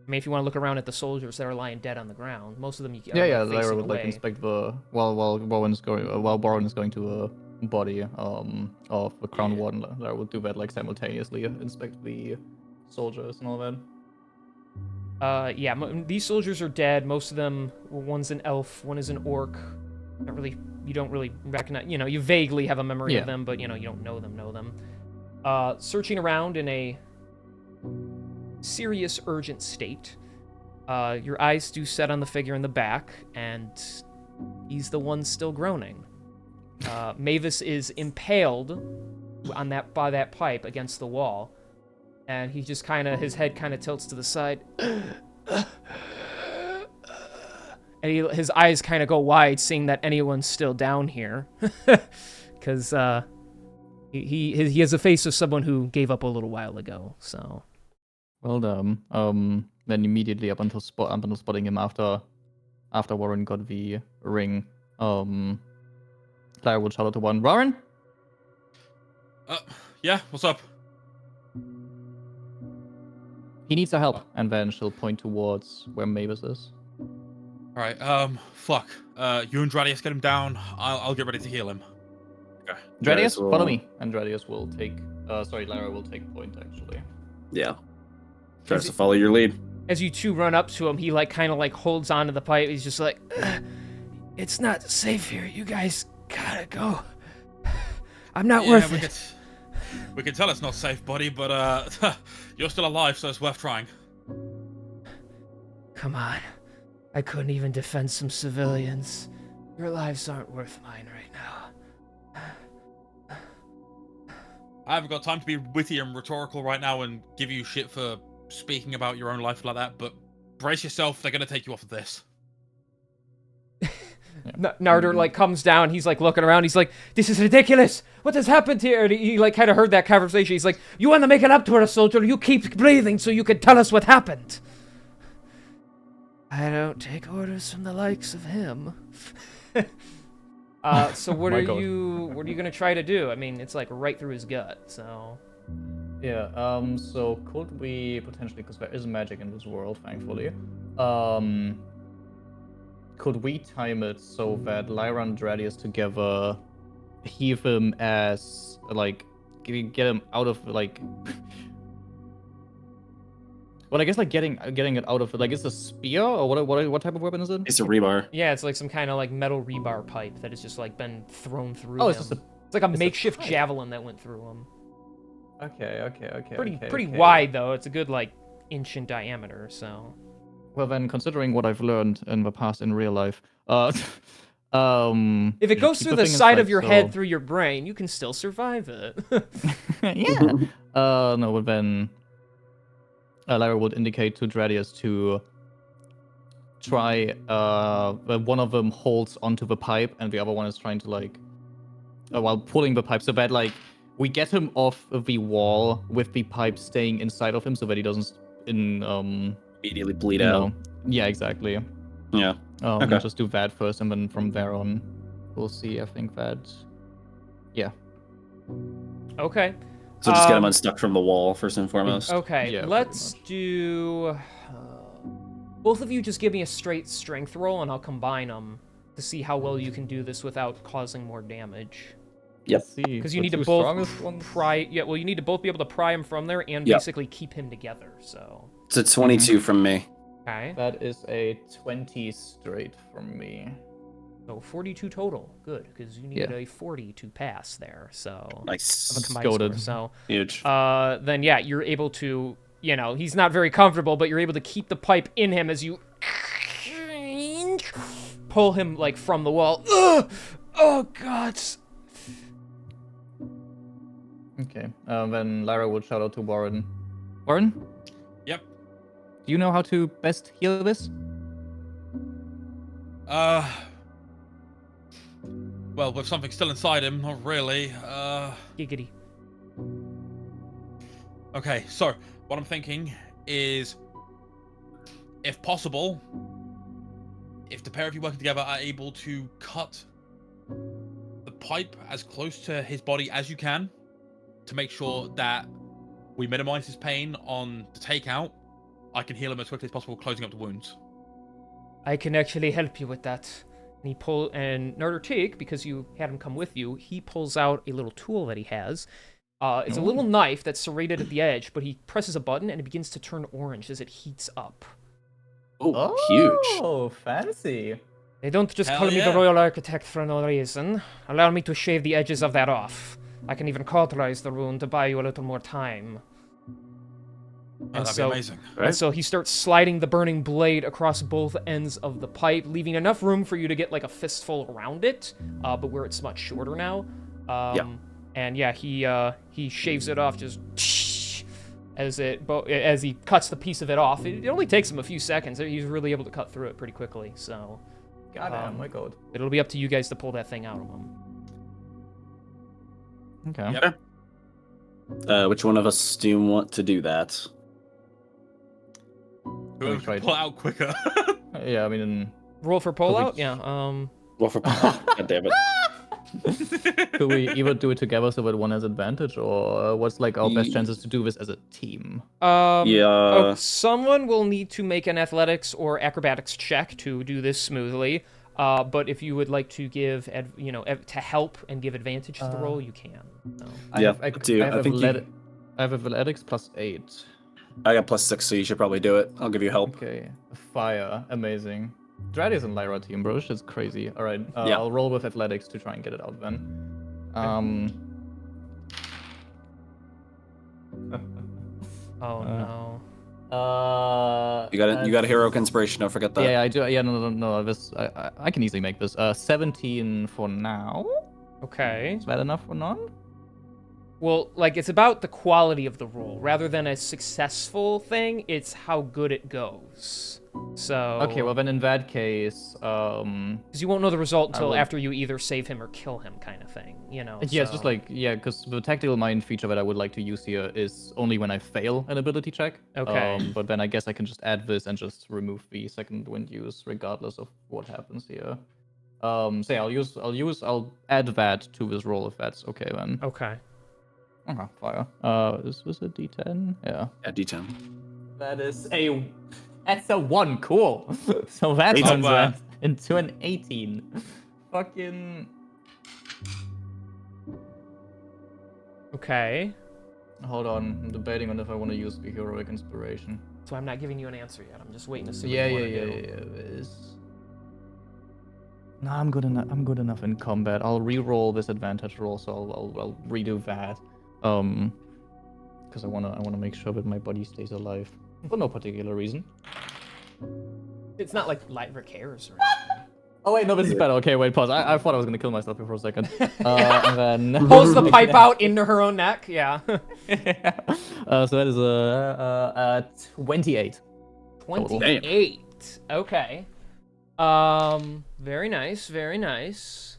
mean, if you want to look around at the soldiers that are lying dead on the ground, most of them you are Yeah, facing Lyra would away. like inspect the while Bowen is going to a body of the Crown Warden. Lyra would do that like simultaneously, inspect the soldiers and all that. Yeah, these soldiers are dead. Most of them, one's an elf, one is an orc. You don't really recognize, you vaguely have a memory of them, but, you don't know them. Searching around in a serious, urgent state, your eyes do set on the figure in the back, and he's the one still groaning. Mavis is impaled by that pipe against the wall, and he just his head kind of tilts to the side. And his eyes kind of go wide, seeing that anyone's still down here. Because he has a face of someone who gave up a little while ago, so... Well done. Then immediately up until spotting him after Warren got the ring, Clara would shout out to Warren, Warren? Yeah, what's up? He needs our help. And then she'll point towards where Mavis is. Alright, fuck. You and Dradius get him down. I'll get ready to heal him. Okay. Dradius, will- follow me. And Dradius will take, Lyra will take point, actually. Yeah. Tries to follow your lead. As you two run up to him, he kind of holds onto the pipe. He's just like, it's not safe here. You guys gotta go. I'm not worth it. We can tell it's not safe, buddy, but you're still alive, so it's worth trying. Come on. I couldn't even defend some civilians. Your lives aren't worth mine right now. I haven't got time to be witty and rhetorical right now and give you shit for speaking about your own life like that, but brace yourself, they're gonna take you off of this. Narder like comes down. He's like looking around. He's like, "This is ridiculous. What has happened here?" And he like kind of heard that conversation. He's like, "You want to make it up to us, soldier? You keep breathing so you can tell us what happened." I don't take orders from the likes of him. So what are you gonna try to do? I mean, it's like right through his gut. So. Yeah. So could we potentially, because there is magic in this world, thankfully, could we time it so that Lyra and Dradius together heave him as like get him out of like. Well, I guess like getting it out of like it's a spear or what type of weapon is it? It's a rebar. Yeah, it's like some kind of like metal rebar pipe that has just like been thrown through Oh, him. It's like a makeshift javelin that went through him. Okay. Pretty wide though. It's a good like inch in diameter. So. Well then, considering what I've learned in the past in real life, if it goes through the side of your head through your brain, you can still survive it. Yeah. No, but then. Lyra would indicate to Dradius to try, one of them holds onto the pipe and the other one is trying to like, while pulling the pipe so that like, we get him off of the wall with the pipe staying inside of him so that he doesn't Immediately bleed out. Yeah, exactly. Yeah. Okay. Just do that first and then from there on, we'll see. I think that, yeah. Okay. So just get him unstuck from the wall first and foremost. Okay, Yeah, let's do... both of you just give me a straight strength roll, and I'll combine them to see how well you can do this without causing more damage. Yep. Because you need to both pry... Yeah, well, you need to both be able to pry him from there and basically keep him together, so... It's a 22 from me. Okay. That is a 20 straight from me. So 42 total. Good, because you need a 40 to pass there, so... Nice. Of a combined score, so... Huge. Then, yeah, you're able to... You know, he's not very comfortable, but you're able to keep the pipe in him as you... pull him, like, from the wall. Ugh! Oh, God! Okay, then Lyra would shout out to Warren. Warren? Yep. Do you know how to best heal this? Well, with something still inside him, not really. Giggity. Okay, so what I'm thinking is, if possible, if the pair of you working together are able to cut the pipe as close to his body as you can, to make sure that we minimize his pain on the takeout, I can heal him as quickly as possible, closing up the wounds. I can actually help you with that. And Narder Teak, because you had him come with you, he pulls out a little tool that he has. It's a little knife that's serrated at the edge, but he presses a button and it begins to turn orange as it heats up. Oh, huge. Oh, fancy. They don't just Hell call me yeah. the Royal Architect for no reason. Allow me to shave the edges of that off. I can even cauterize the wound to buy you a little more time. Oh, that'd be amazing. And so he starts sliding the burning blade across both ends of the pipe, leaving enough room for you to get like a fistful around it, but where it's much shorter now. And yeah, he shaves it off just as he cuts the piece of it off. It only takes him a few seconds. He's really able to cut through it pretty quickly. So, Goddamn, my god. It'll be up to you guys to pull that thing out of him. Okay. Yep. Which one of us do you want to do that? Whoever can pull it out quicker. Yeah, I mean... Roll for pull out? Yeah, Well, for God damn it. Could we either do it together so that one has advantage, or what's like our best chances to do this as a team? Someone will need to make an athletics or acrobatics check to do this smoothly. But if you would like to give, to help and give advantage to the roll, you can. So. I have athletics plus 8. I got +6, so you should probably do it. I'll give you help. Okay. Fire. Amazing. Dradius and Lyra team, bro. Shit's crazy. All right. Yeah. I'll roll with athletics to try and get it out then. Oh no. You got a heroic inspiration. Don't forget that. Yeah, I do. Yeah, no. This I can easily make this. 17 for now. Okay. Is that enough for none? Well, like, it's about the quality of the roll. Rather than a successful thing, it's how good it goes. So... Okay, well then in that case, Because you won't know the result until will- after you either save him or kill him, kind of thing, you know? yeah, it's so- just like, yeah, because the tactical mind feature that I would like to use here is only when I fail an ability check. Okay. But then I guess I can just add this and just remove the second wind use regardless of what happens here. So yeah, I'll add that to this roll if that's okay then. Okay. Okay, fire. Is this a D10? Yeah. Yeah, D10. That's a 1, cool. So that 18. turns that into an 18. Fucking... Okay. Hold on, I'm debating on if I want to use the heroic inspiration. So I'm not giving you an answer yet. I'm just waiting to see what Yeah, you yeah, want yeah, to do. yeah. Nah, I'm good enough. I'm good enough in combat. I'll re-roll this advantage roll, so I'll redo that. Because I wanna make sure that my body stays alive for no particular reason. It's not like Lyra cares or anything. Oh wait, no, this is better. Okay, wait, pause. I thought I was gonna kill myself here for a second. And then Pulls the pipe out into her own neck. Yeah. So that is a 28. 28. Okay. Very nice. Very nice.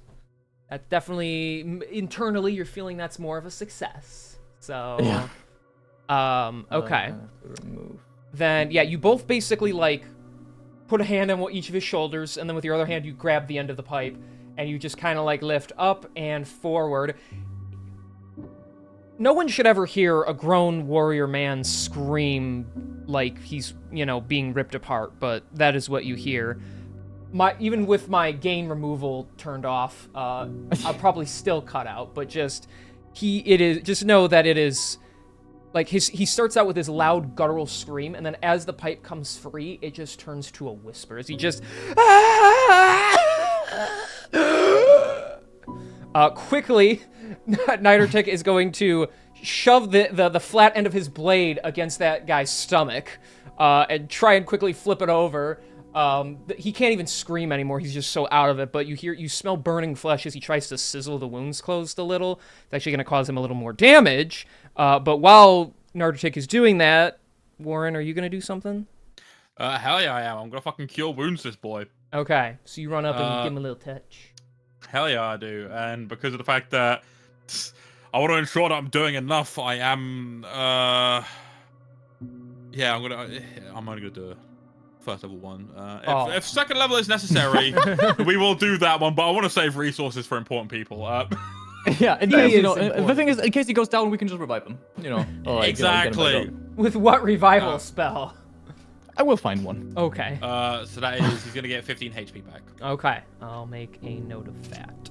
That definitely internally you're feeling that's more of a success. So. Yeah. Okay. Remove. Then yeah, you both basically like put a hand on each of his shoulders, and then with your other hand you grab the end of the pipe, and you just kind of like lift up and forward. No one should ever hear a grown warrior man scream like he's, you know, being ripped apart, but that is what you hear. Even with my gain removal turned off, I'll probably still cut out, but just know that it is like he starts out with this loud guttural scream, and then as the pipe comes free, it just turns to a whisper as he just quickly, Nidertick is going to shove the flat end of his blade against that guy's stomach, and try and quickly flip it over. He can't even scream anymore. He's just so out of it, but you smell burning flesh as he tries to sizzle the wounds closed a little. It's actually going to cause him a little more damage. But while Nidertick is doing that, Warren, are you going to do something? Hell yeah, I am. I'm gonna fucking cure wounds this boy. Okay, so you run up and give him a little touch. Hell yeah, I do. And because of the fact that I want to ensure that I'm doing enough, I am. Yeah, I'm only gonna do a first level one. If second level is necessary, we will do that one. But I want to save resources for important people. Yeah, in case, the thing is, in case he goes down, we can just revive him. You know, or, like, exactly. get him back up. With what revival spell? I will find one. Okay. So that is he's gonna get 15 HP back. Okay, I'll make a note of that.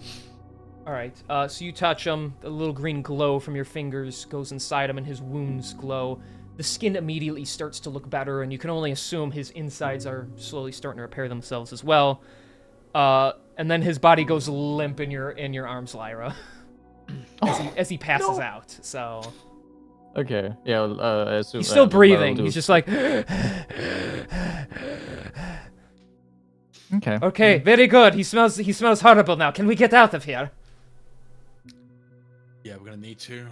All right. So you touch him. The little green glow from your fingers goes inside him, and his wounds glow. The skin immediately starts to look better, and you can only assume his insides are slowly starting to repair themselves as well. And then his body goes limp in your arms, Lyra, as he passes out. So. Okay. Yeah. I assume He's still breathing. He's just like. Okay. Okay. Very good. He smells horrible now. Can we get out of here? Yeah, we're gonna need to.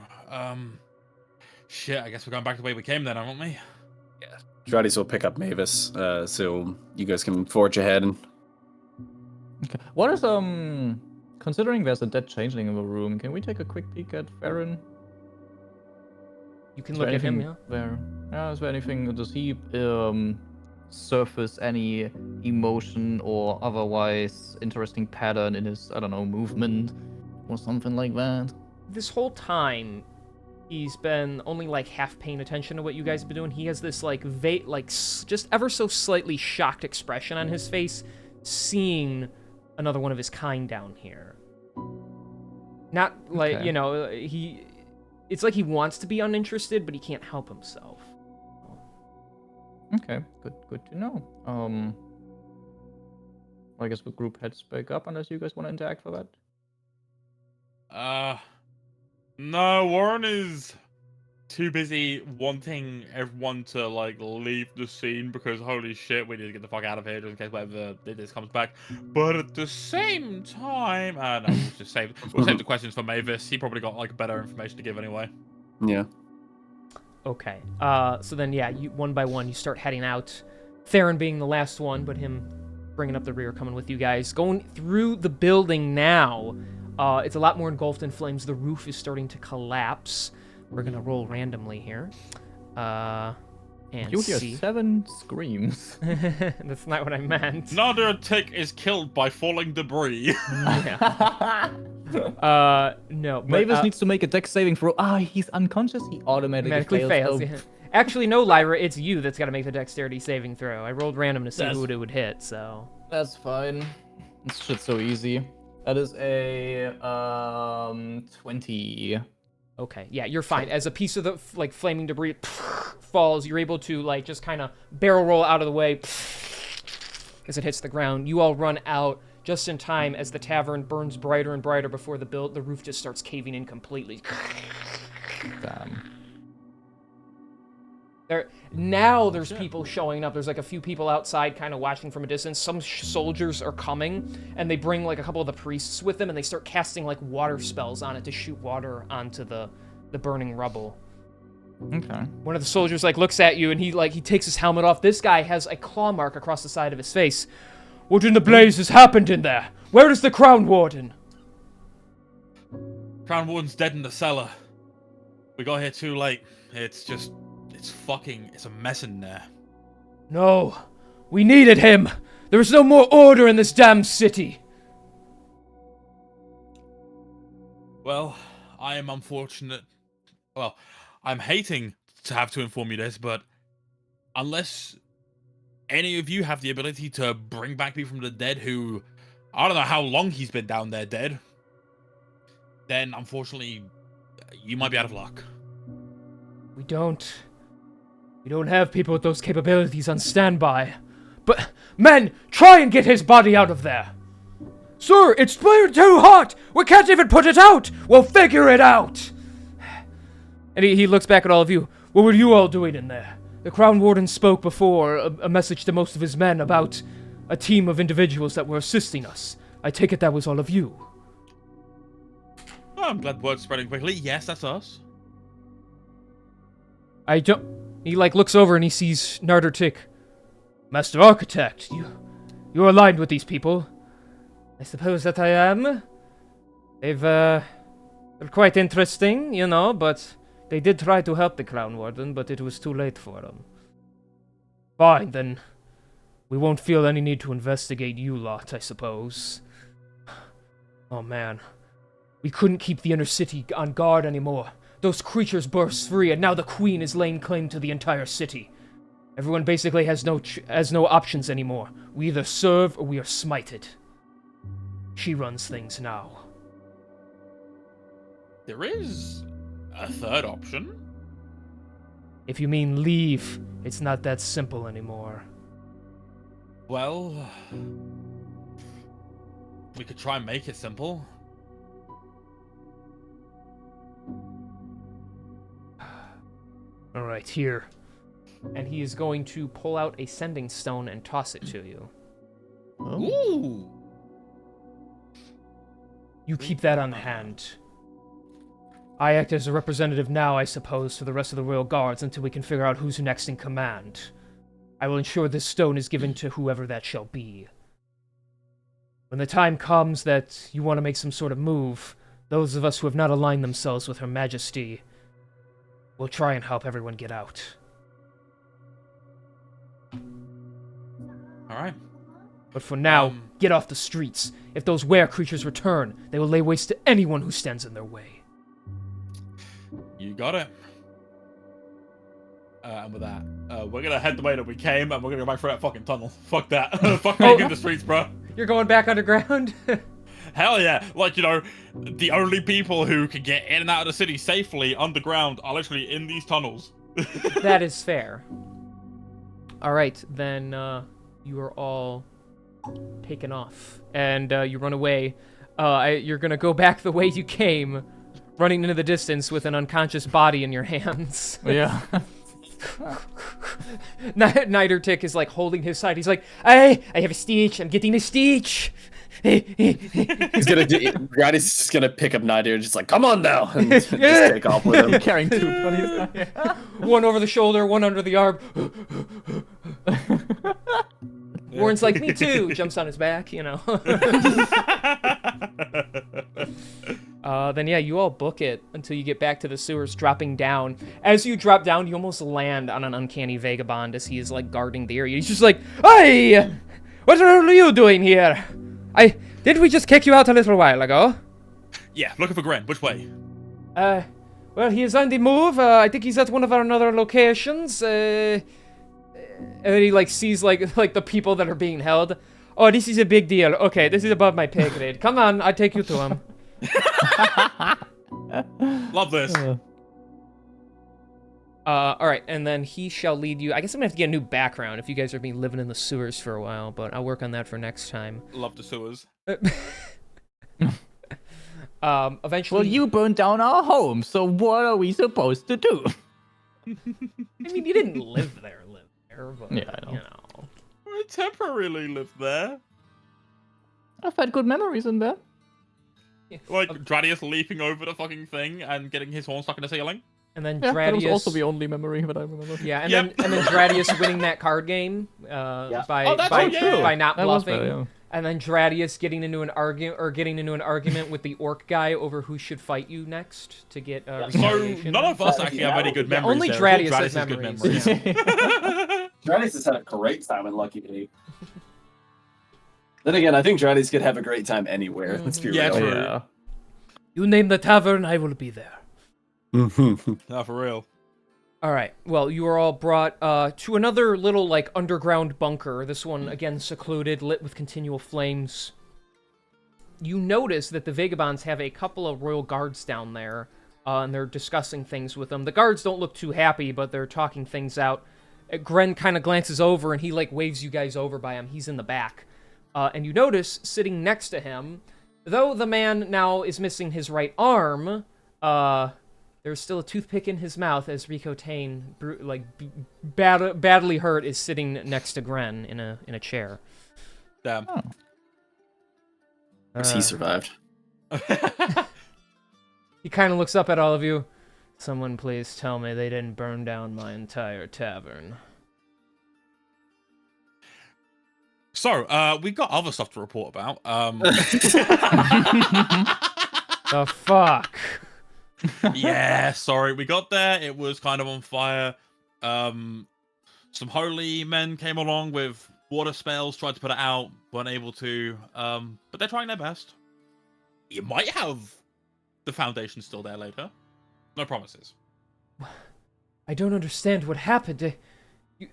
Shit. I guess we're going back the way we came then, aren't we? Yeah. Jradis will pick up Mavis, so you guys can forge ahead. And... Okay. What is considering there's a dead changeling in the room, can we take a quick peek at Farron? You can look at him, yeah. Is there anything? Does he surface any emotion or otherwise interesting pattern in his, I don't know, movement or something like that? This whole time, he's been only like half paying attention to what you guys have been doing. He has this like just ever so slightly shocked expression on his face, seeing another one of his kind down here. Not like, Okay. it's like he wants to be uninterested, but he can't help himself. Okay, good to know. Well, I guess the group heads back up unless you guys want to interact for that. No, Warren is too busy wanting everyone to like leave the scene because holy shit, we need to get the fuck out of here just in case whatever it is comes back. But at the same time, no, we'll save the questions for Mavis. He probably got like better information to give anyway. Yeah. Okay. So then, yeah, you one by one, you start heading out. Theron being the last one, but him bringing up the rear, coming with you guys. Going through the building now. It's a lot more engulfed in flames. The roof is starting to collapse. We're gonna roll randomly here. And You hear see. 7 screams. That's not what I meant. Another tick is killed by falling debris. Yeah. No. But, Mavis needs to make a dex saving throw. He's unconscious. He automatically fails. Yeah. Actually, no, Lyra, it's you that's got to make the dexterity saving throw. I rolled random to see who it would hit, so. That's fine. This shit's so easy. That is a 20. Okay, yeah, you're fine. As a piece of the like flaming debris falls, you're able to like just kind of barrel roll out of the way as it hits the ground. You all run out just in time as the tavern burns brighter and brighter before the roof just starts caving in completely. Damn. Now there's people showing up. There's like a few people outside kind of watching from a distance. Some soldiers are coming, and they bring like a couple of the priests with them, and they start casting like water spells on it to shoot water onto the burning rubble. Okay. One of the soldiers like looks at you, and he takes his helmet off. This guy has a claw mark across the side of his face. What in the blazes happened in there? Where is the Crown Warden? Crown Warden's dead in the cellar. We got here too late. It's a mess in there. No, we needed him. There is no more order in this damn city. Well, I am unfortunate. Well, I'm hating to have to inform you this, but unless any of you have the ability to bring back people from the dead who, I don't know how long he's been down there dead, then unfortunately, you might be out of luck. We don't have people with those capabilities on standby. But, men, try and get his body out of there. Sir, it's burned too hot. We can't even put it out. We'll figure it out. And he looks back at all of you. What were you all doing in there? The Crown Warden spoke before a message to most of his men about a team of individuals that were assisting us. I take it that was all of you. Oh, I'm glad word's spreading quickly. Yes, that's us. I don't... He, looks over and he sees Narder Tick. Master Architect, you're aligned with these people. I suppose that I am. They're quite interesting, but they did try to help the Crown Warden, but it was too late for them. Fine, then. We won't feel any need to investigate you lot, I suppose. Oh, man. We couldn't keep the inner city on guard anymore. Those creatures burst free, and now the Queen is laying claim to the entire city. Everyone basically has no options anymore. We either serve or we are smited. She runs things now. There is a third option. If you mean leave, it's not that simple anymore. Well, we could try and make it simple. Alright, here. And he is going to pull out a sending stone and toss it to you. Ooh! You keep that on hand. I act as a representative now, I suppose, for the rest of the Royal Guards until we can figure out who's next in command. I will ensure this stone is given to whoever that shall be. When the time comes that you want to make some sort of move, those of us who have not aligned themselves with Her Majesty will try and help everyone get out. Alright. But for now, get off the streets. If those were creatures return, they will lay waste to anyone who stands in their way. You got it. And with that, we're gonna head the way that we came, and we're gonna go back through that fucking tunnel. Fuck that. Fuck making the streets, bro. You're going back underground? Hell yeah. Like, the only people who can get in and out of the city safely underground are literally in these tunnels. That is fair. Alright, then you are all taken off. And you run away. You're gonna go back the way you came. running into the distance with an unconscious body in your hands. Yeah. Nidertick is like holding his side. He's like, I have a stitch. I'm getting a stitch. He's gonna Grady's just gonna pick up Nider and just like, come on now, and just take off with him. Carrying 2 bunnies. One over the shoulder, one under the arm. Warren's like, me too. Jumps on his back, you know. Then yeah, you all book it until you get back to the sewers, dropping down. As you drop down, you almost land on an uncanny vagabond as he is like guarding the area. He's just like, hey, what are you doing here? Didn't we just kick you out a little while ago? Yeah, looking for Gren. Which way? Well, he is on the move. I think he's at one of our other locations. And then he like sees like the people that are being held. Oh, this is a big deal. Okay, this is above my pay grade. Come on, I'll take you to him. Love this. All right, and then he shall lead you. I guess I'm gonna have to get a new background if you guys are being living in the sewers for a while, but I'll work on that for next time. Love the sewers. Eventually. Well, you burned down our home, so what are we supposed to do? I mean, you didn't live there, but Yeah, I know. you know. I temporarily lived there. I've had good memories in there. Like Dradius leaping over the fucking thing and getting his horn stuck in the ceiling. And then Yeah, that was Dradius. also the only memory that I remember. Yeah, and Yep. then Dradius winning that card game by Oh, that's true. by not That was bluffing, better, yeah. and then Dradius getting into an argument with the orc guy over who should fight you next to get So retaliation. none of us actually have any good memories. only there. Dradius All has Dradius' good memories. Dradius has had a great time in Lucky Me. Then again, I think Dradius could have a great time anywhere. Let's be Yeah, real. true. Yeah. You name the tavern, I will be there. No, for real. All right. Well, you are all brought to another little like underground bunker. This one again secluded, lit with continual flames. You notice that the vagabonds have a couple of royal guards down there, and they're discussing things with them. The guards don't look too happy, but they're talking things out. Gren kind of glances over and he like waves you guys over by him. He's in the back, and you notice sitting next to him, though the man now is missing his right arm. There's still a toothpick in his mouth as Rico Tane, badly hurt, is sitting next to Gren in a chair. Damn. Oh. He survived. He kind of looks up at all of you. Someone please tell me they didn't burn down my entire tavern. So, we got other stuff to report about. The fuck? Yeah, sorry, we got there. It was kind of on fire. Some holy men came along with water spells, tried to put it out, weren't able to. But they're trying their best. You might have the foundation still there later. No promises. I don't understand what happened.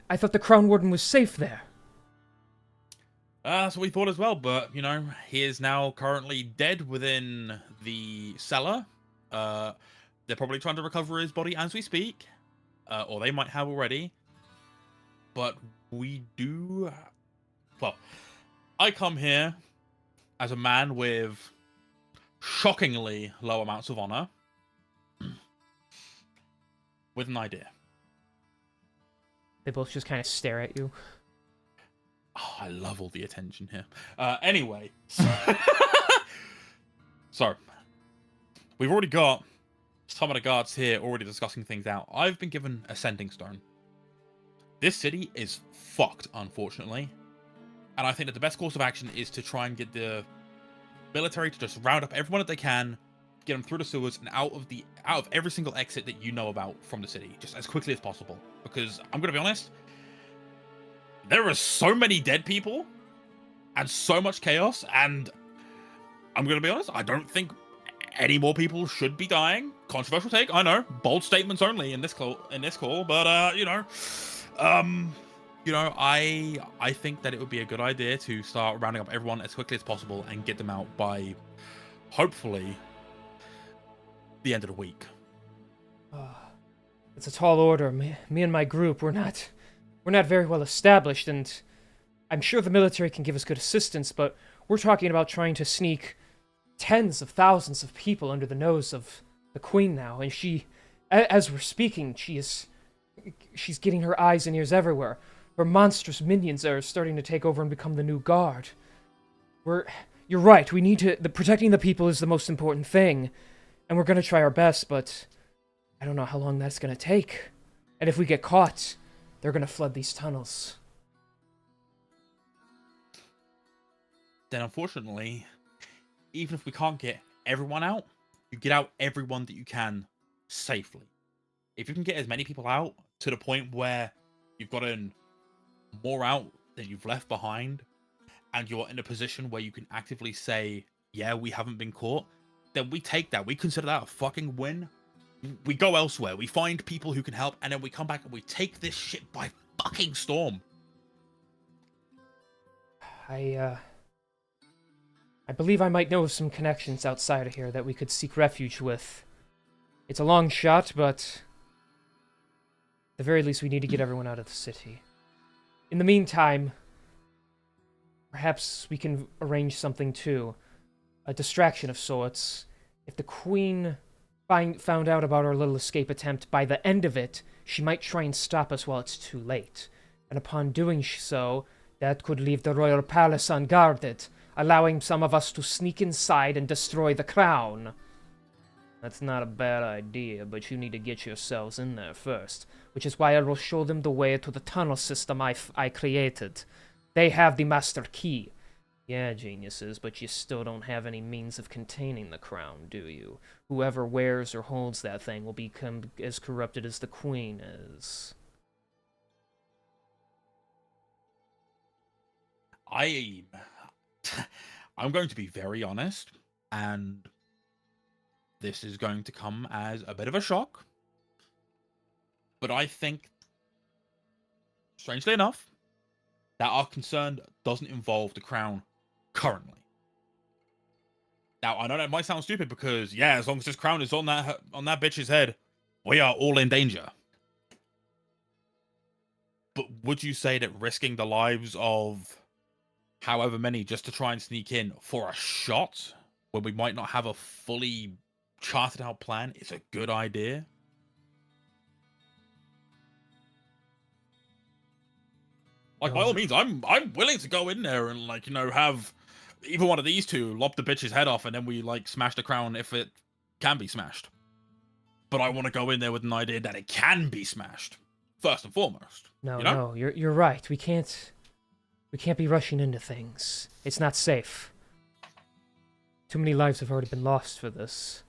I thought the Crown Warden was safe there. That's what we thought as well, but, you know, he is now currently dead within the cellar. They're probably trying to recover his body as we speak. Or they might have already. But we do... Well, I come here as a man with shockingly low amounts of honor. With an idea. They both just kind of stare at you. Oh, I love all the attention here. Anyway. So, we've already got some of the guards here already discussing things out. I've been given a sending stone. This city is fucked, unfortunately. And I think that the best course of action is to try and get the military to just round up everyone that they can, get them through the sewers and out of every single exit that you know about from the city, just as quickly as possible. Because, I'm going to be honest, there are so many dead people and so much chaos, and I'm going to be honest, I don't think any more people should be dying. Controversial take, I know. Bold statements only in this call, but I think that it would be a good idea to start rounding up everyone as quickly as possible and get them out by hopefully the end of the week. It's a tall order. Me and my group, we're not very well established, and I'm sure the military can give us good assistance, but we're talking about trying to sneak tens of thousands of people under the nose of the queen now, and as we're speaking, she's getting her eyes and ears everywhere. Her monstrous minions are starting to take over and become the new guard. You're right, we need to, protecting the people is the most important thing, and we're gonna try our best, but I don't know how long that's gonna take. And if we get caught, they're gonna flood these tunnels. Then unfortunately, even if we can't get everyone out, you get out everyone that you can safely. If you can get as many people out to the point where you've gotten more out than you've left behind, and you're in a position where you can actively say, yeah, we haven't been caught, then we take that. We consider that a fucking win. We go elsewhere. We find people who can help, and then we come back and we take this shit by fucking storm. I believe I might know of some connections outside of here that we could seek refuge with. It's a long shot, but at the very least we need to get everyone out of the city. In the meantime, perhaps we can arrange something too. A distraction of sorts. If the queen found out about our little escape attempt, by the end of it, she might try and stop us while it's too late. And upon doing so, that could leave the royal palace unguarded, allowing some of us to sneak inside and destroy the crown. That's not a bad idea, but you need to get yourselves in there first, which is why I will show them the way to the tunnel system I created. They have the master key. Yeah, geniuses, but you still don't have any means of containing the crown, do you? Whoever wears or holds that thing will become as corrupted as the queen is. I'm going to be very honest, and this is going to come as a bit of a shock, but I think, strangely enough, that our concern doesn't involve the crown currently. Now, I know that might sound stupid because, yeah, as long as this crown is on that bitch's head, we are all in danger. But would you say that risking the lives of however many just to try and sneak in for a shot when we might not have a fully charted out plan is a good idea? Like, by all means, I'm willing to go in there and, like, you know, have either one of these two lop the bitch's head off, and then we, like, smash the crown if it can be smashed. But I want to go in there with an idea that it can be smashed first and foremost. No, you know? no, you're right. We can't be rushing into things. It's not safe. Too many lives have already been lost for this.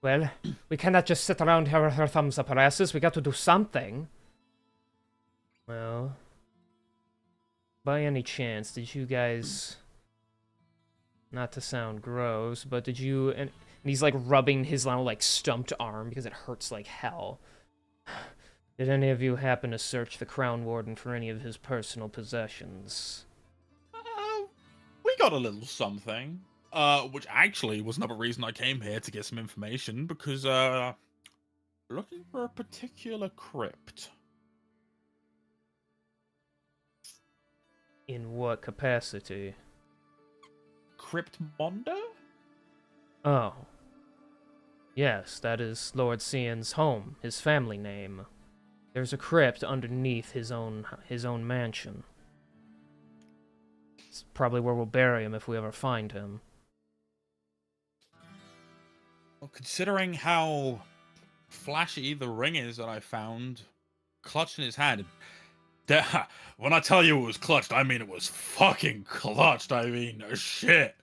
Well, we cannot just sit around here with our thumbs up our asses. We got to do something. Well, by any chance, did you guys, not to sound gross, but did you, and he's like rubbing his like stumped arm because it hurts like hell. Did any of you happen to search the Crown Warden for any of his personal possessions? We got a little something. Which actually was another reason I came here to get some information, because, looking for a particular crypt. In what capacity? Cryptmonger? Oh. Yes, that is Lord Cian's home, his family name. There's a crypt underneath his own mansion. It's probably where we'll bury him if we ever find him. Well, considering how flashy the ring is that I found clutched in his hand, when I tell you it was clutched, I mean it was fucking clutched. I mean, shit.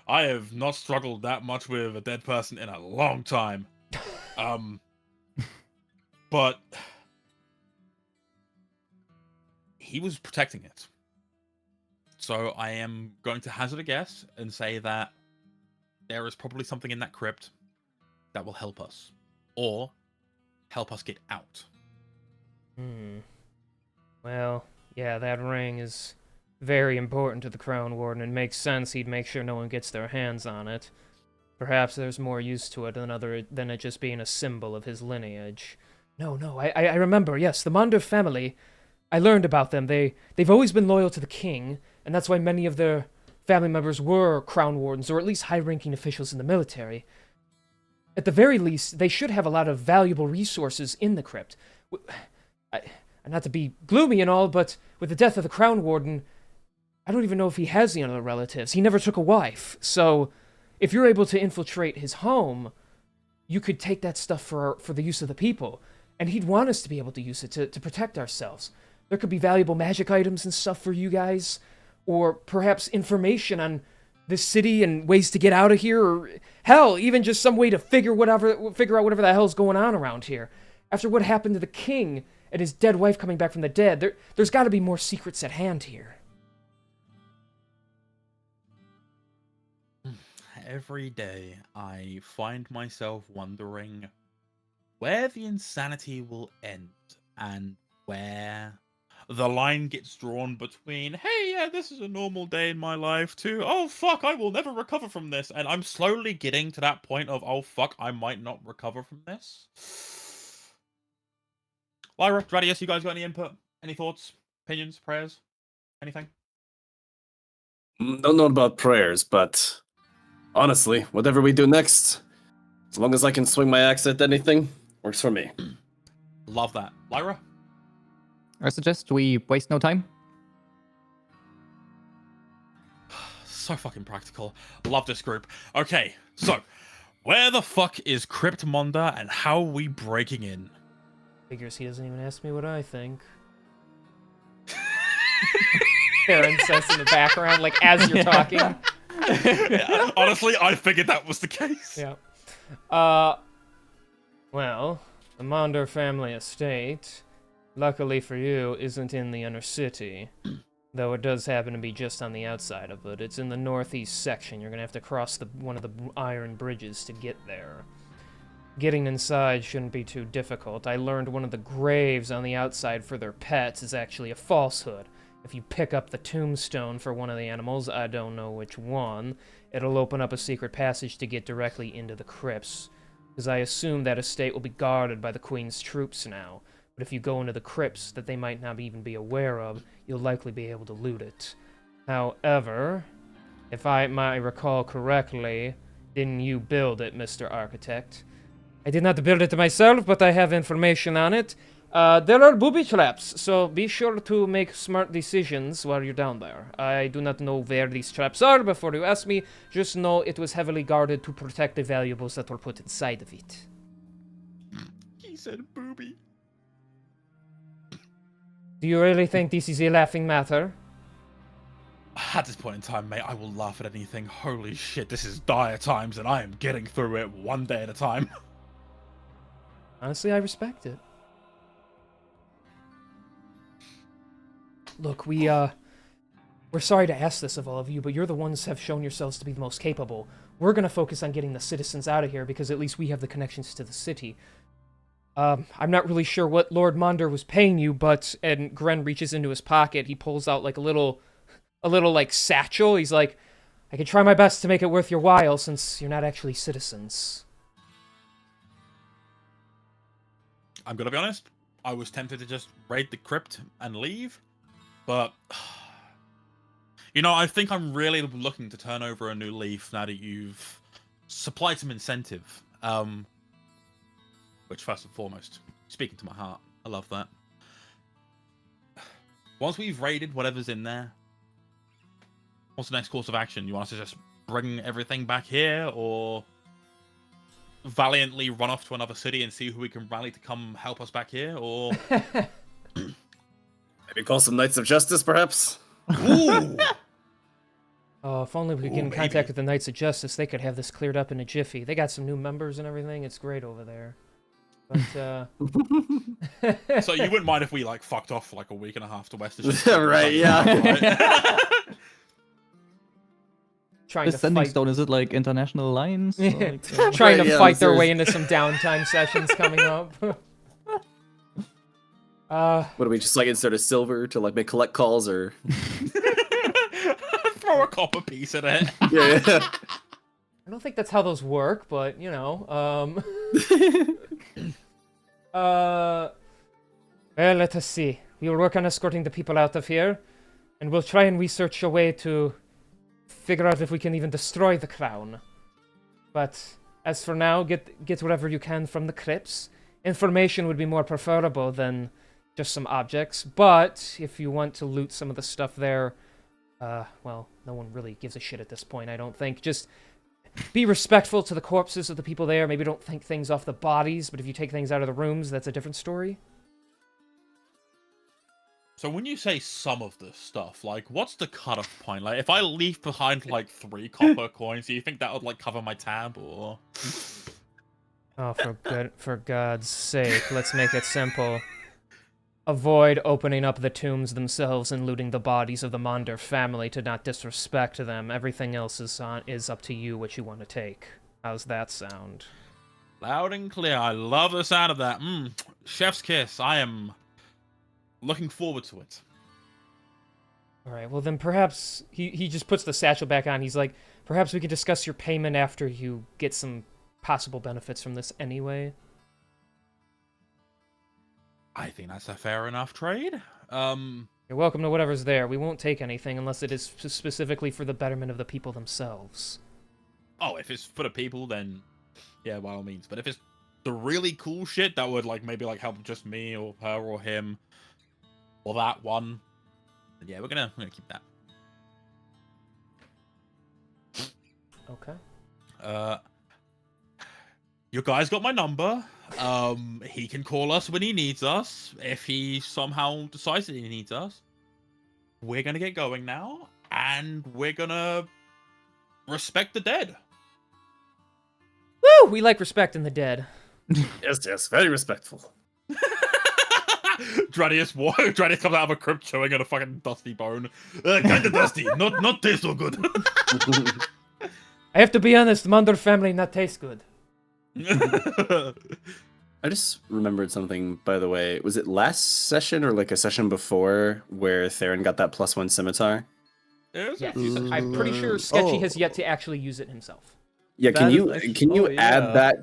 I have not struggled that much with a dead person in a long time. But he was protecting it. So I am going to hazard a guess and say that there is probably something in that crypt that will help us. Or help us get out. Well, yeah, that ring is very important to the Crown Warden. It makes sense he'd make sure no one gets their hands on it. Perhaps there's more use to it than it just being a symbol of his lineage. No, I remember, yes, the Monder family. I learned about them. They've always been loyal to the king, and that's why many of their family members were Crown Wardens, or at least high-ranking officials in the military. At the very least, they should have a lot of valuable resources in the crypt. Not to be gloomy and all, but with the death of the Crown Warden, I don't even know if he has any other relatives. He never took a wife. So, if you're able to infiltrate his home, you could take that stuff for the use of the people. And he'd want us to be able to use it to protect ourselves. There could be valuable magic items and stuff for you guys. Or perhaps information on this city and ways to get out of here. Or hell, even just some way to figure out whatever the hell's going on around here. After what happened to the king and his dead wife coming back from the dead, there's got to be more secrets at hand here. Every day, I find myself wondering where the insanity will end and where the line gets drawn between, hey, yeah, this is a normal day in my life, to, oh, fuck, I will never recover from this. And I'm slowly getting to that point of, oh, fuck, I might not recover from this. Lyra, Radius, you guys got any input? Any thoughts, opinions, prayers, anything? Don't know about prayers, but honestly, whatever we do next, as long as I can swing my axe at anything, works for me. Love that. Lyra? I suggest we waste no time. So fucking practical. Love this group. Okay, so, where the fuck is Cryptmonda and how are we breaking in? Figures he doesn't even ask me what I think. Aaron says in the background, like, as you're talking. Yeah, honestly, I figured that was the case. Yeah. Well, the Monder family estate, luckily for you, isn't in the inner city. Though it does happen to be just on the outside of it. It's in the northeast section. You're gonna have to cross one of the iron bridges to get there. Getting inside shouldn't be too difficult. I learned one of the graves on the outside for their pets is actually a falsehood. If you pick up the tombstone for one of the animals, I don't know which one, it'll open up a secret passage to get directly into the crypts. Because I assume that estate will be guarded by the Queen's troops now. But if you go into the crypts that they might not even be aware of, you'll likely be able to loot it. However, if I might recall correctly, didn't you build it, Mr. Architect? I did not build it myself, but I have information on it. There are booby traps, so be sure to make smart decisions while you're down there. I do not know where these traps are before you ask me, just know it was heavily guarded to protect the valuables that were put inside of it. He said booby. Do you really think this is a laughing matter? At this point in time, mate, I will laugh at anything. Holy shit, this is dire times and I am getting through it one day at a time. Honestly, I respect it. Look, we're sorry to ask this of all of you, but you're the ones who have shown yourselves to be the most capable. We're gonna focus on getting the citizens out of here, because at least we have the connections to the city. I'm not really sure what Lord Monder was paying you, but, and Gren reaches into his pocket, he pulls out, like, a little, like, satchel. He's like, I can try my best to make it worth your while, since you're not actually citizens. I'm gonna be honest, I was tempted to just raid the crypt and leave, but, you know, I think I'm really looking to turn over a new leaf now that you've supplied some incentive. Which, first and foremost, speaking to my heart, I love that. Once we've raided whatever's in there, what's the next course of action? You want us to just bring everything back here, or valiantly run off to another city and see who we can rally to come help us back here, or Maybe call some Knights of Justice, perhaps? ooh, Oh, if only we could get in contact with the Knights of Justice, they could have this cleared up in a jiffy. They got some new members and everything, it's great over there. But, so you wouldn't mind if we like fucked off for like a week and a half to West? Right, yeah. trying The to sending fight, stone, is it like international lines? Or, like, trying Right, to yeah, fight their seriously. way into some downtime sessions coming up. What do we just like insert a silver to like make collect calls or? Throw a copper piece at it. Yeah. I don't think that's how those work, but, you know, well, let us see. We will work on escorting the people out of here, and we'll try and research a way to figure out if we can even destroy the crown. But As for now, get whatever you can from the crypts. Information would be more preferable than just some objects, but if you want to loot some of the stuff there, well, no one really gives a shit at this point, I don't think. Just be respectful to the corpses of the people there. Maybe don't take things off the bodies, but if you take things out of the rooms, that's a different story. So when you say some of this stuff, like, what's the cutoff point? Like, if I leave behind, like, 3 copper coins, do you think that would, like, cover my tab, or...? Oh, for God's sake, let's make it simple. Avoid opening up the tombs themselves and looting the bodies of the Monder family to not disrespect them. Everything else is up to you what you want to take. How's that sound? Loud and clear. I love the sound of that. Chef's kiss. I am looking forward to it. All right, well then perhaps... He just puts the satchel back on. He's like, perhaps we can discuss your payment after you get some possible benefits from this anyway. I think that's a fair enough trade. You're welcome to whatever's there. We won't take anything unless it is specifically for the betterment of the people themselves. Oh, if it's for the people, then yeah, by all means. But if it's the really cool shit that would, like, maybe, like, help just me or her or him or that one, then yeah, we're gonna keep that. Okay. You guys got my number. He can call us when he needs us. If he somehow decides that he needs us, we're gonna get going now, and we're gonna respect the dead. Woo! We like respecting the dead. Yes, very respectful. Dradius comes out of a crypt chewing on a fucking dusty bone. Kinda dusty, not taste so good. I have to be honest, the Monder family not taste good. I just remembered something, by the way. Was it last session or like a session before where Theron got that +1 scimitar? Yes. I'm pretty sure Sketchy has yet to actually use it himself. Yeah, That can is you yeah. add that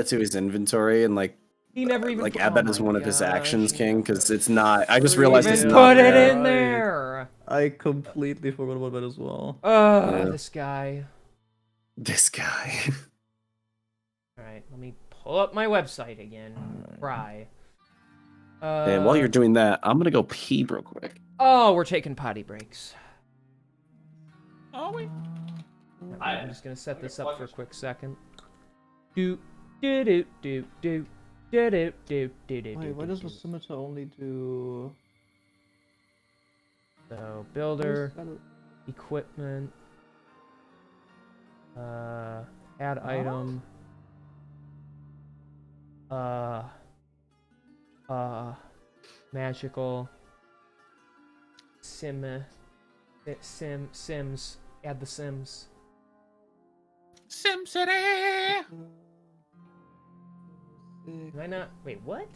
to his inventory and like He never even add that as one of his actions, King? Because it's not. I just Even realized it's put not it there. in there. I completely forgot about that as well. Yeah. This guy. This guy. All right, let me pull up my website again. Try. And while you're doing that, I'm gonna go pee real quick. Oh, we're taking potty breaks. Are we? I'm just gonna set this up for a quick second. Do do do do do do do do do do. Wait, why does the scimitar only do... So builder, What is equipment, add item, magical, sims, add the sims. SimCity. Am I not? Wait, what?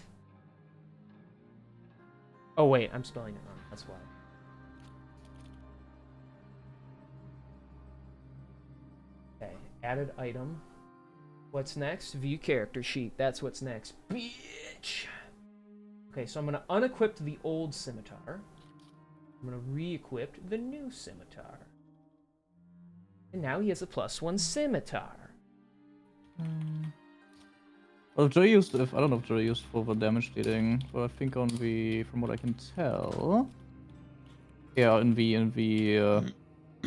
Oh wait, I'm spelling it wrong. That's why. Okay, added item. What's next? View character sheet. That's what's next. Bitch. Okay, so I'm gonna unequip the old scimitar. I'm gonna re-equip the new scimitar. And now he has a +1 scimitar. Well, Joey used, I don't know if Joey used for the damage dealing, but I think on the, from what I can tell, yeah, in the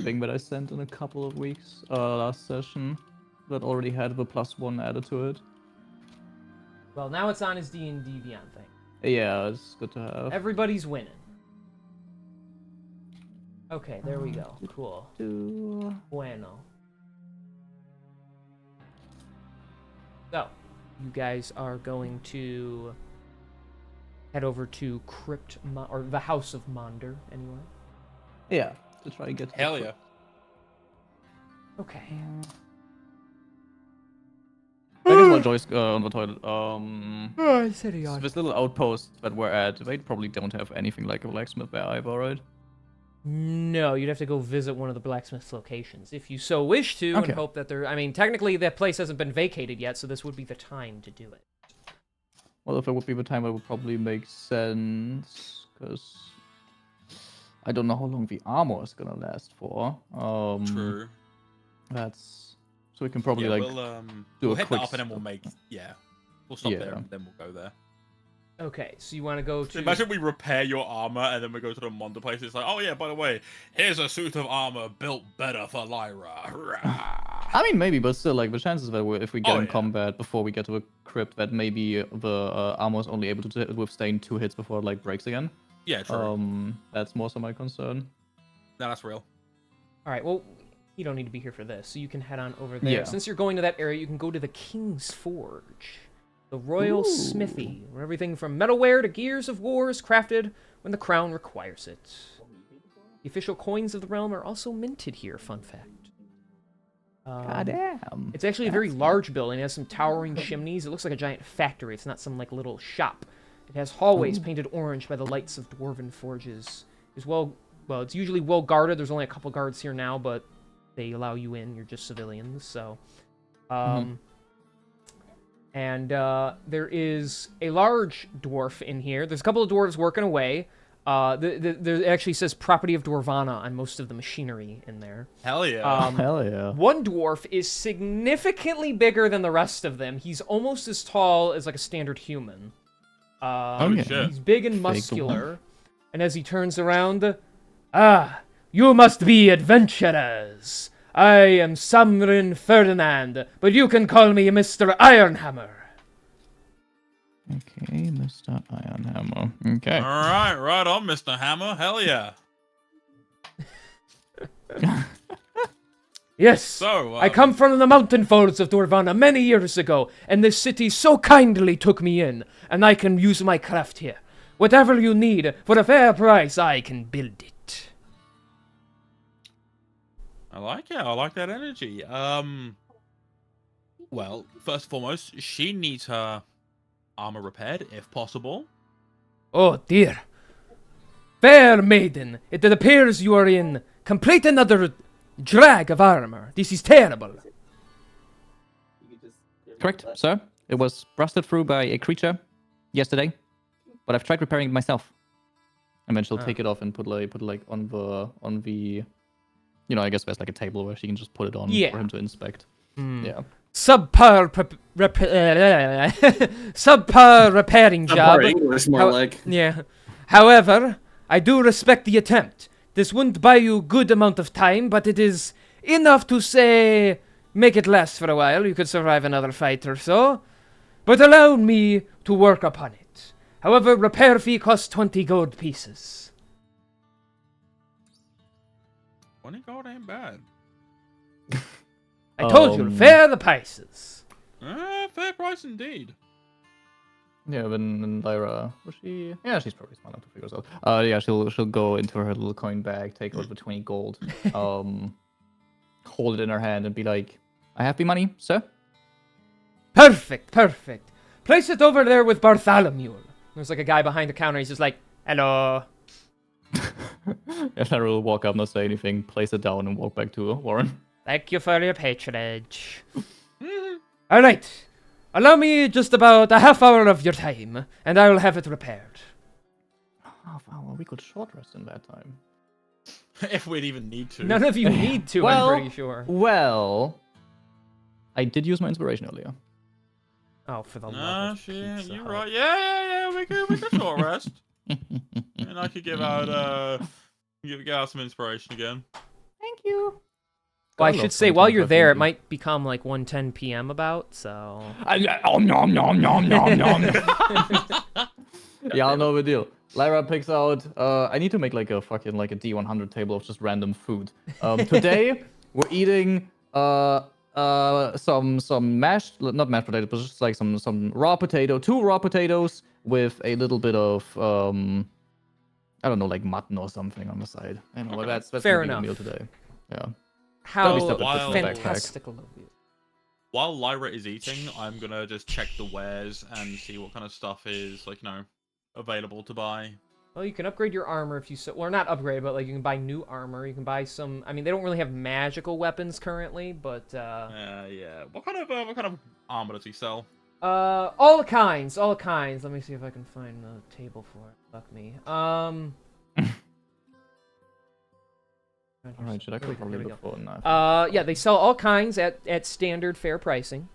thing that I sent in a couple of weeks, last session, that already had the +1 added to it. Well, now it's on his DnD Beyond thing. Yeah, it's good to have. Everybody's winning. Okay, there we go. Cool. Bueno. So, you guys are going to head over to or the House of Monder, anyway. Yeah, to try and get to the Hell yeah. Okay. I guess while Joy's on the toilet, Oh, city so this little outpost that we're at, they probably don't have anything like a blacksmith there either, right? No, you'd have to go visit one of the blacksmith's locations if you so wish to, and hope that they're... I mean, technically, that place hasn't been vacated yet, so this would be the time to do it. Well, if it would be the time, it would probably make sense, because I don't know how long the armor is gonna last for. True. That's So we can probably like we'll a hit quick that up and then we'll make we'll stop there Yeah. and then we'll go there. Okay, so you want to go to... Imagine we repair your armor and then we go to the Mondo place. It's like, oh yeah, by the way, here's a suit of armor built better for Lyra. Hurrah. I mean, maybe, but still, like the chances that if we get Oh, in yeah. combat before we get to a crypt, that maybe the armor is only able to withstand 2 hits before it like breaks again. Yeah, true. That's more so my concern. No, that's real. All right, well, you don't need to be here for this, so you can head on over there. Yeah. Since you're going to that area, you can go to the King's Forge, the Royal Smithy, where everything from metalware to gears of war is crafted when the crown requires it. The official coins of the realm are also minted here, fun fact. Goddamn. It's actually a very large building. It has some towering chimneys. It looks like a giant factory. It's not some like little shop. It has hallways painted orange by the lights of dwarven forges. It's it's usually well guarded. There's only a couple guards here now, but they allow you in. You're just civilians, so. And there is a large dwarf in here. There's a couple of dwarves working away. There actually says property of Dwarvana on most of the machinery in there. Hell yeah. Hell yeah. One dwarf is significantly bigger than the rest of them. He's almost as tall as like a standard human. Holy shit. He's big and muscular. And as he turns around, you must be adventurers. I am Samrin Ferdinand, but you can call me Mr. Ironhammer. Okay, Mr. Ironhammer. Okay. All right on, Mr. Hammer. Hell yeah. Yes, So, I come from the mountain folds of Dwarvana many years ago, and this city so kindly took me in, and I can use my craft here. Whatever you need, for a fair price, I can build it. I like it. I like that energy. Well, first and foremost, she needs her armor repaired, if possible. Oh dear. Fair maiden, it appears you are in complete another drag of armor. This is terrible. Correct, sir. It was rusted through by a creature yesterday, but I've tried repairing it myself. And then she'll take it off and put it like on the you know, I guess there's like a table where she can just put it on for him to inspect. Yeah. Subpar subpar repairing job. English, more like. Yeah. However, I do respect the attempt. This wouldn't buy you good amount of time, but it is enough to say make it last for a while. You could survive another fight or so. But allow me to work upon it. However, repair fee costs 20 gold pieces. 20 gold ain't bad. I told you, fair the prices. Fair price indeed. Yeah, then Lyra, was she? Yeah, she's probably smart enough to figure this out. Yeah, she'll go into her little coin bag, take out the 20 gold, hold it in her hand, and be like, "I have the money, sir." Perfect, perfect. Place it over there with Bartholomew. There's like a guy behind the counter. He's just like, "Hello." And Lyra will walk up, not say anything, place it down, and walk back to Warren. Thank you for your patronage. All right. Allow me just about a half hour of your time, and I will have it repaired. Oh, wow, well, we could short rest in that time. If we'd even need to. None of you need to, Well, I'm pretty sure. Well, I did use my inspiration earlier. Oh, for the Nah, love of shit, Pizza you're Hut. right. Yeah, we could short rest. And I could give out give out some inspiration again. Thank you. Well, I Got a should lot say, of while you're there, it content, might become like 1:10 p.m. about, so... Nom nom nom nom nom nom. Yeah, no big deal. Lyra picks out. I need to make like a fucking like a D100 table of just random food. Today we're eating some mashed, not mashed potatoes, but just like some raw potato, 2 raw potatoes with a little bit of I don't know, like mutton or something on the side. I know, but that's Fair gonna be enough. the meal today. Yeah. How stuff that fits in the backpack. fantastical of you. While Lyra is eating, I'm gonna just check the wares and see what kind of stuff is like, available to buy. Well, you can upgrade your armor if you so... Well, not upgrade, but like you can buy new armor. You can buy some... I mean, they don't really have magical weapons currently, but... Yeah. What kind of armor does he sell? All kinds. Let me see if I can find the table for it. Fuck me. Alright, should I There we go, probably there we look for a knife? Yeah, they sell all kinds at standard fair pricing.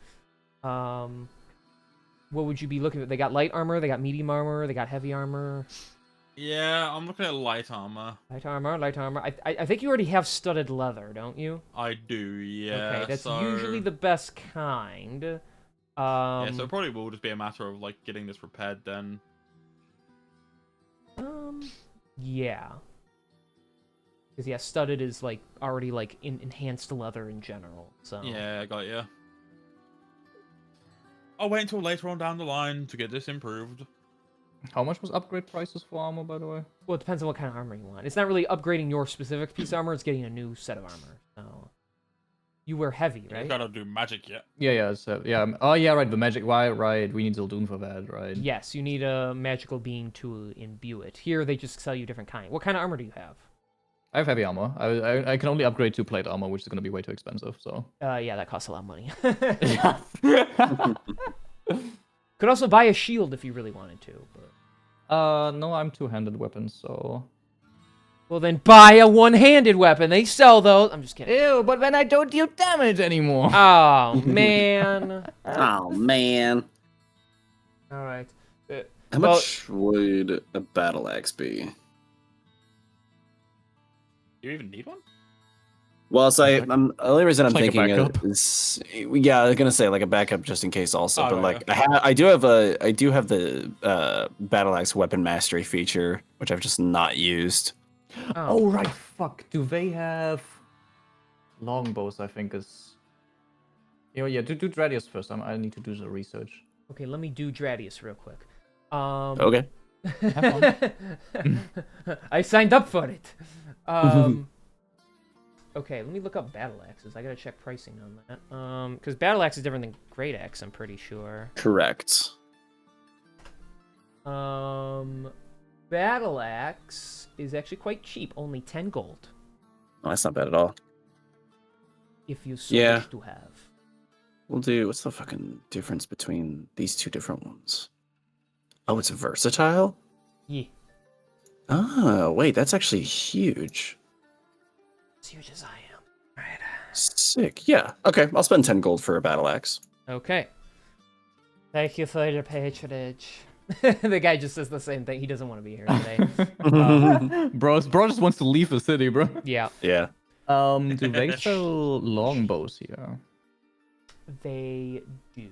What would you be looking at? They got light armor, they got medium armor, they got heavy armor. Yeah, I'm looking at light armor. Light armor, light armor. I think you already have studded leather, don't you? I do, yeah. Okay, that's so... usually the best kind. Yeah, so it probably will just be a matter of like getting this repaired then. Yeah. Because yeah, studded is like already like enhanced leather in general. So Yeah, I got you. I'll wait until later on down the line to get this improved. How much was upgrade prices for armor, by the way? Well, it depends on what kind of armor you want. It's not really upgrading your specific piece of armor; it's getting a new set of armor. So you wear heavy, I right? gotta do magic yet. Yeah, so, yeah. Oh, yeah, right, the magic. Why, right, we need Zildun for that, right? Yes, you need a magical being to imbue it. Here, they just sell you different kind. What kind of armor do you have? I have heavy armor. I can only upgrade to plate armor, which is going to be way too expensive, so... Yeah, that costs a lot of money. Yeah. Could also buy a shield if you really wanted to. But... No, I'm two-handed weapons, so... Well, then buy a one-handed weapon. They sell those. I'm just kidding. Ew, but then I don't deal damage anymore. Oh, man. Oh man. All right. How much would a battle axe be? Do you even need one? Well, so the only reason I'm Like a thinking backup? is, yeah, I was gonna say like a backup just in case also, Oh, but right, like I do have the battle axe weapon mastery feature, which I've just not used. Oh, right, fuck. Do they have... Longbows, I think, is... You know, yeah, do Dradius first. I need to do the research. Okay, let me do Dradius real quick. Okay. Have I signed up for it. Okay, let me look up battle axes. I gotta check pricing on that. Because battle axe is different than great axe, I'm pretty sure. Correct. Battle axe is actually quite cheap, only 10 gold. Oh, that's not bad at all. If you so Yeah. wish to have. We'll do. What's the fucking difference between these two different ones? Oh, it's versatile? Yeah. Oh, wait, that's actually huge. As huge as I am. Alright. Sick. Yeah. Okay, I'll spend 10 gold for a battle axe. Okay. Thank you for your patronage. The guy just says the same thing. He doesn't want to be here today. Bro just wants to leave the city, bro. Yeah. Yeah. Do they sell longbows here? They do.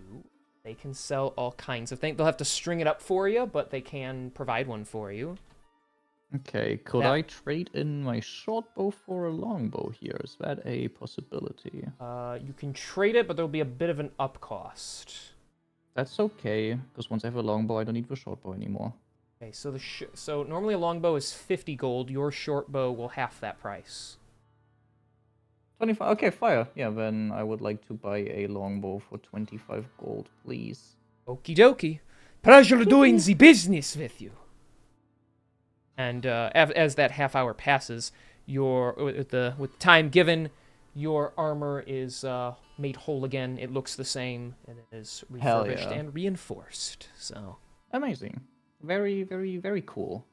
They can sell all kinds of things. They'll have to string it up for you, but they can provide one for you. Okay, could That- I trade in my short bow for a longbow here? Is that a possibility? You can trade it, but there'll be a bit of an up cost. That's okay, because once I have a longbow, I don't need the short bow anymore. Okay, so so normally a longbow is 50 gold. Your short bow will half that price. 25. Okay, fire. Yeah, then I would like to buy a longbow for 25 gold, please. Okie dokie. Pleasure doing the business with you. And as that half hour passes, with time given, your armor is made whole again. It looks the same, and it is Hell refurbished yeah. and reinforced. So Amazing. Very, very, very cool.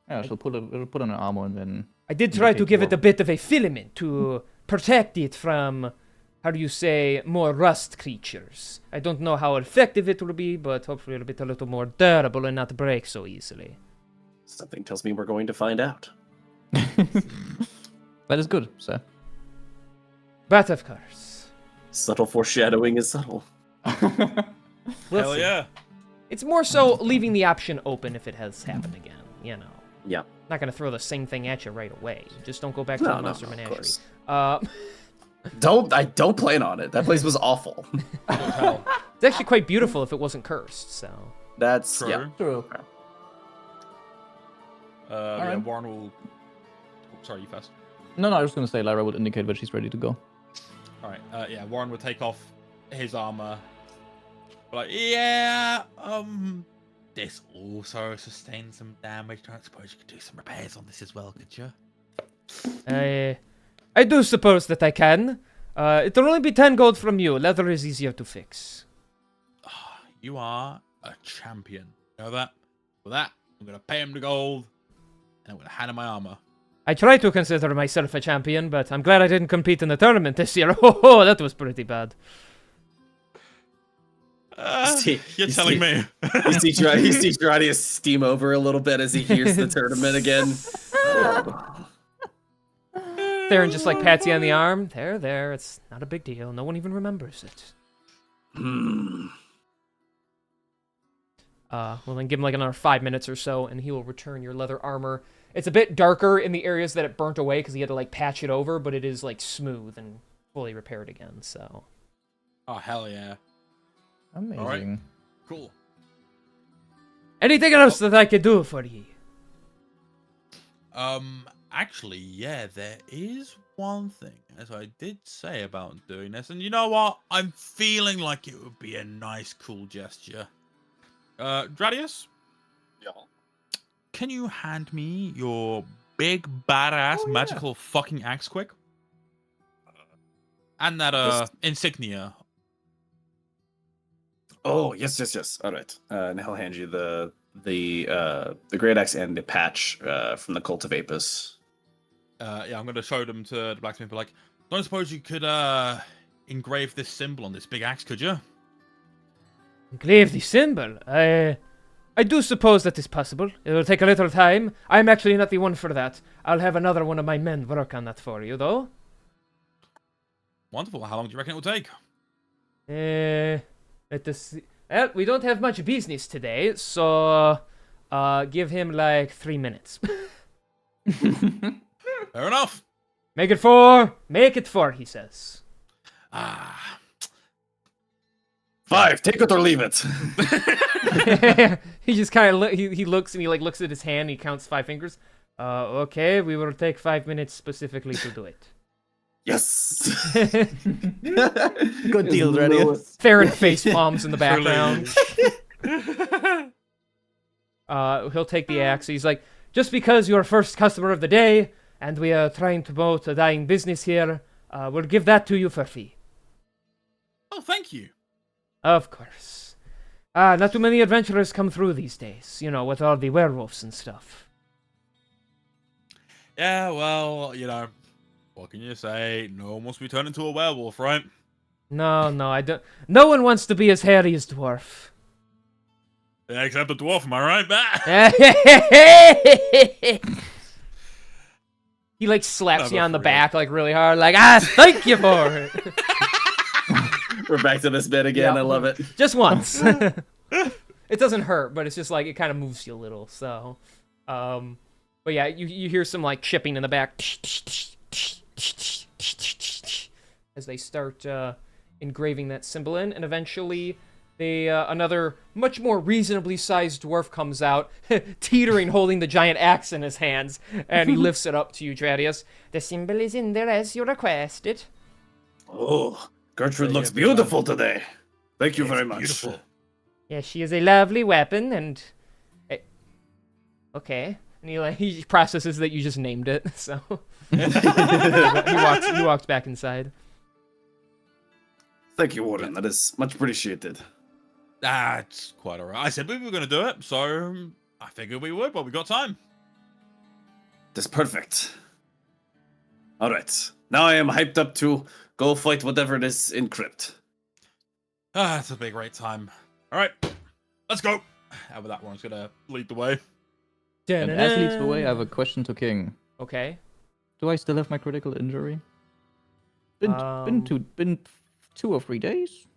Yeah, she'll put on an armor and then... I did try to take give you it a bit of a filament to protect it from, how do you say, more rust creatures. I don't know how effective it will be, but hopefully it'll be a little more durable and not break so easily. Something tells me we're going to find out. That is good, sir. But of course, Subtle foreshadowing is subtle. we'll Hell see. yeah. It's more so leaving the option open if it has happened again, you know. Yeah. Not gonna throw the same thing at you right away. Just don't go back to No, the no, Monster no, of Menagerie. course. Uh, I don't plan on it. That place was awful. it's actually quite beautiful if it wasn't cursed, so. That's True. yeah. True. Yeah, Alright. Warren will... Oh, sorry, you first. No, I was going to say Lyra would indicate that she's ready to go. Alright, yeah, Warren will take off his armor. Like, yeah, this also sustains some damage. I don't suppose you could do some repairs on this as well, could you? I do suppose that I can. It'll only be 10 gold from you. Leather is easier to fix. You are a champion. You know that? For that, I'm gonna pay him the gold, and I'm gonna hand him my armor. I try to consider myself a champion, but I'm glad I didn't compete in the tournament this year. Oh, that was pretty bad. You're telling me. You see Dradius steam over a little bit as he hears the tournament again. Theron just like pats you on the arm. There. It's not a big deal. No one even remembers it. Well, then give him like another 5 minutes or so, and he will return your leather armor. It's a bit darker in the areas that it burnt away because he had to like patch it over, but it is like smooth and fully repaired again. So. Oh hell yeah! Amazing. All right. Cool. Anything else that I could do for you? Actually, yeah, there is one thing, as I did say about doing this, and you know what? I'm feeling like it would be a nice, cool gesture. Dradius? Yeah. Can you hand me your big, badass, magical fucking axe quick? And that, insignia. Oh, yes. All right. And he'll hand you the great axe and the patch from the Cult of Apis. Yeah, I'm gonna show them to the blacksmith. But like, don't suppose you could engrave this symbol on this big axe, could you? Engrave the symbol? I do suppose that is possible. It will take a little time. I'm actually not the one for that. I'll have another one of my men work on that for you, though. Wonderful. How long do you reckon it will take? Let us see. Well, we don't have much business today, so give him like 3 minutes. Fair enough. Make it 4. Make it 4, he says. 5. Take it or leave it. He just kind of he looks and he like looks at his hand. And he counts 5 fingers. Okay, we will take 5 minutes specifically to do it. Yes. Good deal, Dradius. Theron face palms in the background. He'll take the axe. He's like, just because you're first customer of the day, and we are trying to promote a dying business here, we'll give that to you for free. Oh, thank you. Of course. Not too many adventurers come through these days, you know, with all the werewolves and stuff. Yeah, well, you know, what can you say? No one wants to be turned into a werewolf, right? No, I don't. No one wants to be as hairy as dwarf. Yeah, except a dwarf, am I right? He like slaps Never you on the forget. back like really hard, like thank you for it. We're back to this bit again. Yeah. I love it. Just once. It doesn't hurt, but it's just like it kind of moves you a little. So, but yeah, you hear some like chipping in the back as they start engraving that symbol in, and eventually another much more reasonably sized dwarf comes out, teetering, holding the giant axe in his hands, and he lifts it up to you, Dradius. The symbol is in there as you requested. Oh, Gertrude looks beautiful today. Thank you very much. Beautiful. Yes, she is a lovely weapon, and okay. And he processes that you just named it, so he walks back inside. Thank you, Warden. That is much appreciated. That's quite alright. I said we were going to do it, so I figured we would, but we got time. That's perfect. All right. Now I am hyped up to go fight whatever it is in Crypt. It's a great time. All right, let's go. How about that one's going to lead the way? And as leads the way, I have a question to King. Okay. Do I still have my critical injury? Been 2 or 3 days?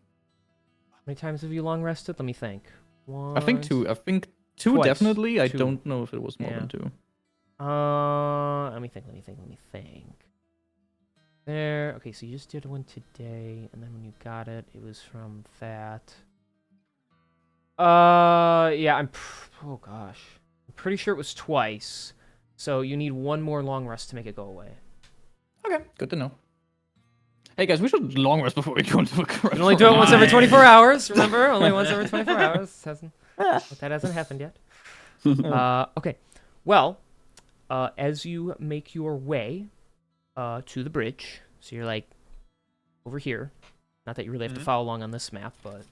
How many times have you long rested? Let me think. I think 2. I think 2 Twice. definitely. I 2. don't know if it was more Yeah. than 2. Let me think. There. Okay, so you just did one today, and then when you got it, it was from that. Yeah, oh gosh. I'm pretty sure it was twice. So you need 1 more long rest to make it go away. Okay, good to know. Hey guys, we should long rest before we go into a You can only do it once every 24 hours, remember? Only once every 24 hours. But that hasn't happened yet. Okay. Well, as you make your way to the bridge, so you're like over here. Not that you really have to follow along on this map, but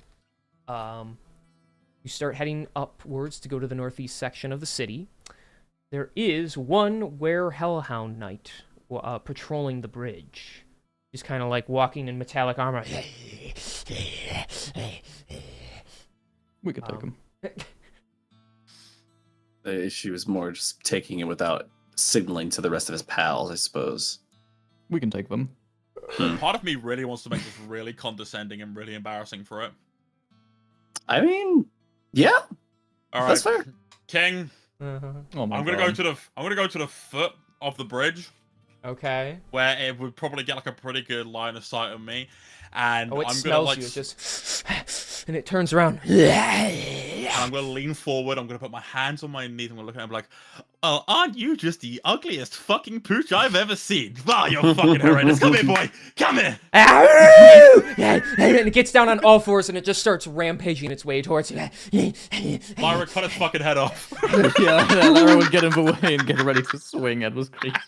you start heading upwards to go to the northeast section of the city. there is one were-hellhound knight patrolling the bridge. He's kind of like walking in metallic armor. We could take him. The issue is more just taking it without signaling to the rest of his pals, I suppose. We can take them. Part of me really wants to make this really condescending and really embarrassing for it. I mean, yeah, All right, that's fair. King. Oh my I'm gonna God. go to the foot of the bridge Okay. where it would probably get like a pretty good line of sight on me, and Oh, it I'm smells gonna like you. It just and it turns around. and I'm gonna lean forward. I'm gonna put my hands on my knees. I'm gonna look at him like, "Oh, aren't you just the ugliest fucking pooch I've ever seen? Wow, you're fucking horrendous. Come here, boy. Come here." And it gets down on all fours and it just starts rampaging its way towards you. Lyra, cut his fucking head off. Yeah, Lara would get in the way and get ready to swing at this creature.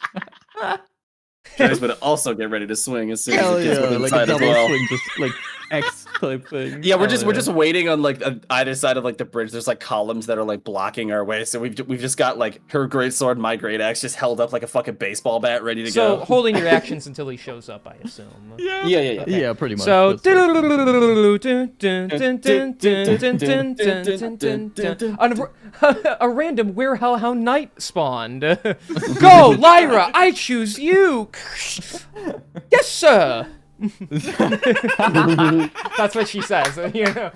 Travis would also get ready to swing as soon as Hell it gets yeah, within like sight a as double well. swing, just like X type thing. Yeah, we're Hell just waiting on like either side of like the bridge. There's like columns that are like blocking our way, so we've just got like her great sword, my great axe, just held up like a fucking baseball bat, ready to So go. holding your actions until he shows up, I assume. Yeah. Yeah. Yeah, pretty much. So That's a random were-hellhound knight spawned. Go, Lyra! I choose you. Yes, sir. That's what she says. You know,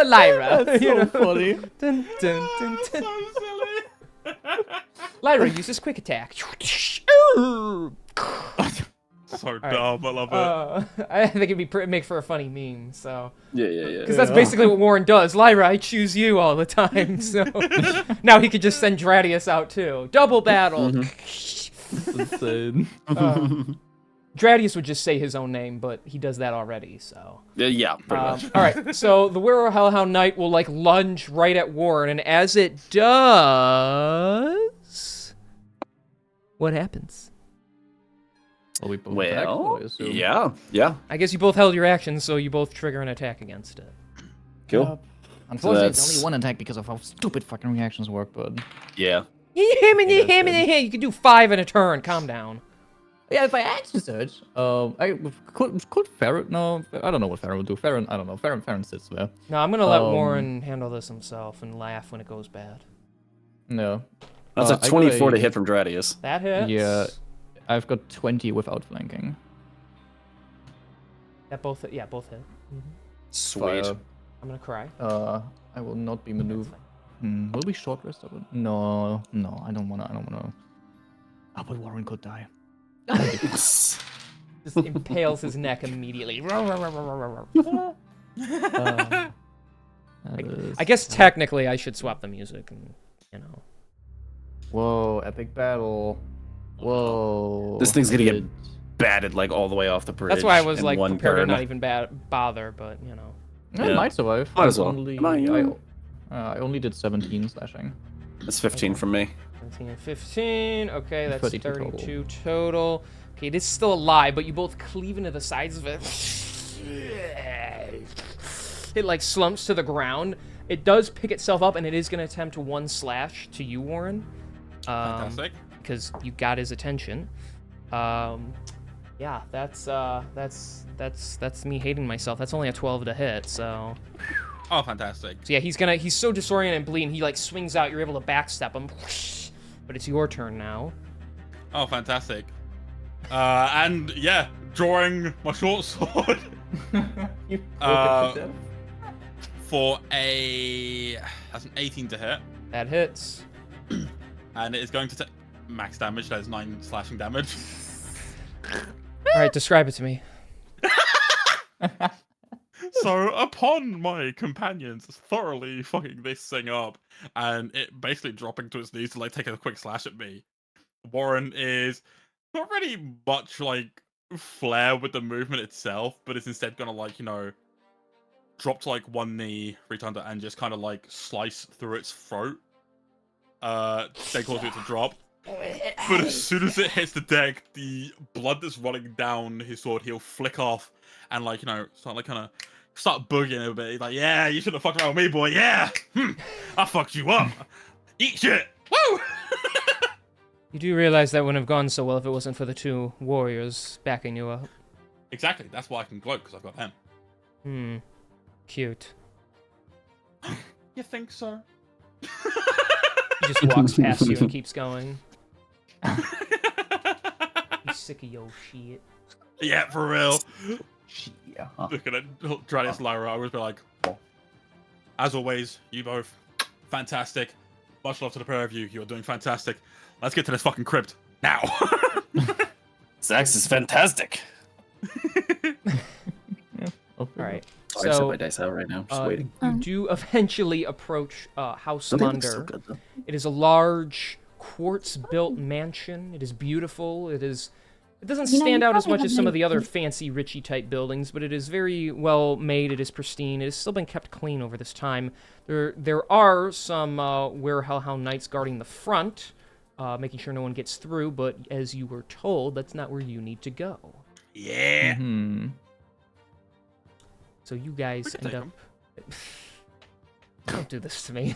Lyra. That's you so know. funny. Dun, dun, dun, dun. So silly. Lyra uses quick attack. So dumb. I love it. I think it'd be make for a funny meme. So. Yeah. Because that's basically what Warren does. Lyra, I choose you all the time. So now he could just send Dradius out too. Double battle. Insane. Dradius would just say his own name, but he does that already. So. Yeah, pretty much. All right. So the Were-Hellhound Knight will like lunge right at Warren, and as it does, what happens? Well, we both attack, Well, I assume. yeah. I guess you both held your actions, so you both trigger an attack against it. Cool. Unfortunately, it's that's- only one attack because of how stupid fucking reactions work, but... Yeah. You can do 5 in a turn. Calm down. Yeah, if I action search, could Farron? No, I don't know what Farron would do. Farron, I don't know. Farron sits there. No, I'm gonna let Warren handle this himself and laugh when it goes bad. No. That's a I 24 got to hit from Dradius. That hits. Yeah, I've got 20 without flanking. That both hit. Sweet. Fire. I'm gonna cry. I will not be maneuver. Will we short rest of it? No, I don't wanna. Oh, but Warren could die. Just impales his neck immediately. I guess technically I should swap the music, and you know. Whoa, epic battle. Whoa. This thing's gonna get batted like all the way off the bridge. That's why I was in like one prepared to turn. not even bother, but you know. I Yeah. might survive. Might as well. I only did 17 slashing. That's 15 from me. 17 and 15. Okay, that's 32 32 total. Okay, this is still alive, but you both cleave into the sides of it. It like slumps to the ground. It does pick itself up, and it is going to attempt one slash to you, Warren. Fantastic. Because you got his attention. Yeah, that's me hating myself. That's only a 12 to hit, so. Oh, fantastic. So yeah, he's so disoriented and bleeding, he like swings out, you're able to backstep him. But it's your turn now. Oh, fantastic. And yeah, drawing my short sword You for that's an 18 to hit, That hits. and it is going to take max damage. That is 9 slashing damage. Alright, describe it to me. So upon my companions thoroughly fucking this thing up, and it basically dropping to its knees to like take a quick slash at me, Warren is not really much like flair with the movement itself, but is instead gonna like, you know, drop to like one knee, reach under, and just kind of like slice through its throat. Then cause it to drop. But as soon as it hits the deck, the blood that's running down his sword, he'll flick off and like, you know, start boogieing a bit. He's like, yeah, you should have fucked around with me, boy. Yeah, I fucked you up. Eat shit. Woo! You do realize that wouldn't have gone so well if it wasn't for the two warriors backing you up. Exactly. That's why I can gloat, because I've got them. Cute. You think so? He just walks past you and keeps going. He's sick of your shit. Yeah, for real. Yeah. Looking at Dradius Lyra, I would be like, as always, you both, fantastic. Much love to the pair of you. You're doing fantastic. Let's get to this fucking crypt now. Zax is fantastic. All right. Oh, I set my dice out right now. Just waiting. You do eventually approach House Don't they look so Munder. good, though? It is a large quartz-built mansion. It is beautiful. It doesn't You know, stand you out as probably much have as some of many the other things. fancy, richy type buildings, but it is very well made. It is pristine. It has still been kept clean over this time. There are some Werehellhound knights guarding the front, making sure no one gets through. But as you were told, that's not where you need to go. Yeah. So you guys can end take up. Don't do this to me.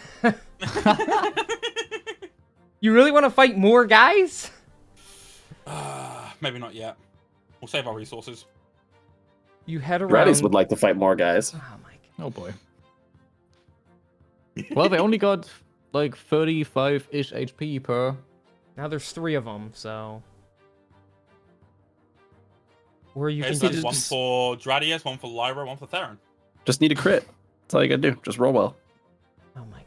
You really want to fight more guys? Maybe not yet. We'll save our resources. You head around. Radis would like to fight more guys. Oh my god. Oh boy. Well, they only got like 35-ish HP per. Now there's 3 of them, so. Or you Okay, can so that's just. one for Dradius, one for Lyra, one for Theron. Just need a crit. That's all you gotta do. Just roll well. Oh my god.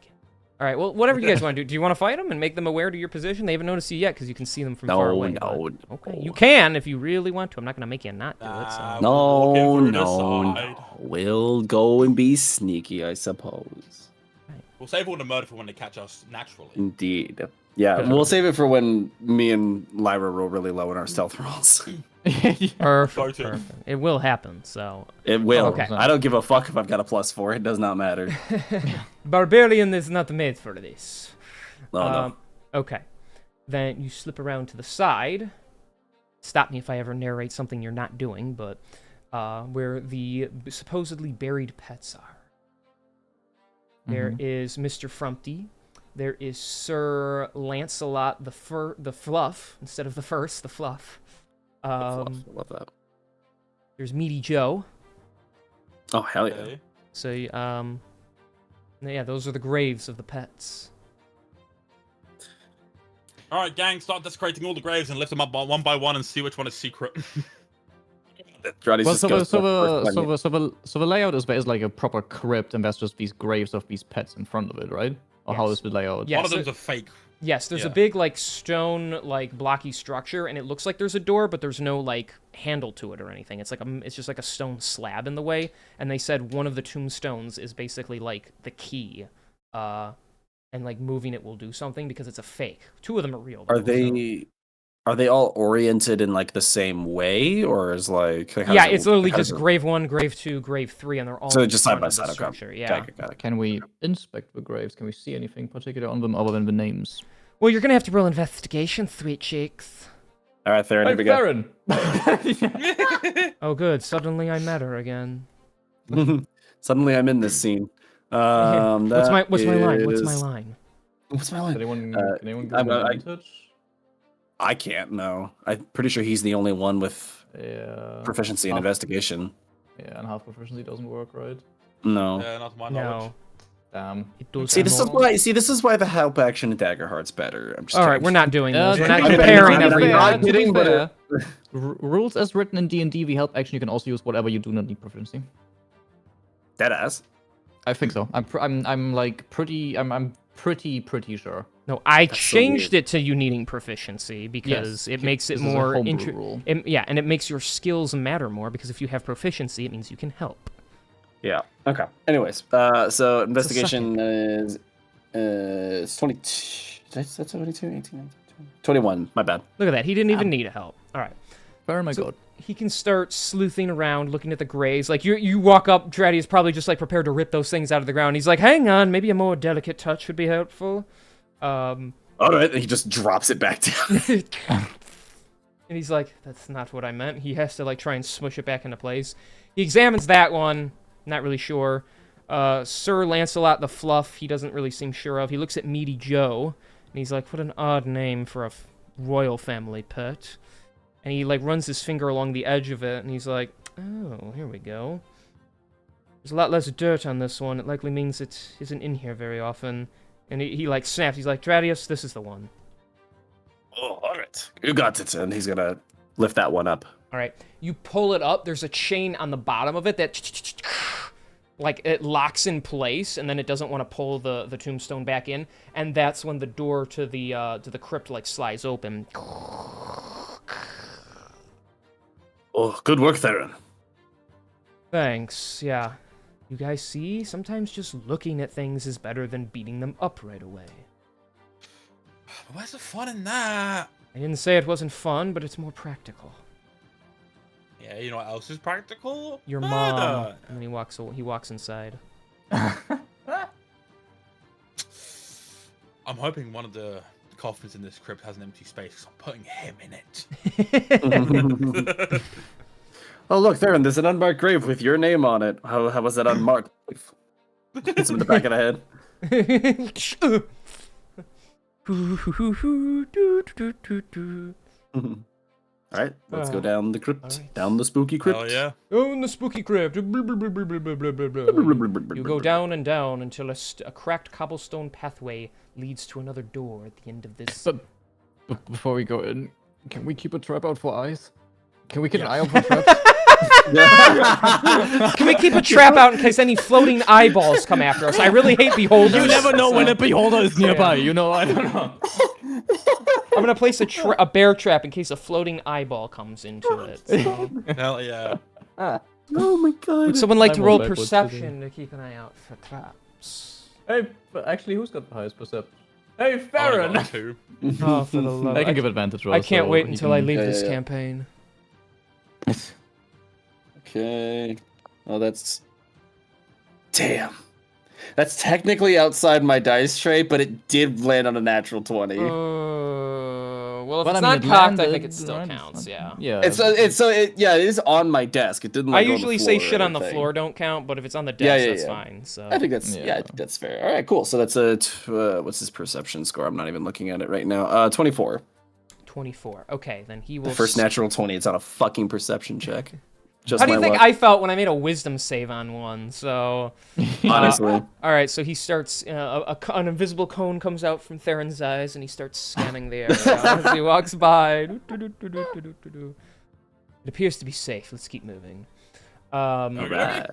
All right. Well, whatever you guys want to do. Do you want to fight them and make them aware to your position? They haven't noticed you yet because you can see them from far away. No. Okay. You can if you really want to. I'm not gonna make you not do it. So. No, We'll no. We'll go and be sneaky, I suppose. We'll save all the murder for when they catch us naturally. Indeed. Yeah, we'll save it for when me and Lyra roll really low in our stealth rolls. Perfect. Go-to. Perfect. It will happen. So. It will. Okay. I don't give a fuck if I've got a +4. It does not matter. Barbarian is not made for this. No. Okay. Then you slip around to the side. Stop me if I ever narrate something you're not doing, but where the supposedly buried pets are. There is Mr. Frumpty. There is Sir Lancelot the Fluff instead of the First, the Fluff. I love that. There's Meaty Joe. Oh, hell yeah. Okay. So yeah, those are the graves of the pets. All right, gang, start desecrating all the graves and lift them up one by one and see which one is secret. Radis Well, just goes for the first one. so the layout is like a proper crypt, and there's just these graves of these pets in front of it, right? Or how Yes. is the layout? Yeah. One of so- them's a fake. Yes, there's a Yeah. big like stone like blocky structure, and it looks like there's a door, but there's no like handle to it or anything. It's it's just like a stone slab in the way. And they said one of the tombstones is basically like the key, and like moving it will do something because it's a fake. 2 of them are real. Are though, so- they all oriented in like the same way, or is like how Yeah, does it- it's literally how does just it- grave 1, grave 2, grave 3, and they're all So in just side front by of the side. Okay. structure. Yeah. Got it. Can we inspect the graves? Can we see anything particular on them other than the names? Well, you're gonna have to roll investigation, sweet cheeks. All right, Theron, here we go. Oh, good. Suddenly I met her again. Suddenly I'm in this scene. What's my line? What's my is- line? What's my line? Can anyone give I'm- them I- advantage? I can't know. I'm pretty sure he's the only one with Yeah. proficiency in half- investigation. Yeah, and half proficiency doesn't work, right? No. Not to my knowledge. No. Damn. It does See, this is not. why. See, this is why the help action in Daggerheart's better. I'm just All right, kidding. we're not doing this. We're not I'm comparing kidding. every I'm round. kidding, but rules as written in D&D, the help action you can also use whatever you do not need proficiency. Deadass. I think so. I'm pretty sure. No, I so changed weird. it to you needing proficiency because it makes it this is a more homebrew rule. Yeah, and it makes your skills matter more because if you have proficiency, it means you can help. Yeah. Okay. Anyways, so investigation is it's 22. Did I say 22, 18, 19, 20? 21. My bad. Look at that. He didn't even need help. All right. Where am I So- good? He can start sleuthing around, looking at the graves. Like you walk up, Draddy is probably just like prepared to rip those things out of the ground. He's like, "Hang on, maybe a more delicate touch would be helpful." All right. He just drops it back down. And he's like, "That's not what I meant." He has to like try and smush it back into place. He examines that one, not really sure. Sir Lancelot the Fluff, he doesn't really seem sure of. He looks at Meaty Joe, and he's like, "What an odd name for a royal family pet. And he like runs his finger along the edge of it, and he's like, oh, here we go. There's a lot less dirt on this one. It likely means it isn't in here very often. And he like snaps. He's like, Dradius, this is the one. Oh, all right. You got it. And he's gonna lift that one up. All right. You pull it up. There's a chain on the bottom of it that like it locks in place, and then it doesn't want to pull the tombstone back in. And that's when the door to the crypt like slides open. Oh, good work, Theron. Thanks. Yeah. You guys see? Sometimes just looking at things is better than beating them up right away. Where's the fun in that? I didn't say it wasn't fun, but it's more practical. Yeah, you know what else is practical? Your Murder. mom. And then he walks inside. I'm hoping one of the coffins in this crypt has an empty space because I'm putting him in it. Oh, look, Theron, there's an unmarked grave with your name on it. How was that unmarked? Hits him in the back of the head. All right, let's go down the crypt. right. Down the spooky crypt. Oh, yeah. Oh, in the spooky crypt. You go down and down until a cracked cobblestone pathway leads to another door at the end of this. But before we go in, can we keep a trap out for eyes? Can we keep an eye out for traps? Can we keep a trap out in case any floating eyeballs come after us? I really hate beholders. You never know when a beholder is nearby, you know, I don't know. I'm gonna place a bear trap in case a floating eyeball comes into it. So. Hell yeah. Oh my god. Would someone like I to won't roll let what's perception to keep an eye out for traps? Hey, but actually, who's got the highest perception? Hey, I Farron! got 2. Oh, for the love! I can give advantage roll. I can't so wait he until I can- leave Yeah, this yeah, yeah. campaign. Okay. Oh, that's... Damn. That's technically outside my dice tray, but it did land on a natural 20. Well, if Well, it's I mean, not it cocked, I landed, think it still right? counts, yeah. Yeah. Yeah, it is on my desk. It didn't I like, go on the usually say floor or shit on the anything. floor don't count, but if it's on the desk, Yeah, yeah, that's yeah. fine. So I think that's Yeah. I think that's fair. All right, cool. So that's a what's his perception score? I'm not even looking at it right now. 24. 24. Okay, then he will. The first natural 20. It's on a fucking perception check. Just How do you my think luck, I felt when I made a wisdom save on one? So, honestly. all right. So he starts. An invisible cone comes out from Theron's eyes, and he starts scanning the area as he walks by. It appears to be safe. Let's keep moving. All right.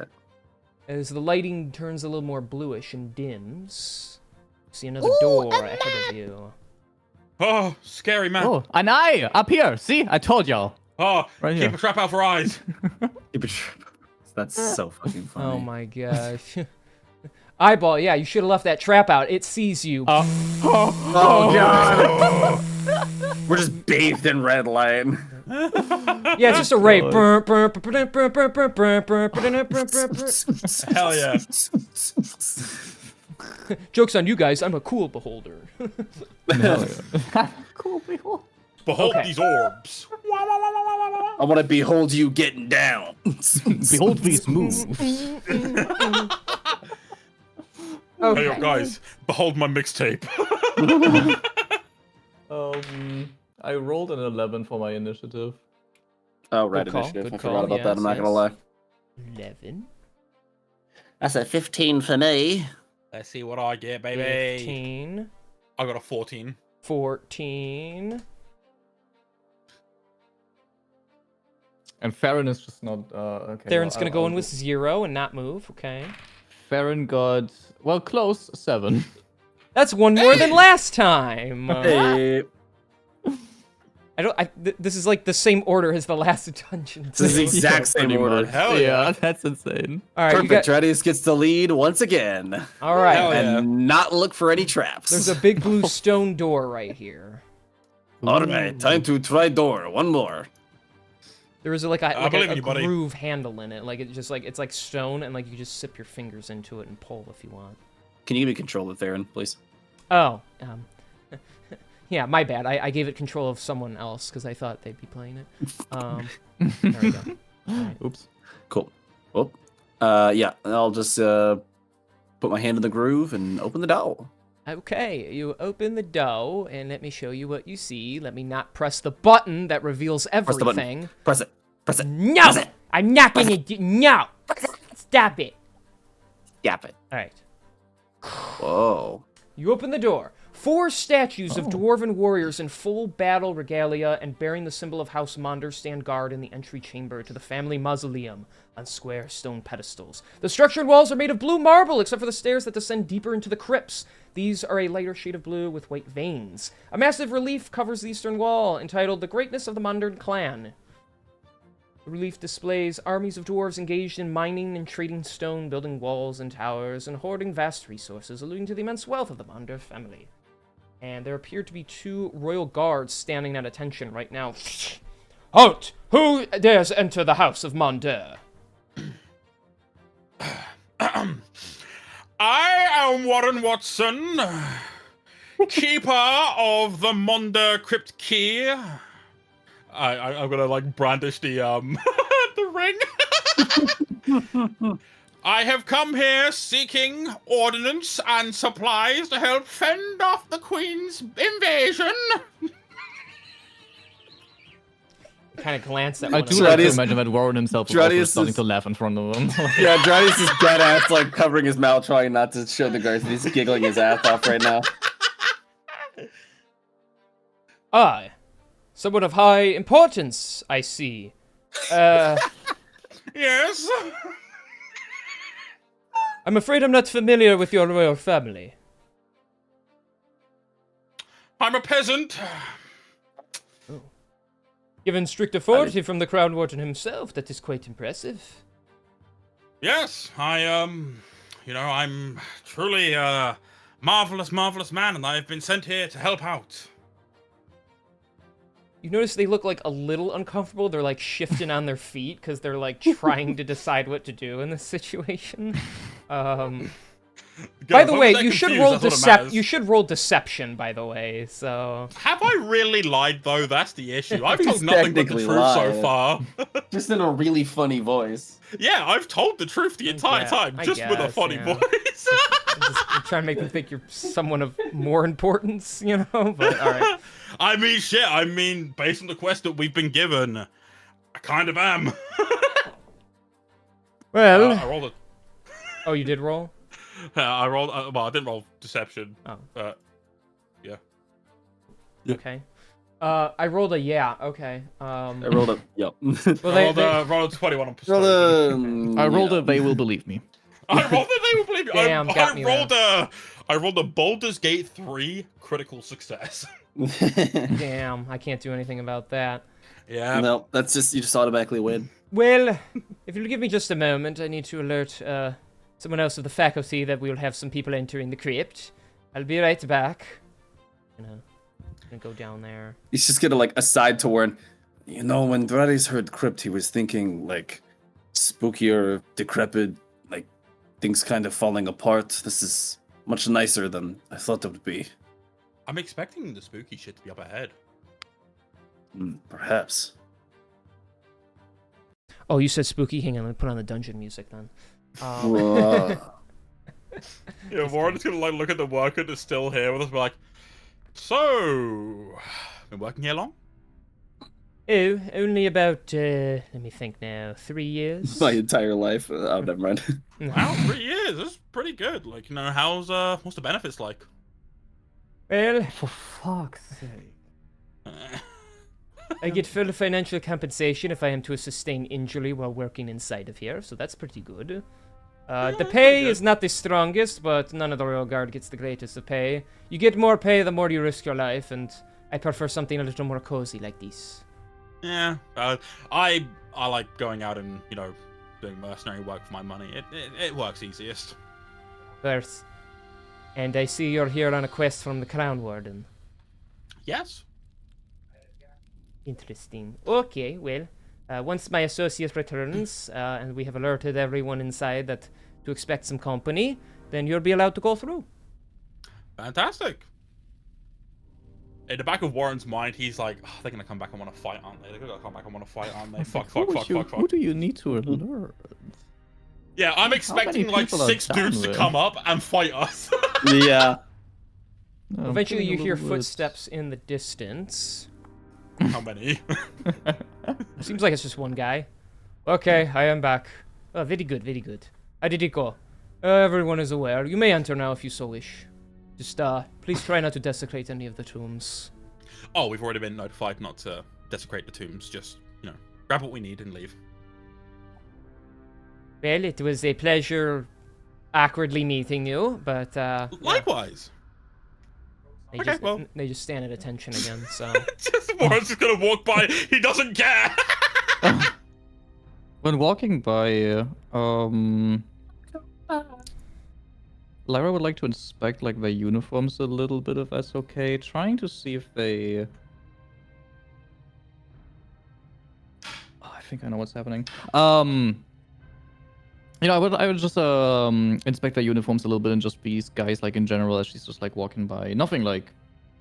As the lighting turns a little more bluish and dims, you see another Ooh, door a ahead of you. Oh, scary man. Oh, an eye! Up here! See? I told y'all. Oh, Right keep here. a trap out for eyes. That's so fucking funny. Oh my gosh. Eyeball, yeah, you should have left that trap out. It sees you. Oh god. We're just bathed in red light. Yeah, it's just a ray. Hell yeah. Joke's on you guys, I'm a cool beholder. Cool, behold. Behold Okay. these orbs. I want to behold you getting down. Behold these moves. Hey, yo, guys, behold my mixtape. I rolled an 11 for my initiative. Oh, right, Good call, initiative. good I call, forgot about that. yes, I'm not gonna yes. lie. 11, That's a 15 for me. Let's see what I get, baby. 15, I got a 14. 14. And Farron is just not. Okay. Theron's well, gonna go I'll in with 0 and not move, okay. Farron got, well, close, 7. That's one more than last time. Hey. This is like the same order as the last dungeon. This is the exact same Pretty order. much. Hell yeah. That's insane. All right, you Perfect. got. Radius gets the lead once again. All right. Hell yeah. And not look for any traps. There's a big blue stone door right here. All right, time to try door. One more. There is like I believe in you, buddy. groove handle in it. Like it's like stone, and like you just sip your fingers into it and pull if you want. Can you give me control of Theron, please? Oh, yeah, my bad. I gave it control of someone else because I thought they'd be playing it. There we go. All right. Oops. Cool. Oh, yeah. I'll just put my hand in the groove and open the door. Okay, you open the door, and let me show you what you see. Let me not press the button that reveals Press the button. everything. Press it. Press it. No! Press it. I'm not gonna do. No! Stop it. Yap it. Alright. Whoa. You open the door. 4 statues of dwarven warriors in full battle regalia and bearing the symbol of House Monder stand guard in the entry chamber to the family mausoleum on square stone pedestals. The structured walls are made of blue marble, except for the stairs that descend deeper into the crypts. These are a lighter shade of blue with white veins. A massive relief covers the eastern wall, entitled The Greatness of the Mondern Clan. The relief displays armies of dwarves engaged in mining and trading stone, building walls and towers, and hoarding vast resources, alluding to the immense wealth of the Monder family. And there appear to be 2 royal guards standing at attention right now. Halt! Who dares enter the house of Monder? I am Warren Watson, keeper of the Monder Crypt Key. I'm gonna like brandish the the ring. I have come here seeking ordnance and supplies to help fend off the Queen's invasion. Kind of glance at I one do of like to Dradius- imagine that Warren himself is Dradius also starting is- to laugh in front of him. Yeah, Dradius is dead ass, like covering his mouth, trying not to show the guards that he's giggling his ass off right now. I, someone of high importance, I see. Yes. I'm afraid I'm not familiar with your royal family. I'm a peasant. Given strict authority from the Crown Warden himself, that is quite impressive. Yes, I'm truly a marvelous, marvelous man, and I've been sent here to help out. You notice they look like a little uncomfortable. They're like shifting on their feet because they're like trying to decide what to do in this situation. By the way, you should roll You should roll deception. By the way, so Have I really lied though? That's the issue. I've told He's nothing but the technically truth so lied. far. Just in a really funny voice. Yeah, I've told the truth the entire time, I just with a guess, funny yeah. voice. I'm trying to make them think you're someone of more importance, you know. But all right. I mean, shit. I mean, based on the quest that we've been given, I kind of am. Well, I rolled a. oh, you did roll. I rolled. Well, I didn't roll deception. Oh. Yeah. Okay. I rolled a yeah. Okay. I rolled a yep. Well, rolled a 21 on rolled persuasion. a, I rolled a they will believe me. I rolled a they will believe me. Damn, got me I rolled a Baldur's Gate 3 critical success. Damn, I can't do anything about that. Yeah. No, that's just you just automatically win. Well, if you'll give me just a moment, I need to alert someone else of the faculty that we'll have some people entering the crypt. I'll be right back. Gonna go down there. He's just gonna like aside to Warren. You know, when Dradius heard crypt, he was thinking like spookier, decrepit, like things kind of falling apart. This is much nicer than I thought it would be. I'm expecting the spooky shit to be up ahead. Perhaps. Oh, you said spooky? Hang on, let me put on the dungeon music then. Yeah, Warren's gonna like look at the worker that's still here with us, and be like, "So, been working here long?" Oh, only about, let me think now, 3 years? My entire life. Oh, never mind. Wow, 3 years. That's pretty good. Like, you know, what's the benefits like? Well, For fuck's sake. I get full financial compensation if I am to sustain injury while working inside of here, so that's pretty good. The that's pay pretty good. is not the strongest, but none of the Royal Guard gets the greatest of pay. You get more pay the more you risk your life, and I prefer something a little more cozy like this. Yeah, I like going out and, you know, doing mercenary work for my money. It works easiest. First. And I see you're here on a quest from the Crown Warden. Yes. Interesting. Okay, well, once my associate returns, and we have alerted everyone inside that to expect some company, then you'll be allowed to go through. Fantastic. In the back of Warren's mind, he's like, oh, they're gonna come back and want to fight, aren't they? They're gonna come back and want to fight, aren't they? Fuck. Who do you need to alert? Yeah, I'm many expecting like people are 6 down dudes to there? come up and fight us. Yeah. I'm Eventually, feeling you a hear little bit- footsteps in the distance. How many? Seems like it's just one guy. Okay, I am back. Oh, very good, very good. How did it go? Everyone is aware. You may enter now if you so wish. Just, please try not to desecrate any of the tombs. Oh, we've already been notified not to desecrate the tombs. Just, grab what we need and leave. Well, it was a pleasure awkwardly meeting you, but, Likewise. they just stand at attention again, so... Just Warren's just gonna walk by. He doesn't care. When walking by, Lyra would like to inspect like their uniforms a little bit, if that's okay. Trying to see if they. Oh, I think I know what's happening. I would just inspect their uniforms a little bit and just these guys like in general as she's just like walking by. Nothing like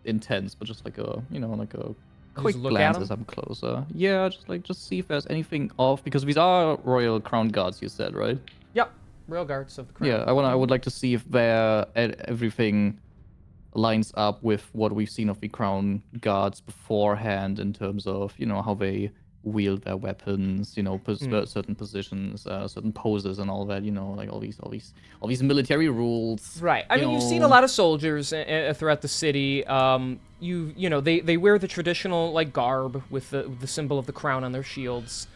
intense, but just like a like a quick look glance at as I'm closer. Yeah, just see if there's anything off because these are royal crown guards. You said, right? Yep, Royal Guards of the Crown. Yeah, I would like to see if everything lines up with what we've seen of the crown guards beforehand in terms of how they wield their weapons, certain positions, certain poses, and all that. Like all these military rules. Right. I mean, you've seen a lot of soldiers throughout the city. They wear the traditional like garb with the symbol of the crown on their shields.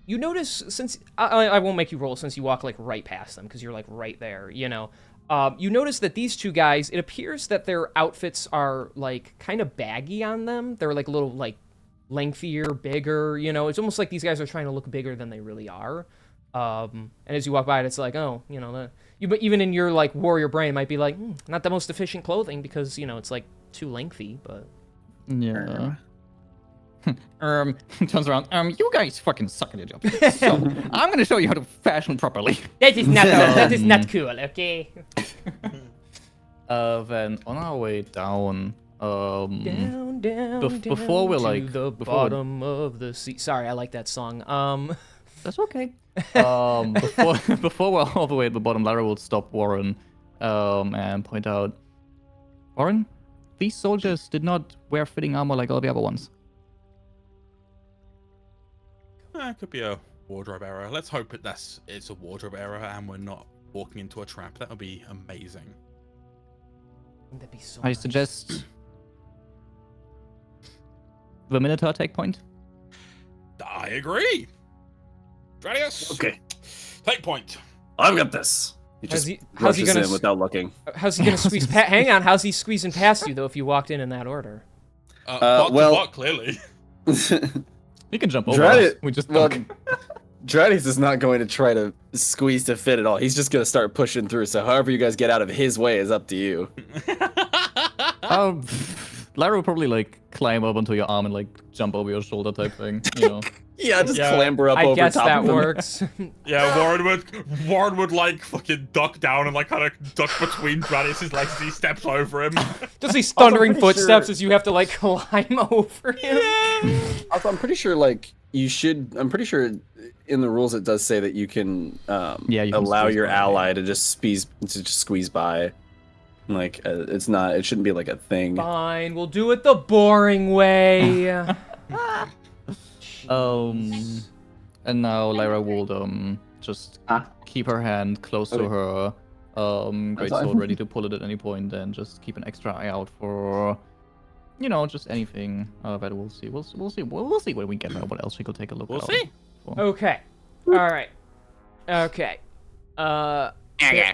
You notice, since I won't make you roll since you walk like right past them because you're like right there. You notice that these two guys, it appears that their outfits are like kind of baggy on them. They're like a little like lengthier, bigger. It's almost like these guys are trying to look bigger than they really are. And as you walk by it, it's like, oh, but even in your like warrior brain, it might be like not the most efficient clothing because it's like too lengthy. But yeah. Turns around. You guys fucking suck at your job. So I'm gonna show you how to fashion properly. that is not cool. Okay. Then on our way down, Down, before we're to like the bottom of the sea. Sorry, I like that song. That's okay. Before we're all the way at the bottom, Lara will stop Warren, and point out, Warren, these soldiers did not wear fitting armor like all the other ones. It could be a wardrobe error. Let's hope it's a wardrobe error and we're not walking into a trap. That would be amazing. That'd be so I nice. suggest the Minotaur take point. I agree. Dradius. Okay, Take point. I've got this. He How's just he- how's he rushes gonna in without looking. How's he gonna squeeze? Hang on. How's he squeezing past you though? If you walked in that order. Buck, clearly. You can jump over Dradius, us. We just well, duck. Dradius is not going to try to squeeze to fit at all. He's just going to start pushing through. So however you guys get out of his way is up to you. Lara will probably like climb up onto your arm and like jump over your shoulder type thing. Yeah, just Yeah, clamber up I over guess top that of him. works. Yeah, Warren would like fucking duck down and like kind of duck between Dradius's legs as he steps over him. Just these thundering pretty footsteps sure- as you have to like climb over him. Also, I'm pretty sure like I'm pretty sure in the rules it does say that you can you can allow squeeze your by, ally to just squeeze by. Like it shouldn't be like a thing. Fine, we'll do it the boring way. And now Lyra will just keep her hand close to her great sword, ready to pull it at any point, and just keep an extra eye out for just anything that we'll see. We'll see when we get there. What else we could take a look We'll at. see. Okay. All right. Okay.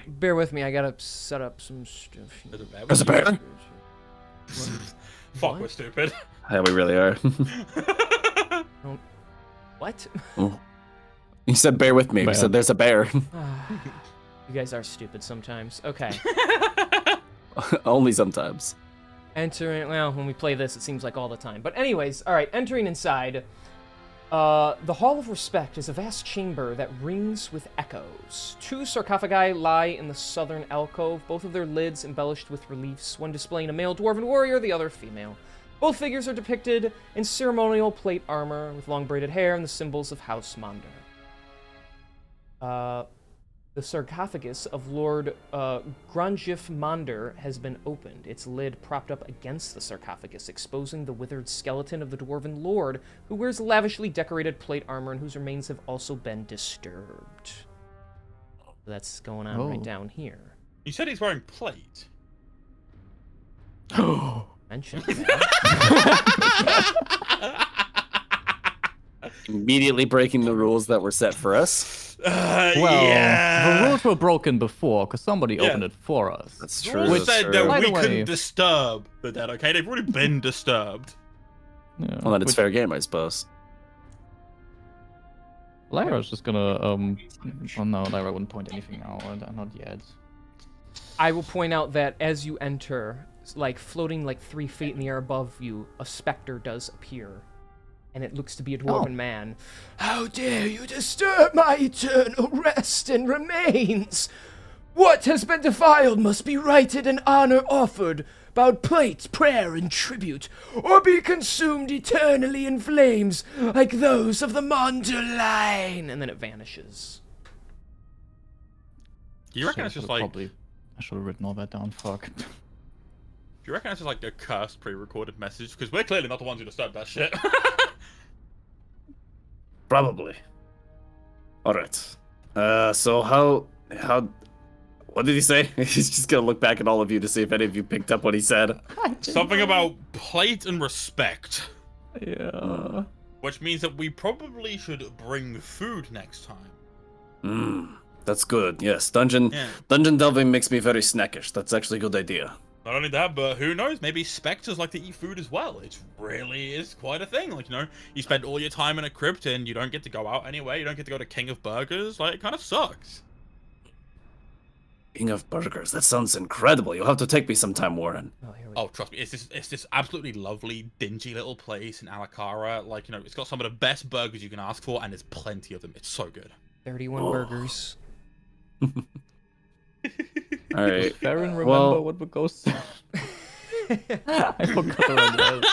Bear with me. I gotta set up some stuff. There's a bear. Fuck, we're stupid. Yeah, we really are. What? You said bear with me. Bear. We said there's a bear. You guys are stupid sometimes. Okay. Only sometimes. Entering. Well, when we play this, it seems like all the time. But anyways, all right. Entering inside. The Hall of Respect is a vast chamber that rings with echoes. Two sarcophagi lie in the southern alcove, both of their lids embellished with reliefs, one displaying a male dwarven warrior, the other female. Both figures are depicted in ceremonial plate armor with long braided hair and the symbols of House Monder. The sarcophagus of Lord Grangif Monder has been opened, its lid propped up against the sarcophagus, exposing the withered skeleton of the dwarven lord, who wears lavishly decorated plate armor and whose remains have also been disturbed. That's going on right down here. You said he's wearing plate. Mention that. Immediately breaking the rules that were set for us. Well, yeah. the rules were broken before because somebody opened it for us. That's The true. rules that's said true. that By we the way- couldn't disturb the dead, okay? They've already been disturbed. Yeah. Well, then it's Which- fair game, I suppose. Lyra's just gonna oh no, Lyra wouldn't point anything out. Not yet. I will point out that as you enter, like floating like 3 feet in the air above you, a specter does appear. And it looks to be a dwarven man. How dare you disturb my eternal rest and remains? What has been defiled must be righted and honor offered, bowed plate, prayer, and tribute, or be consumed eternally in flames like those of the Monder line. And then it vanishes. Do you reckon it's just like? I should have written all that down. Fuck. Do you reckon it's just like a cursed pre-recorded message? Because we're clearly not the ones who disturbed that shit. Probably. All right. So what did he say? He's just gonna look back at all of you to see if any of you picked up what he said. Something about plate and respect. Yeah. Which means that we probably should bring food next time. That's good. Yes, dungeon delving makes me very snackish. That's actually a good idea. Not only that, but who knows? Maybe specters like to eat food as well. It really is quite a thing. Like, you know, you spend all your time in a crypt and you don't get to go out anyway. You don't get to go to King of Burgers. Like, it kind of sucks. King of Burgers. That sounds incredible. You'll have to take me sometime, Warren. Oh, here we go. Oh, trust me, it's this absolutely lovely, dingy little place in Alacara. Like, you know, it's got some of the best burgers you can ask for, and there's plenty of them. It's so good. 31 burgers. All right. Farron, remember Well- what the ghost said? I forgot what it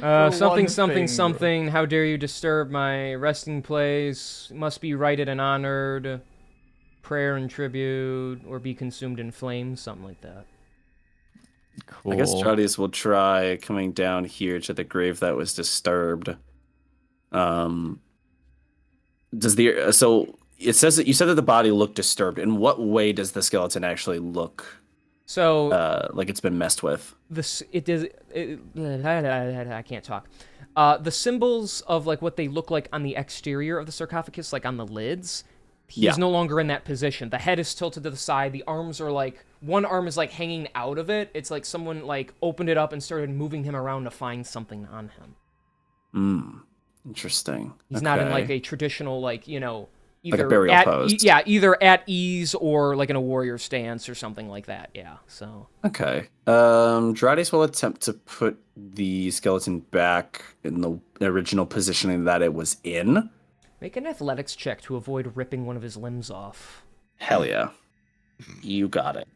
was. Something, one something, thing. something. How dare you disturb my resting place? Must be righted and honored. Prayer and tribute, or be consumed in flames. Something like that. Cool. I guess Stradius will try coming down here to the grave that was disturbed. Does the so it says that you said that the body looked disturbed. In what way does the skeleton actually look So like it's been messed with? I can't talk. The symbols of like what they look like on the exterior of the sarcophagus, like on the lids, he's no longer in that position. The head is tilted to the side. The arms are like, one arm is like hanging out of it. It's like someone like opened it up and started moving him around to find something on him. Interesting. He's not in like a traditional like, you know, Like a either burial at, pose. either at ease or like in a warrior stance or something like that. Yeah. So Okay. Drades will attempt to put the skeleton back in the original positioning that it was in. make an athletics check to avoid ripping one of his limbs off. Hell yeah. You got it.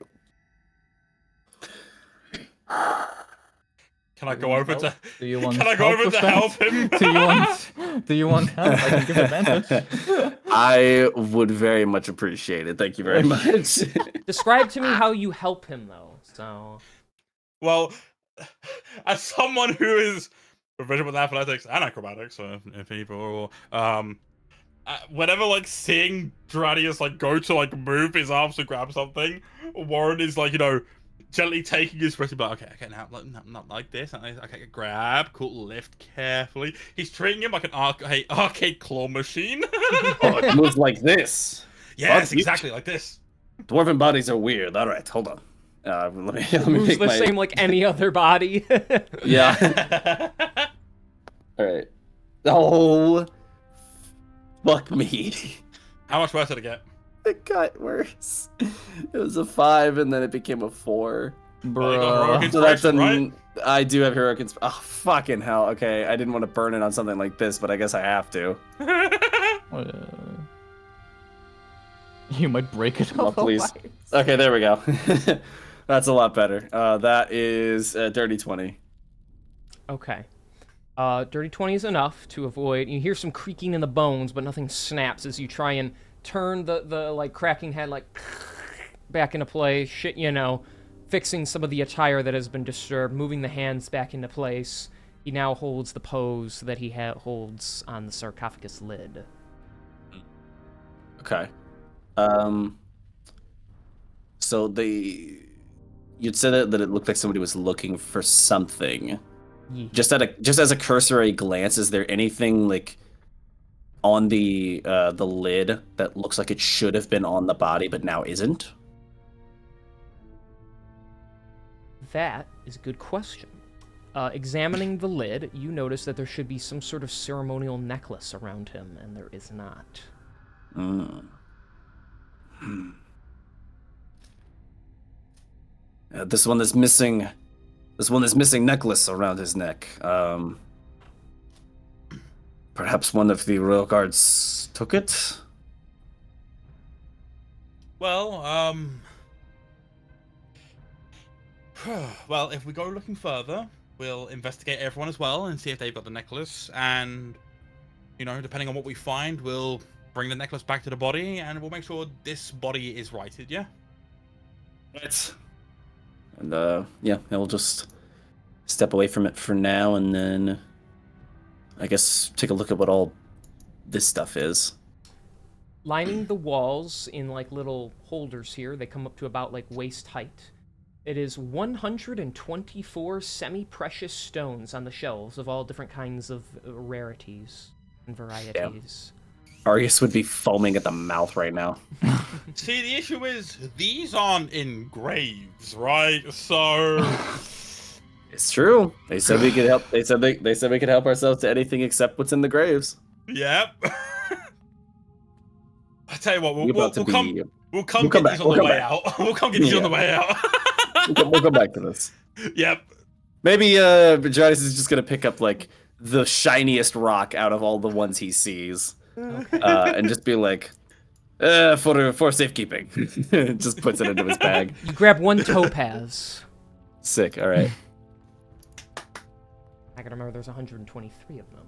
Can I go over to? Do you want Can I go help over with to that? help him? Do you want help? I can give advantage. I would very much appreciate it. Thank you very much. Describe to me how you help him though. So Well, as someone who is proficient with athletics and acrobatics, if people, whenever like seeing Dradius like go to like move his arms to grab something, Warren is like, you know, gently taking his wrist, but okay, now not like this. Okay, grab, cool, lift carefully. He's treating him like an arcade claw machine. Oh, it moves like this. Yes, you- exactly like this. Dwarven bodies are weird. All right, hold on. Let me moves make the my... same like any other body. Yeah. All right. Oh, fuck me. How much worse did it get? It got worse. It was a 5, and then it became a 4. Well, you got heroic Bro. So that's inspiration, right? I do have heroic inspiration. Oh, fucking hell. Okay, I didn't want to burn it on something like this, but I guess I have to. You might break it Oh, off. please. Okay, there we go. That's a lot better. That is a dirty 20. Okay. Dirty 20 is enough to avoid. You hear some creaking in the bones, but nothing snaps as you try and turn the like cracking head like back into place, fixing some of the attire that has been disturbed, moving the hands back into place. He now holds the pose that he holds on the sarcophagus lid. Okay. So you'd said that it looked like somebody was looking for something. Yeah. Just as a cursory glance, is there anything like on the lid that looks like it should have been on the body but now isn't? That is a good question. Examining the lid, you notice that there should be some sort of ceremonial necklace around him, and there is not. This one is missing necklace around his neck. Perhaps one of the royal guards took it? Well, well, if we go looking further, we'll investigate everyone as well and see if they've got the necklace. And, depending on what we find, we'll bring the necklace back to the body and we'll make sure this body is righted, yeah? Right. And, yeah, we'll just step away from it for now and then I guess take a look at what all this stuff is. Lining the walls in like little holders here, they come up to about like waist height. It is 124 semi-precious stones on the shelves of all different kinds of rarities and varieties. Arius would be foaming at the mouth right now. See, the issue is these aren't in graves, right? So It's true. They said we could help. They said we could help ourselves to anything except what's in the graves. Yep. I tell you what, we'll come We'll get come these back. on the way out. We'll come get these on the way out. We'll come back to this. Yep. Maybe Bajardis is just gonna pick up like the shiniest rock out of all the ones he sees, and just be like, for safekeeping. Just puts it into his bag. You grab one topaz. Sick. All right. I gotta remember there's 123 of them.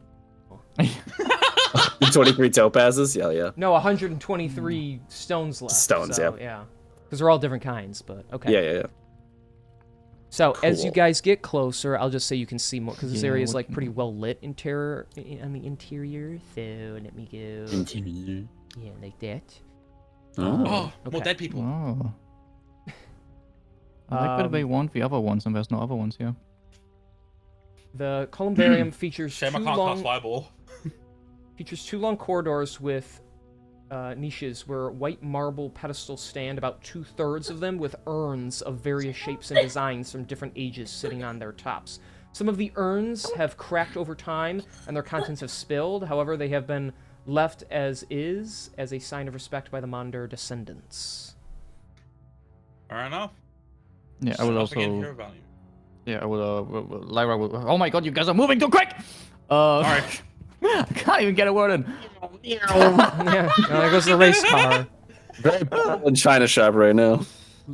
23 topazes. Yeah. No, 123 stones left. Stones, so, yeah. Because they're all different kinds, but okay. Yeah. So as you Cool. guys get closer, I'll just say you can see more because this Yeah, area is what like can- pretty well lit on the interior. So let me go. Yeah, like that. Oh, more Okay. dead people. Oh. I like that they want the other ones and there's no other ones here. The columbarium features Shame I two can't cast long fireball. corridors with niches where white marble pedestals stand, about 2/3 of them with urns of various shapes and designs from different ages sitting on their tops. Some of the urns have cracked over time and their contents have spilled. However, they have been left as is as a sign of respect by the Mondor descendants. Fair enough. Yeah, I will Shut up again, also. hero value. Yeah, I will. Lyra will. Oh my god, you guys are moving too quick! All right. I can't even get a word in. Yeah, there goes the race car. Very in China shop right now.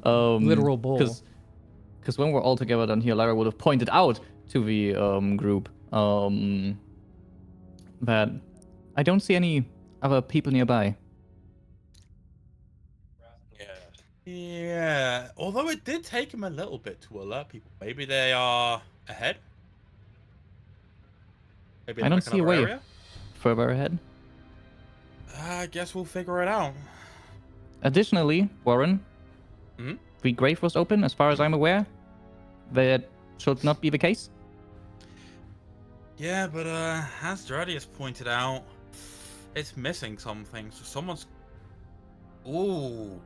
Literal bull. Because when we're all together down here, Lyra would have pointed out to the group that I don't see any other people nearby. Yeah. Although it did take him a little bit to alert people. Maybe they are ahead. Maybe I in don't like see a another way area? further ahead. I guess we'll figure it out. Additionally, Warren, Mhm. the grave was open, as far as I'm aware. That should not be the case. Yeah, but as Dradius pointed out, it's missing something. So someone's. Ooh.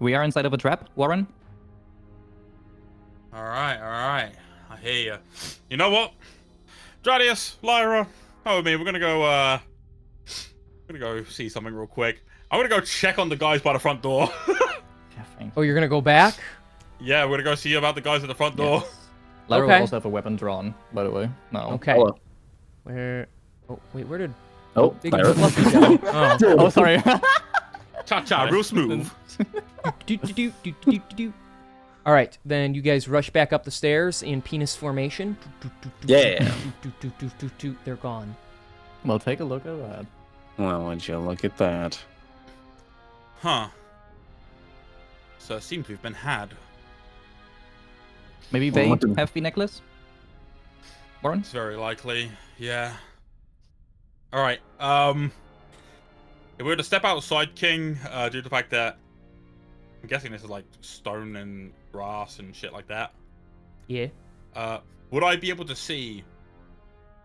We are inside of a trap, Warren. All right. I hear you. You know what? Dradius, Lyra, come with me. We're gonna go. See something real quick. I'm gonna go check on the guys by the front door. Yeah, thanks. Oh, you're gonna go back? Yeah, we're gonna go see about the guys at the front door. Lyra Okay. will also have a weapon drawn, by the way. No. Okay. Hello. Where? Oh, wait, where did Oh, Big Lyra. Fluffy go? Oh. Oh, sorry. Cha-cha, real smooth. Do. All right, then you guys rush back up the stairs in penis formation. Yeah. They're gone. Well, take a look at that. Well, would you look at that? Huh. So it seems we've been had. Maybe Well, they what the- have the necklace? Warren? It's very likely. Yeah. All right. If we were to step outside, King, due to the fact that I'm guessing this is like stone and grass and shit like that. Yeah. Would I be able to see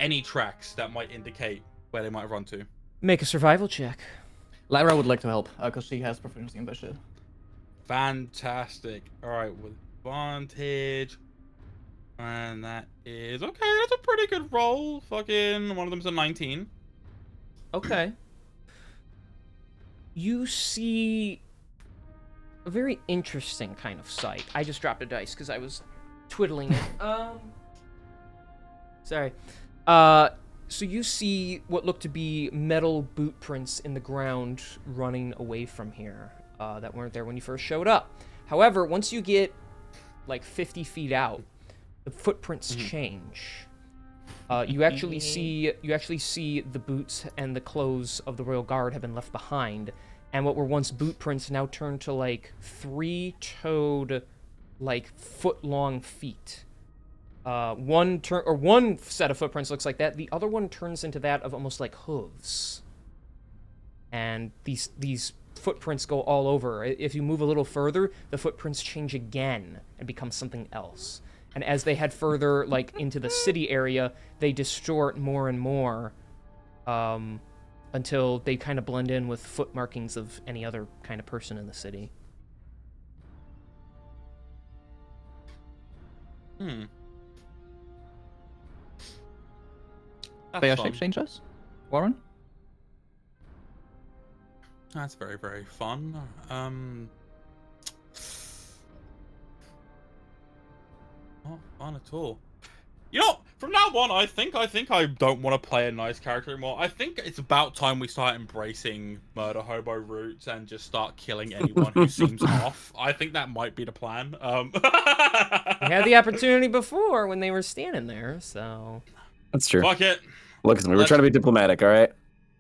any tracks that might indicate where they might have run to? Make a survival check. Lyra would like to help, because she has proficiency in that shit. Fantastic. All right, with advantage. And that is okay. That's a pretty good roll. Fucking one of them's a 19. Okay. You see a very interesting kind of sight. I just dropped a dice because I was twiddling it. Sorry. So you see what look to be metal boot prints in the ground running away from here that weren't there when you first showed up. However, once you get like 50 feet out, the footprints change. You actually see the boots and the clothes of the royal guard have been left behind, and what were once boot prints now turn to like 3-toed, like foot-long feet. One set of footprints looks like that. The other one turns into that of almost like hooves. And these footprints go all over. If you move a little further, the footprints change again and become something else. And as they head further, like into the city area, they distort more and more, until they kind of blend in with foot markings of any other kind of person in the city. That's They are fun. shape changers? Warren? That's very, very fun. Not fun at all. You know, from now on, I think I don't want to play a nice character anymore. I think it's about time we start embracing murder hobo roots and just start killing anyone who seems off. I think that might be the plan. We had the opportunity before when they were standing there, so... That's true. Fuck it. Look, we were trying to be diplomatic, all right?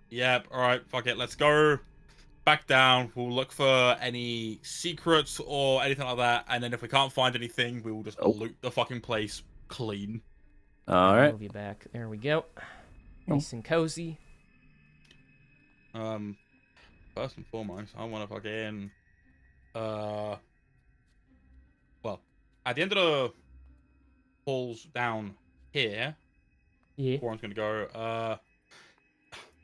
Yep, alright, fuck it. Let's go back down. We'll look for any secrets or anything like that. And then if we can't find anything, we will just loot the fucking place clean. All right. Move you back. There we go. Nice and cozy. First and foremost, I want to fucking... Well, at the end of the halls down here, Yeah. Warren's gonna go,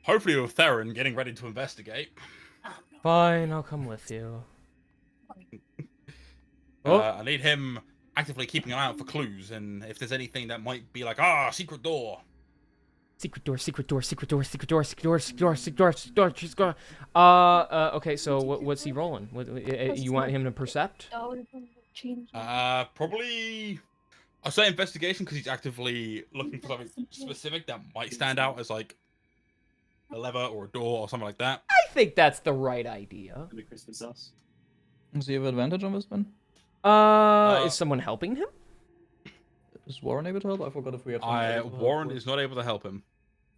hopefully with Theron getting ready to investigate. Fine, I'll come with you. Oh. I need him actively keeping an eye out for clues, and if there's anything that might be like, secret door. Secret door, secret door, secret door, secret door, secret door, secret door, secret door, secret door, secret door. Okay, so what's he rolling? You want him to percept? Probably... I'll say investigation because he's actively looking for something specific that might stand out as like a lever or a door or something like that. I think that's the right idea. Does he have advantage on this one? Is someone helping him? Is Warren able to help? I forgot if we had someone able to help Warren with- is not able to help him.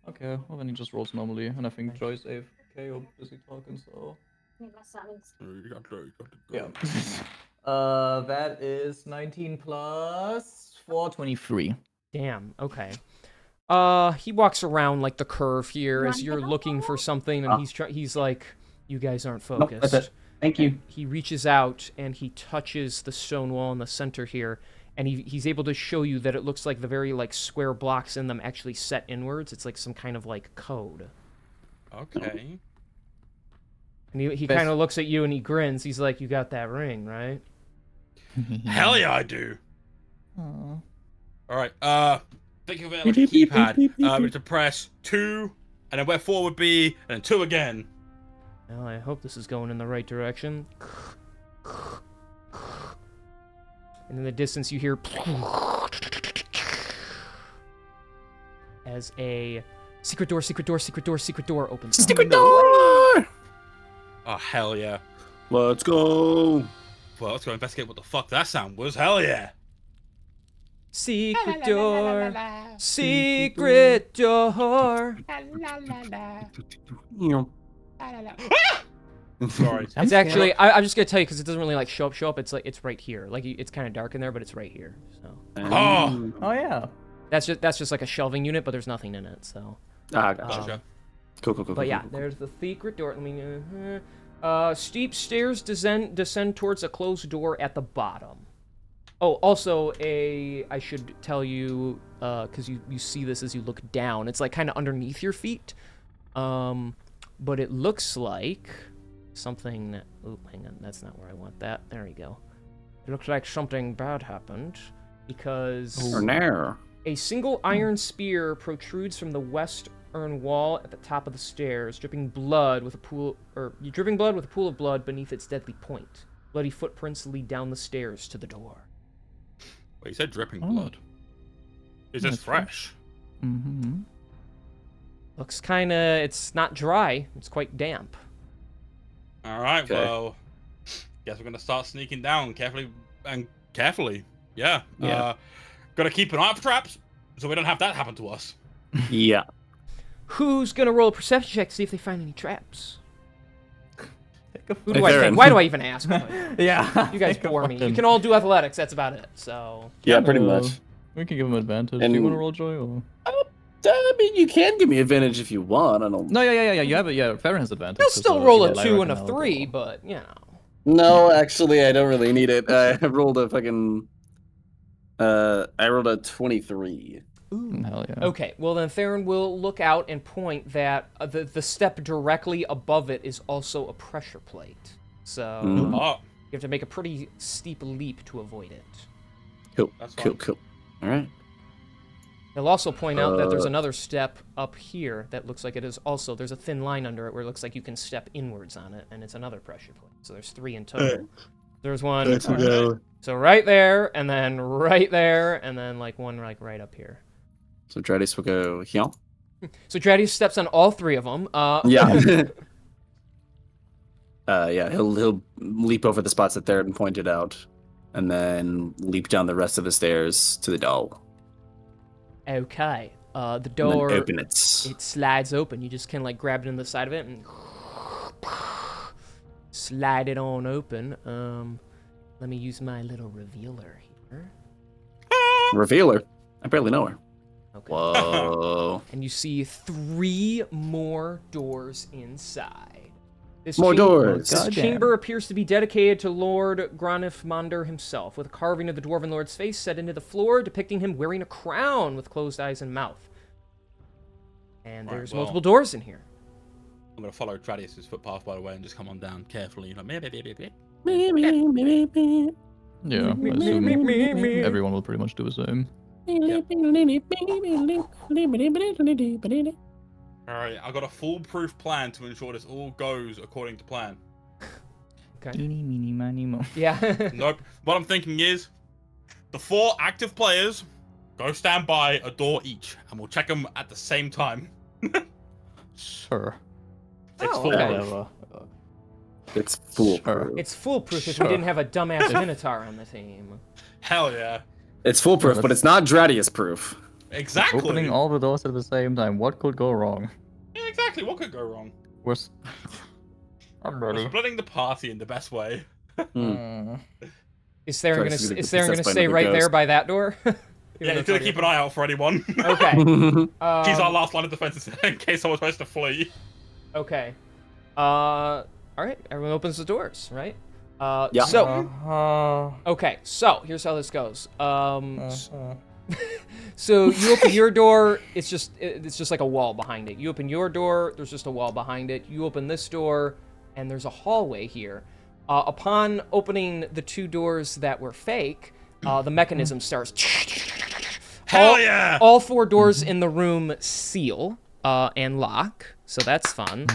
Okay, well then he just rolls normally, and I think Joy's AFK or busy talking, so... Yeah. That is 19 plus 4, 23. Damn, okay. He walks around like the curve here as you're looking for something, and he's like, you guys aren't focused. That's it. Thank you. He reaches out and he touches the stone wall in the center here, and he's able to show you that it looks like the very like square blocks in them actually set inwards. It's like some kind of like code. Okay. And he kind of looks at you and he grins. He's like, you got that ring, right? Hell yeah, I do. Aww. Alright, think of it like a keypad. We need to press 2, and then where 4 would be, and then 2 again. Well, I hope this is going in the right direction. And in the distance you hear as a secret door, secret door, secret door, secret door opens. Secret door! Oh, hell yeah. Let's go. Well, let's go investigate what the fuck that sound was. Hell yeah. Secret door, secret door. Sorry. It's actually, I'm just gonna tell you because it doesn't really like show up. It's like it's right here. Like it's kind of dark in there, but it's right here. So Oh! Oh yeah. that's just like a shelving unit, but there's nothing in it. So. Gotcha. Gotcha. Cool. But yeah, there's the secret door. Let me. Steep stairs descend towards a closed door at the bottom. Oh, also I should tell you, because you see this as you look down. It's like kind of underneath your feet. But it looks like something that. Oh, hang on, that's not where I want that. There we go. It looks like something bad happened because Or there. a single iron spear protrudes from the western wall at the top of the stairs, dripping blood with a pool of blood beneath its deadly point. Bloody footprints lead down the stairs to the door. Wait, you said dripping blood. Is this fresh? Mm-hmm. Looks kinda, it's not dry, it's quite damp. Alright, Okay. well, guess we're gonna start sneaking down carefully. Yeah. Yeah. Gotta keep an eye out for traps, so we don't have that happen to us. Yeah. Who's gonna roll a perception check to see if they find any traps? Who do Hey, I Theron. think? Why do I even ask? Yeah. You guys bore me. You can all do athletics, that's about it, so... Yeah, pretty much. We can give him advantage. And- Do you want to roll Joy or? I mean, you can give me advantage if you want. I don't. No, yeah. You have it. Yeah, Farron has advantage. He'll so- still so, roll yeah, a Lyra 2 and can a help 3, roll. but, you know. No, actually, I don't really need it. I rolled a fucking. I rolled a 23. Hell yeah. Okay, well then Theron will look out and point that the step directly above it is also a pressure plate. So Mm. Oh, you have to make a pretty steep leap to avoid it. Cool. That's Cool. fine. Cool. All right. He'll also point out that there's Uh, another step up here that looks like it is also, there's a thin line under it where it looks like you can step inwards on it, and it's another pressure plate. So there's 3 in total. There's one, so right there, and then right there, and then like one like right up here. So Dradis will go here. So Dradius steps on all 3 of them. Yeah. Yeah, he'll leap over the spots that Theron pointed out, and then leap down the rest of the stairs to the door. Okay. The And then door, open it. it slides open. You just can like grab it in the side of it and slide it on open. Let me use my little revealer here. Revealer. I barely know her. Okay. Whoa. And you see 3 more doors inside. This More doors. This Goddamn. chamber appears to be dedicated to Lord Granifmander himself, with a carving of the Dwarven Lord's face set into the floor, depicting him wearing a crown with closed eyes and mouth. And Right, there's well- multiple doors in here. I'm gonna follow Tradius's footpath, by the way, and just come on down carefully. Like, meh, meh, meh, meh, meh. Yeah, I assume everyone will pretty much do the same. Alright, I've got a foolproof plan to ensure this all goes according to plan. Okay. Eeny, meeny, miny, mo. Yeah. Nope. What I'm thinking is, the 4 active players go stand by a door each, and we'll check them at the same time. Sure. It's Oh, foolproof. okay. Whatever. It's foolproof. Sure. It's foolproof if Sure. we didn't have a dumbass Minotaur on the team. Hell yeah. It's foolproof, Yeah, but it's not Dradius proof. Exactly. Opening all the doors at the same time. What could go wrong? Yeah, exactly. What could go wrong? We're I'm We're ready. splitting the party in the best way. Is Theron Sorry, gonna so is Theron gonna that's stay fine, right it there goes. by that door? Yeah, he's gonna keep an eye out for anyone. Okay. He's our Um, last line of defense in case someone tries to flee. Okay. All right. Everyone opens the doors, right? Yeah. So, okay. So here's how this goes. So you open your door. It's just like a wall behind it. You open your door. There's just a wall behind it. You open this door, and there's a hallway here. Upon opening the 2 doors that were fake, the mechanism starts. Hell yeah! All 4 doors in the room seal and lock, so that's fun.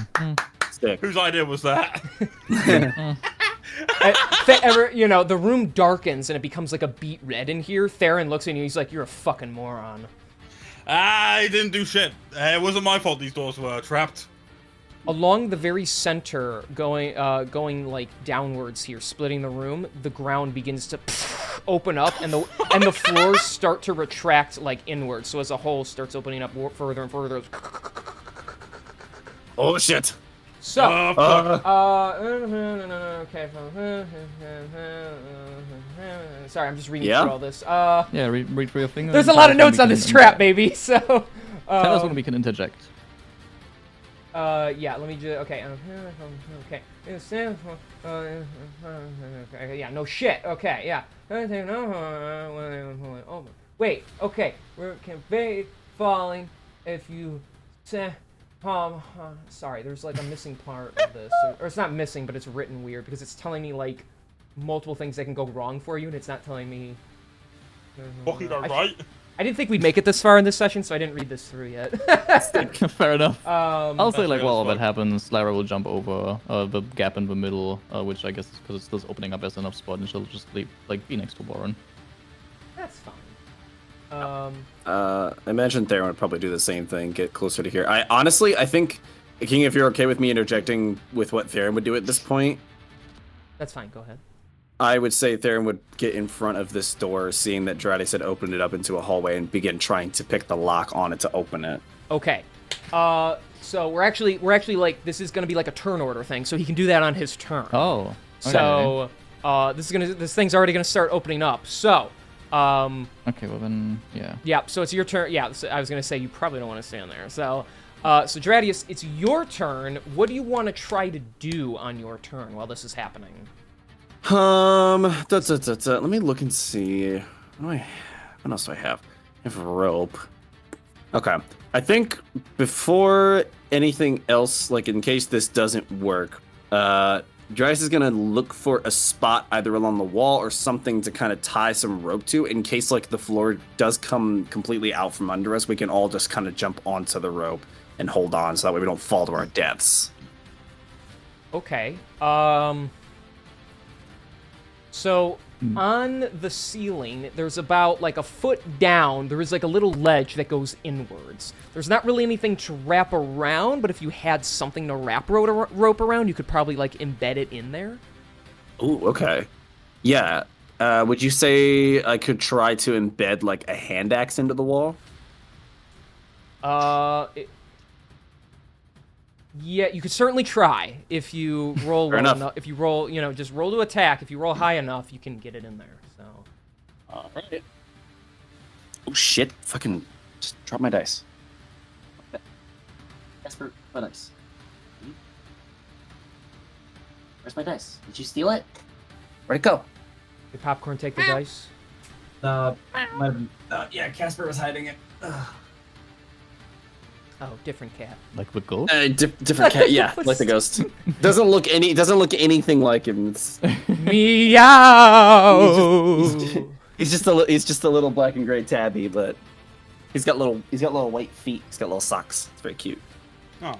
Sick. Whose idea was that? The room darkens and it becomes like a beet red in here. Theron looks at you, he's like, "You're a fucking moron." I didn't do shit. It wasn't my fault these doors were trapped. Along the very center, going like downwards here, splitting the room, the ground begins to open up, and the floors start to retract like inwards. So as a whole starts opening up further and further. Oh shit. So, okay. Sorry, I'm just reading through all this. Yeah, read through your finger. There's and a lot tell of us when notes we on can this trap, interject. baby. So, Tell us when we can interject. yeah, let me just, okay, okay. Okay, yeah, no shit, okay, yeah. Oh, wait, okay, we're conveyed falling if you say, sorry, there's like a missing part of this, or it's not missing, but it's written weird, because it's telling me, like, multiple things that can go wrong for you, and it's not telling me... What can go right? I didn't think we'd make it this far in this session, so I didn't read this through yet. Fair enough. I'll say, like, fair while all as that fuck. happens, Lara will jump over the gap in the middle, which I guess is because it's still opening up as enough spot, and she'll just leave, like, be next to Warren. That's fine. I imagine Theron would probably do the same thing, get closer to here. I think, King, if you're okay with me interjecting with what Theron would do at this point, That's fine, go ahead. I would say Theron would get in front of this door, seeing that Dradis had opened it up into a hallway, and begin trying to pick the lock on it to open it. Okay. So we're actually like, this is gonna be like a turn order thing, so he can do that on his turn. Oh. Okay. So, this thing's already gonna start opening up. So, Okay, well then, yeah. yeah, so it's your turn. Yeah, so I was gonna say you probably don't want to stand there. So, so Dradius, it's your turn. What do you want to try to do on your turn while this is happening? Let me look and see. What else do I have? I have rope. Okay. I think before anything else, like in case this doesn't work, Darius is gonna look for a spot either along the wall or something to kind of tie some rope to, in case like the floor does come completely out from under us. We can all just kind of jump onto the rope and hold on, so that way we don't fall to our deaths. Okay. So on the ceiling, there's about like a foot down, there is like a little ledge that goes inwards. There's not really anything to wrap around, but if you had something to wrap rope around, you could probably like embed it in there. Ooh, okay. Yeah. Would you say I could try to embed like a hand axe into the wall? Yeah, you could certainly try if you roll Fair well enough. enough. If you roll, just roll to attack. If you roll high enough, you can get it in there. So. All right. Oh shit! Fucking just drop my dice. Casper, my dice. Where's my dice? Did you steal it? Where'd it go? Did Popcorn take the dice? Yeah, Casper was hiding it. Oh, different cat. Like the ghost? Different cat. Yeah, like the ghost. Doesn't look anything like him. It's, Meow. he's just a little black and gray tabby, but he's got little white feet. He's got little socks. It's very cute. Oh.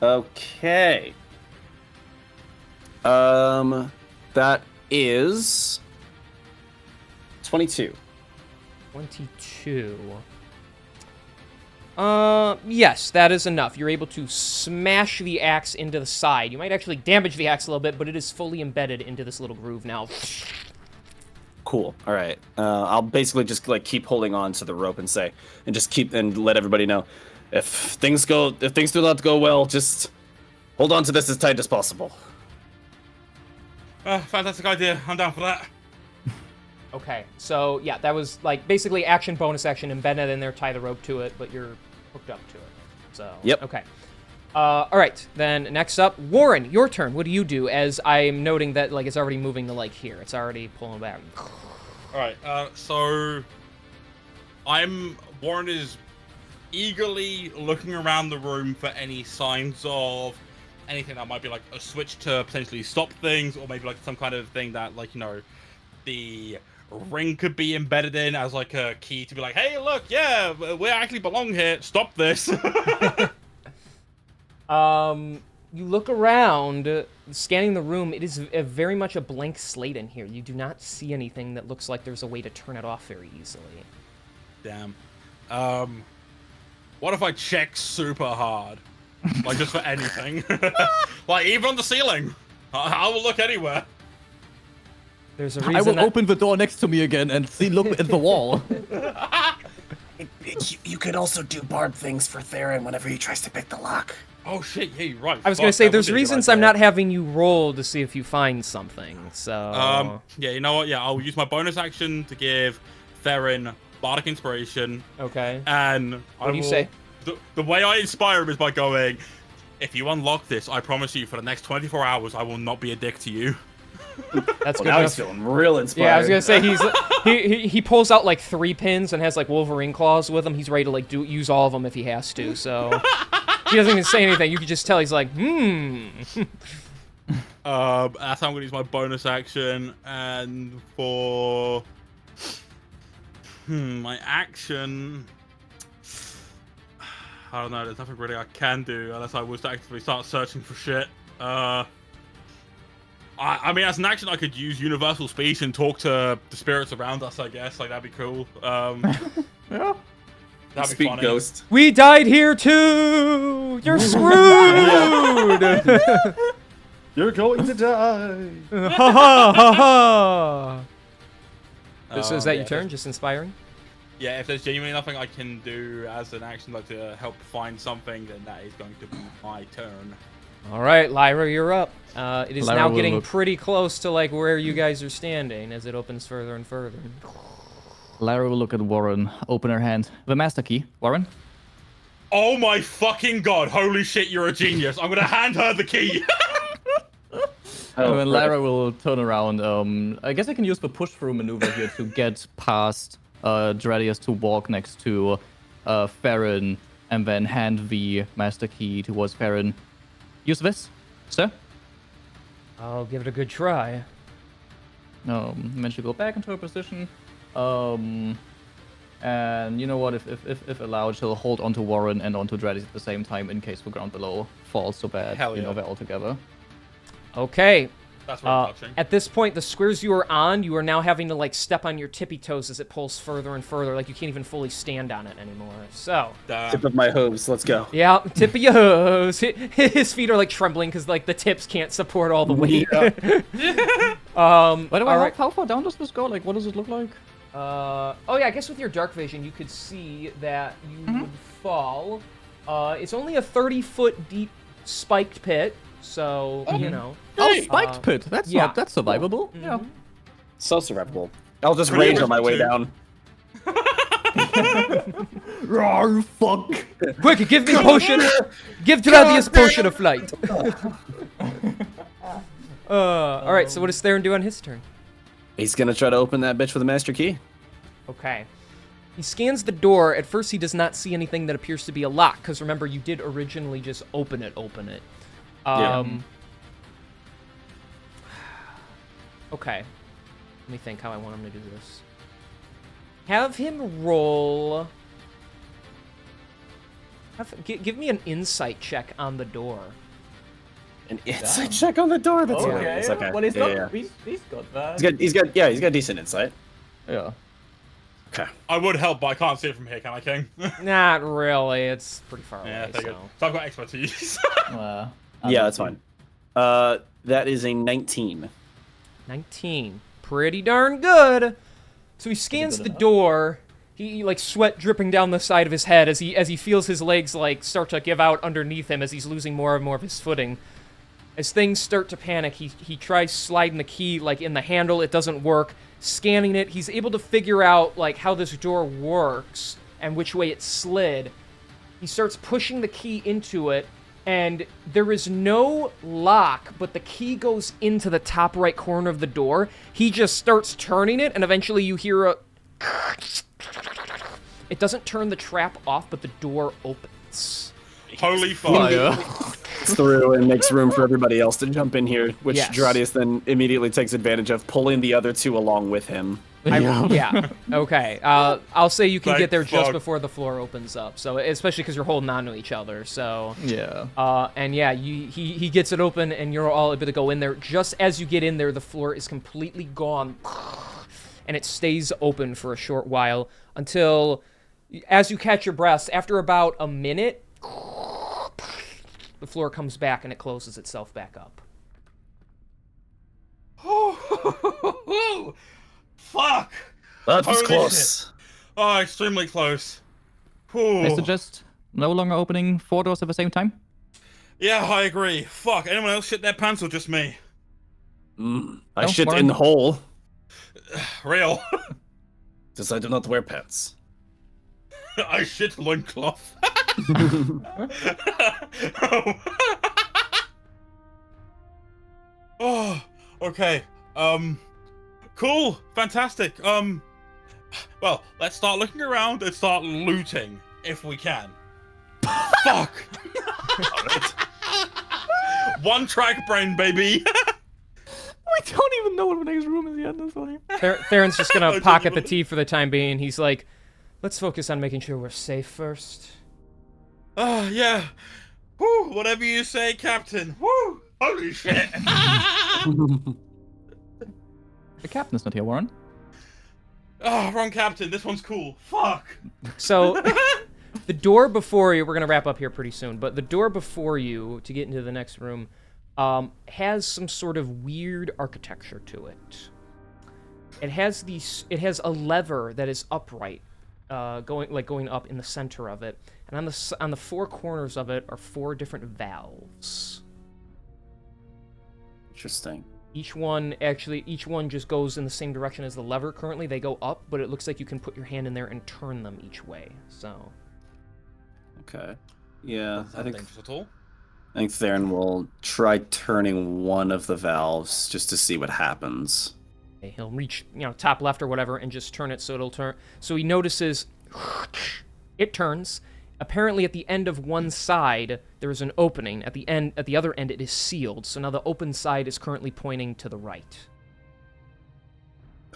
Okay. That is 22. 22. Yes, that is enough. You're able to smash the axe into the side. You might actually damage the axe a little bit, but it is fully embedded into this little groove now. Cool. All right. I'll basically just like keep holding on to the rope and let everybody know if things do not go well, just hold on to this as tight as possible. Fantastic idea. I'm down for that. Okay, so yeah, that was like basically action, bonus action, embedded in there, tie the rope to it, but you're hooked up to it. So, yep. Okay. All right, then next up, Warren, your turn. What do you do as I'm noting that like it's already moving to like here? It's already pulling back. All right. So Warren is eagerly looking around the room for any signs of anything that might be like a switch to potentially stop things, or maybe like some kind of thing that like the ring could be embedded in as like a key to be like, hey, look, yeah, we actually belong here. Stop this. You look around, scanning the room. It is very much a blank slate in here. You do not see anything that looks like there's a way to turn it off very easily. Damn. What if I check super hard? Like, just for anything? Like, even on the ceiling. I will look anywhere. There's a reason I will open the door next to me again and look at the wall. You could also do barb things for Theron whenever he tries to pick the lock. Oh shit, yeah, you're right. I was Fuck, gonna say that would there's be a good reasons idea. I'm not having you roll to see if you find something. So Yeah, you know what? Yeah, I'll use my bonus action to give Theron bardic inspiration, okay. and What do you say? The way I inspire him is by going, if you unlock this, I promise you, for the next 24 hours, I will not be a dick to you. That's Well, good now enough. he's feeling real inspired. Yeah, I was gonna say he pulls out like 3 pins and has like Wolverine claws with him. He's ready to like use all of them if he has to. So he doesn't even say anything. You can just tell he's like, That's how I'm gonna use my bonus action, and for my action, I don't know. There's nothing really I can do unless I was to actively start searching for shit. I mean, as an action, I could use universal speech and talk to the spirits around us. I guess like that'd be cool. Yeah. That'd be Speak funny. ghost. we died here too. You're screwed. You're going to die. Ha ha ha ha. So is that your Yeah, turn? Just inspiring? Yeah, if there's genuinely nothing I can do as an action, like to help find something, then that is going to be my turn. All right, Lyra, you're up. It is Lyra now will getting look- pretty close to like where you guys are standing as it opens further and further. Lara will look at Warren, open her hand. The master key. Warren? Oh my fucking god! Holy shit, you're a genius! I'm gonna hand her the key. And then Lara will turn around. I guess I can use the push-through maneuver here to get past Dradius to walk next to Farron and then hand the master key towards Farron. Use this, sir. I'll give it a good try. Then she'll go back into her position. And you know what? If allowed, she'll hold onto Warren and onto Dradius at the same time in case the ground below falls so bad. Hell You know, yeah. they're all together. Okay. That's what I'm touching. At this point, the squares you are on, you are now having to like step on your tippy toes as it pulls further and further. Like you can't even fully stand on it anymore. So, Tip of my hooves. Let's go. yeah, tip of your hose. His feet are like trembling because like the tips can't support all the weight. By the way, all right. how far down does this go? Like, what does it look like? Oh yeah, I guess with your dark vision, you could see that you would fall. It's only a 30-foot deep spiked pit, so you know. Oh, spiked pit. That's yeah. that's survivable. Yeah. So survivable. I'll just Pretty rage on my way too. down. Rawr, fuck. Quick, give me potion. Give Dradius potion of flight. All right. So what does Theron do on his turn? He's gonna try to open that bitch with a master key. Okay. He scans the door. At first, he does not see anything that appears to be a lock, because remember, you did originally just open it. Okay. Let me think how I want him to do this. Have him roll... Give me an insight check on the door. An insight check on the door. That's hilarious. Okay. Well, he's Yeah. he's got that. He's got decent insight. Yeah. Okay. I would help, but I can't see it from here, can I, King? Not really. It's pretty far Yeah, away, take it. so... So I've got expertise. Yeah, that's fine. That is a 19. 19. Pretty darn good. So he scans good the enough. door. He like sweat dripping down the side of his head as he feels his legs like start to give out underneath him as he's losing more and more of his footing. As things start to panic, he tries sliding the key like in the handle. It doesn't work. Scanning it, he's able to figure out like how this door works and which way it slid. He starts pushing the key into it, and there is no lock, but the key goes into the top right corner of the door. He just starts turning it, and eventually you hear a... It doesn't turn the trap off, but the door opens. Holy fuck. Through and makes room for everybody else to jump in here, which Yes. Dradius then immediately takes advantage of, pulling the other two along with him. Yeah. Okay. I'll say you can Thank get there just fuck. before the floor opens up. So especially because you're holding on to each other. So. Yeah. And yeah, he gets it open, and you're all able to go in there. Just as you get in there, the floor is completely gone, and it stays open for a short while until, as you catch your breath, after about a minute, the floor comes back and it closes itself back up. Fuck! That was Holy close. shit. Oh, extremely close. I Whew. suggest no longer opening 4 doors at the same time. Yeah, I agree. Fuck, anyone else shit their pants or just me? I No, shit Warren? in the hole, Real. since I do not wear pants. I shit loincloth. Oh, okay. Cool. Fantastic. Well, let's start looking around and start looting, if we can. Fuck! One track brain, baby! We don't even know what the next room is yet. That's funny. Theron's just gonna Oh, pocket the genuinely. tea for the time being. He's like, let's focus on making sure we're safe first. Yeah. Whew, whatever you say, Captain. Woo! Holy shit! The captain's not here, Warren. Oh, wrong captain. This one's cool. Fuck! So, the door before you, we're gonna wrap up here pretty soon, but the door before you, to get into the next room, has some sort of weird architecture to it. It has a lever that is upright, going up in the center of it, and on the 4 corners of it are 4 different valves. Interesting. Each one just goes in the same direction as the lever. Currently, they go up, but it looks like you can put your hand in there and turn them each way. So, Okay. Yeah, I think Dangerous at all. Theron will try turning one of the valves just to see what happens. he'll reach, top left or whatever, and just turn it so it'll turn. So he notices it turns. Apparently, at the end of one side, there is an opening. At the other end, it is sealed. So now the open side is currently pointing to the right.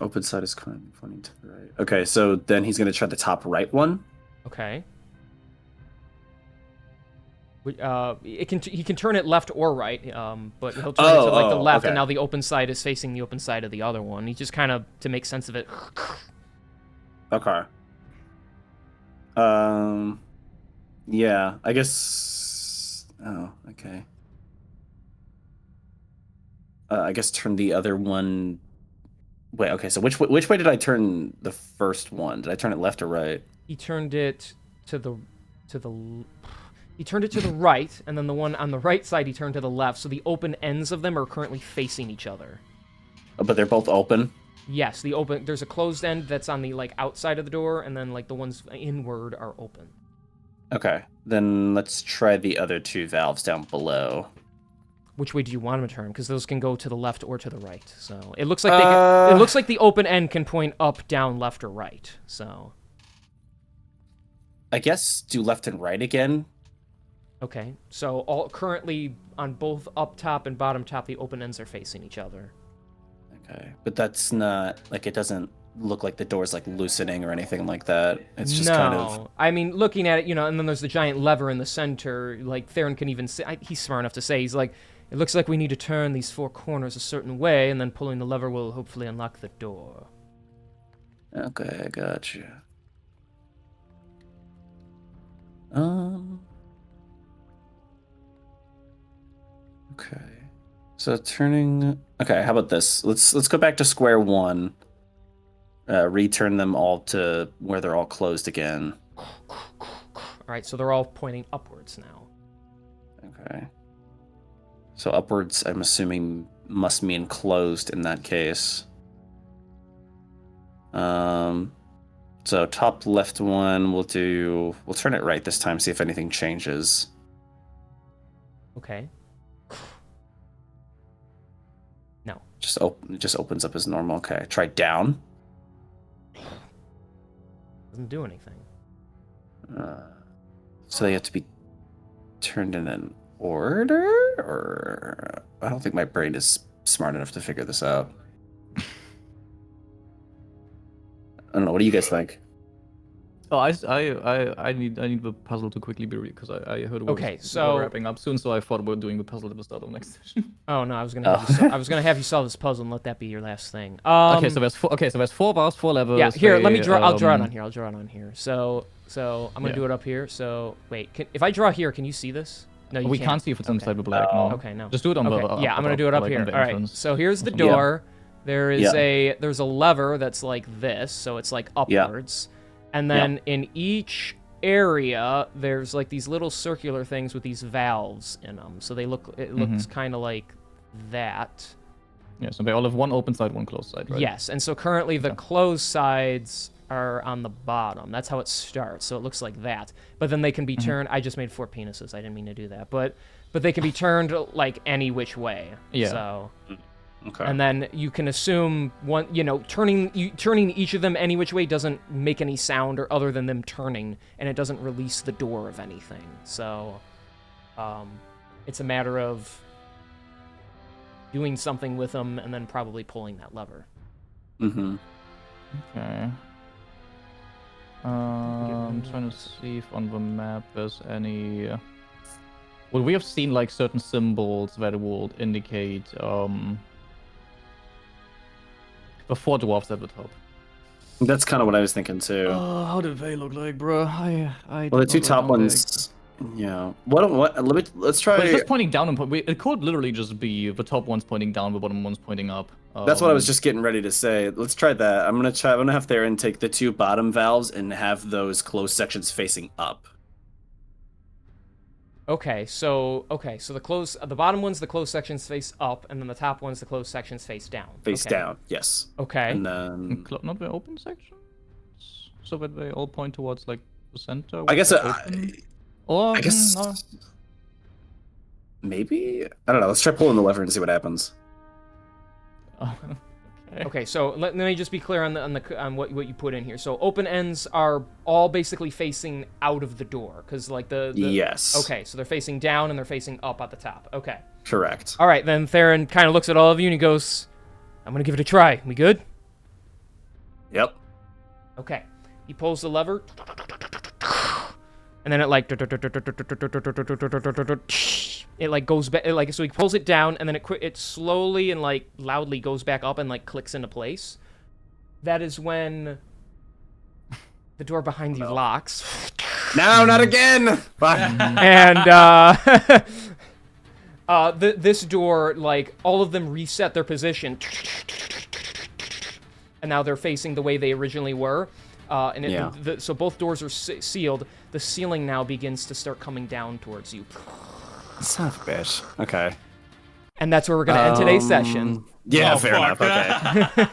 Open side is currently pointing to the right. Okay, so then he's going to try the top right one. Okay. He can turn it left or right, but he'll turn it to the left, okay. and now the open side is facing the open side of the other one. He just kind of, to make sense of it. Okay. Yeah, I guess. Oh, okay. I guess turn the other one. Wait, okay. So which way did I turn the first one? Did I turn it left or right? He turned it to the He turned it to the right, and then the one on the right side he turned to the left. So the open ends of them are currently facing each other. Oh, but they're both open. Yes, there's a closed end that's on the outside of the door, and then the ones inward are open. Okay, then let's try the other 2 valves down below. Which way do you want them to turn? Because those can go to the left or to the right. So it looks like it looks like the open end can point up, down, left, or right. So I guess do left and right again. okay, so currently on both up top and bottom top, the open ends are facing each other. Okay, but that's not it doesn't look like the door's loosening or anything like that. It's just kind of. I mean, looking at it, and then there's the giant lever in the center. Theron can even say, he's smart enough to say, he's like, it looks like we need to turn these 4 corners a certain way, and then pulling the lever will hopefully unlock the door. Okay, I got you. Okay. So turning. Okay, how about this? Let's go back to square one. Return them all to where they're all closed again. All right, so they're all pointing upwards now. Okay. So upwards, I'm assuming, must mean closed in that case. So top left one, we'll turn it right this time, see if anything changes. Okay. No. It just opens up as normal. Okay, try down. Doesn't do anything. So they have to be turned in an order? Or I don't think my brain is smart enough to figure this out. I don't know. What do you guys think? Oh, I need the puzzle to quickly be because I heard Okay, we so- were wrapping up soon, so I thought about doing the puzzle at the start of next session. Oh no, I was gonna have you solve this puzzle and let that be your last thing. Okay, so there's 4 bars, 4 levels. Yeah, here, let me they, draw. I'll draw it on here. I'll draw it on here. So I'm gonna Yeah. do it up here. So wait, if I draw here, can you see this? No, you We can't see if it's inside the black. No. Okay, no. Just do it on Okay, the. yeah, I'm gonna do it up here. on the All right. entrance. So here's the Yeah. door. There is Yeah. there's a lever that's like this, so it's upwards, and then in each area, there's like these little circular things with these valves in them. So it looks kind of like that. Yeah, so they all have one open side, one closed side, right? Yes, and so currently the closed sides are on the bottom. That's how it starts. So it looks like that. But then they can be turned. I just made 4 penises. I didn't mean to do that. But they can be turned like any which way. Yeah. So. Okay. And then you can assume turning each of them any which way doesn't make any sound or other than them turning, and it doesn't release the door of anything. So, it's a matter of doing something with them and then probably pulling that lever. Mm-hmm. Okay. I'm trying to see if on the map there's any. Would we have seen like certain symbols that would indicate the 4 dwarfs at the top? That's kind of what I was thinking too. How do they look like, bro? Well, the 2 top ones. Yeah. Let's try. But it's just pointing down and it could literally just be the top one's pointing down, the bottom one's pointing up. That's what I was just getting ready to say. Let's try that. I'm gonna have Theron take the 2 bottom valves and have those closed sections facing up. Okay, so the bottom one's the closed sections face up, and then the top one's the closed sections face down. Face down, yes. Okay. And then not the open sections, so that they all point towards like the center. I guess I guess maybe I don't know. Let's try pulling the lever and see what happens. Okay, so let me just be clear on what you put in here. So open ends are all basically facing out of the door, because like the yes. Okay, so they're facing down and they're facing up at the top. Okay. Correct. All right, then Theron kind of looks at all of you and he goes, "I'm gonna give it a try. We good?" Yep. Okay. He pulls the lever, and then it like it like goes back, so he pulls it down, and then it slowly and like loudly goes back up and like clicks into place. That is when the door behind you locks. No, not again. And this door, like all of them reset their position, and now they're facing the way they originally were. So both doors are sealed. The ceiling now begins to start coming down towards you. Son of a bitch. Okay. And that's where we're going to end today's session. Yeah, Oh, fair fuck. enough. Okay.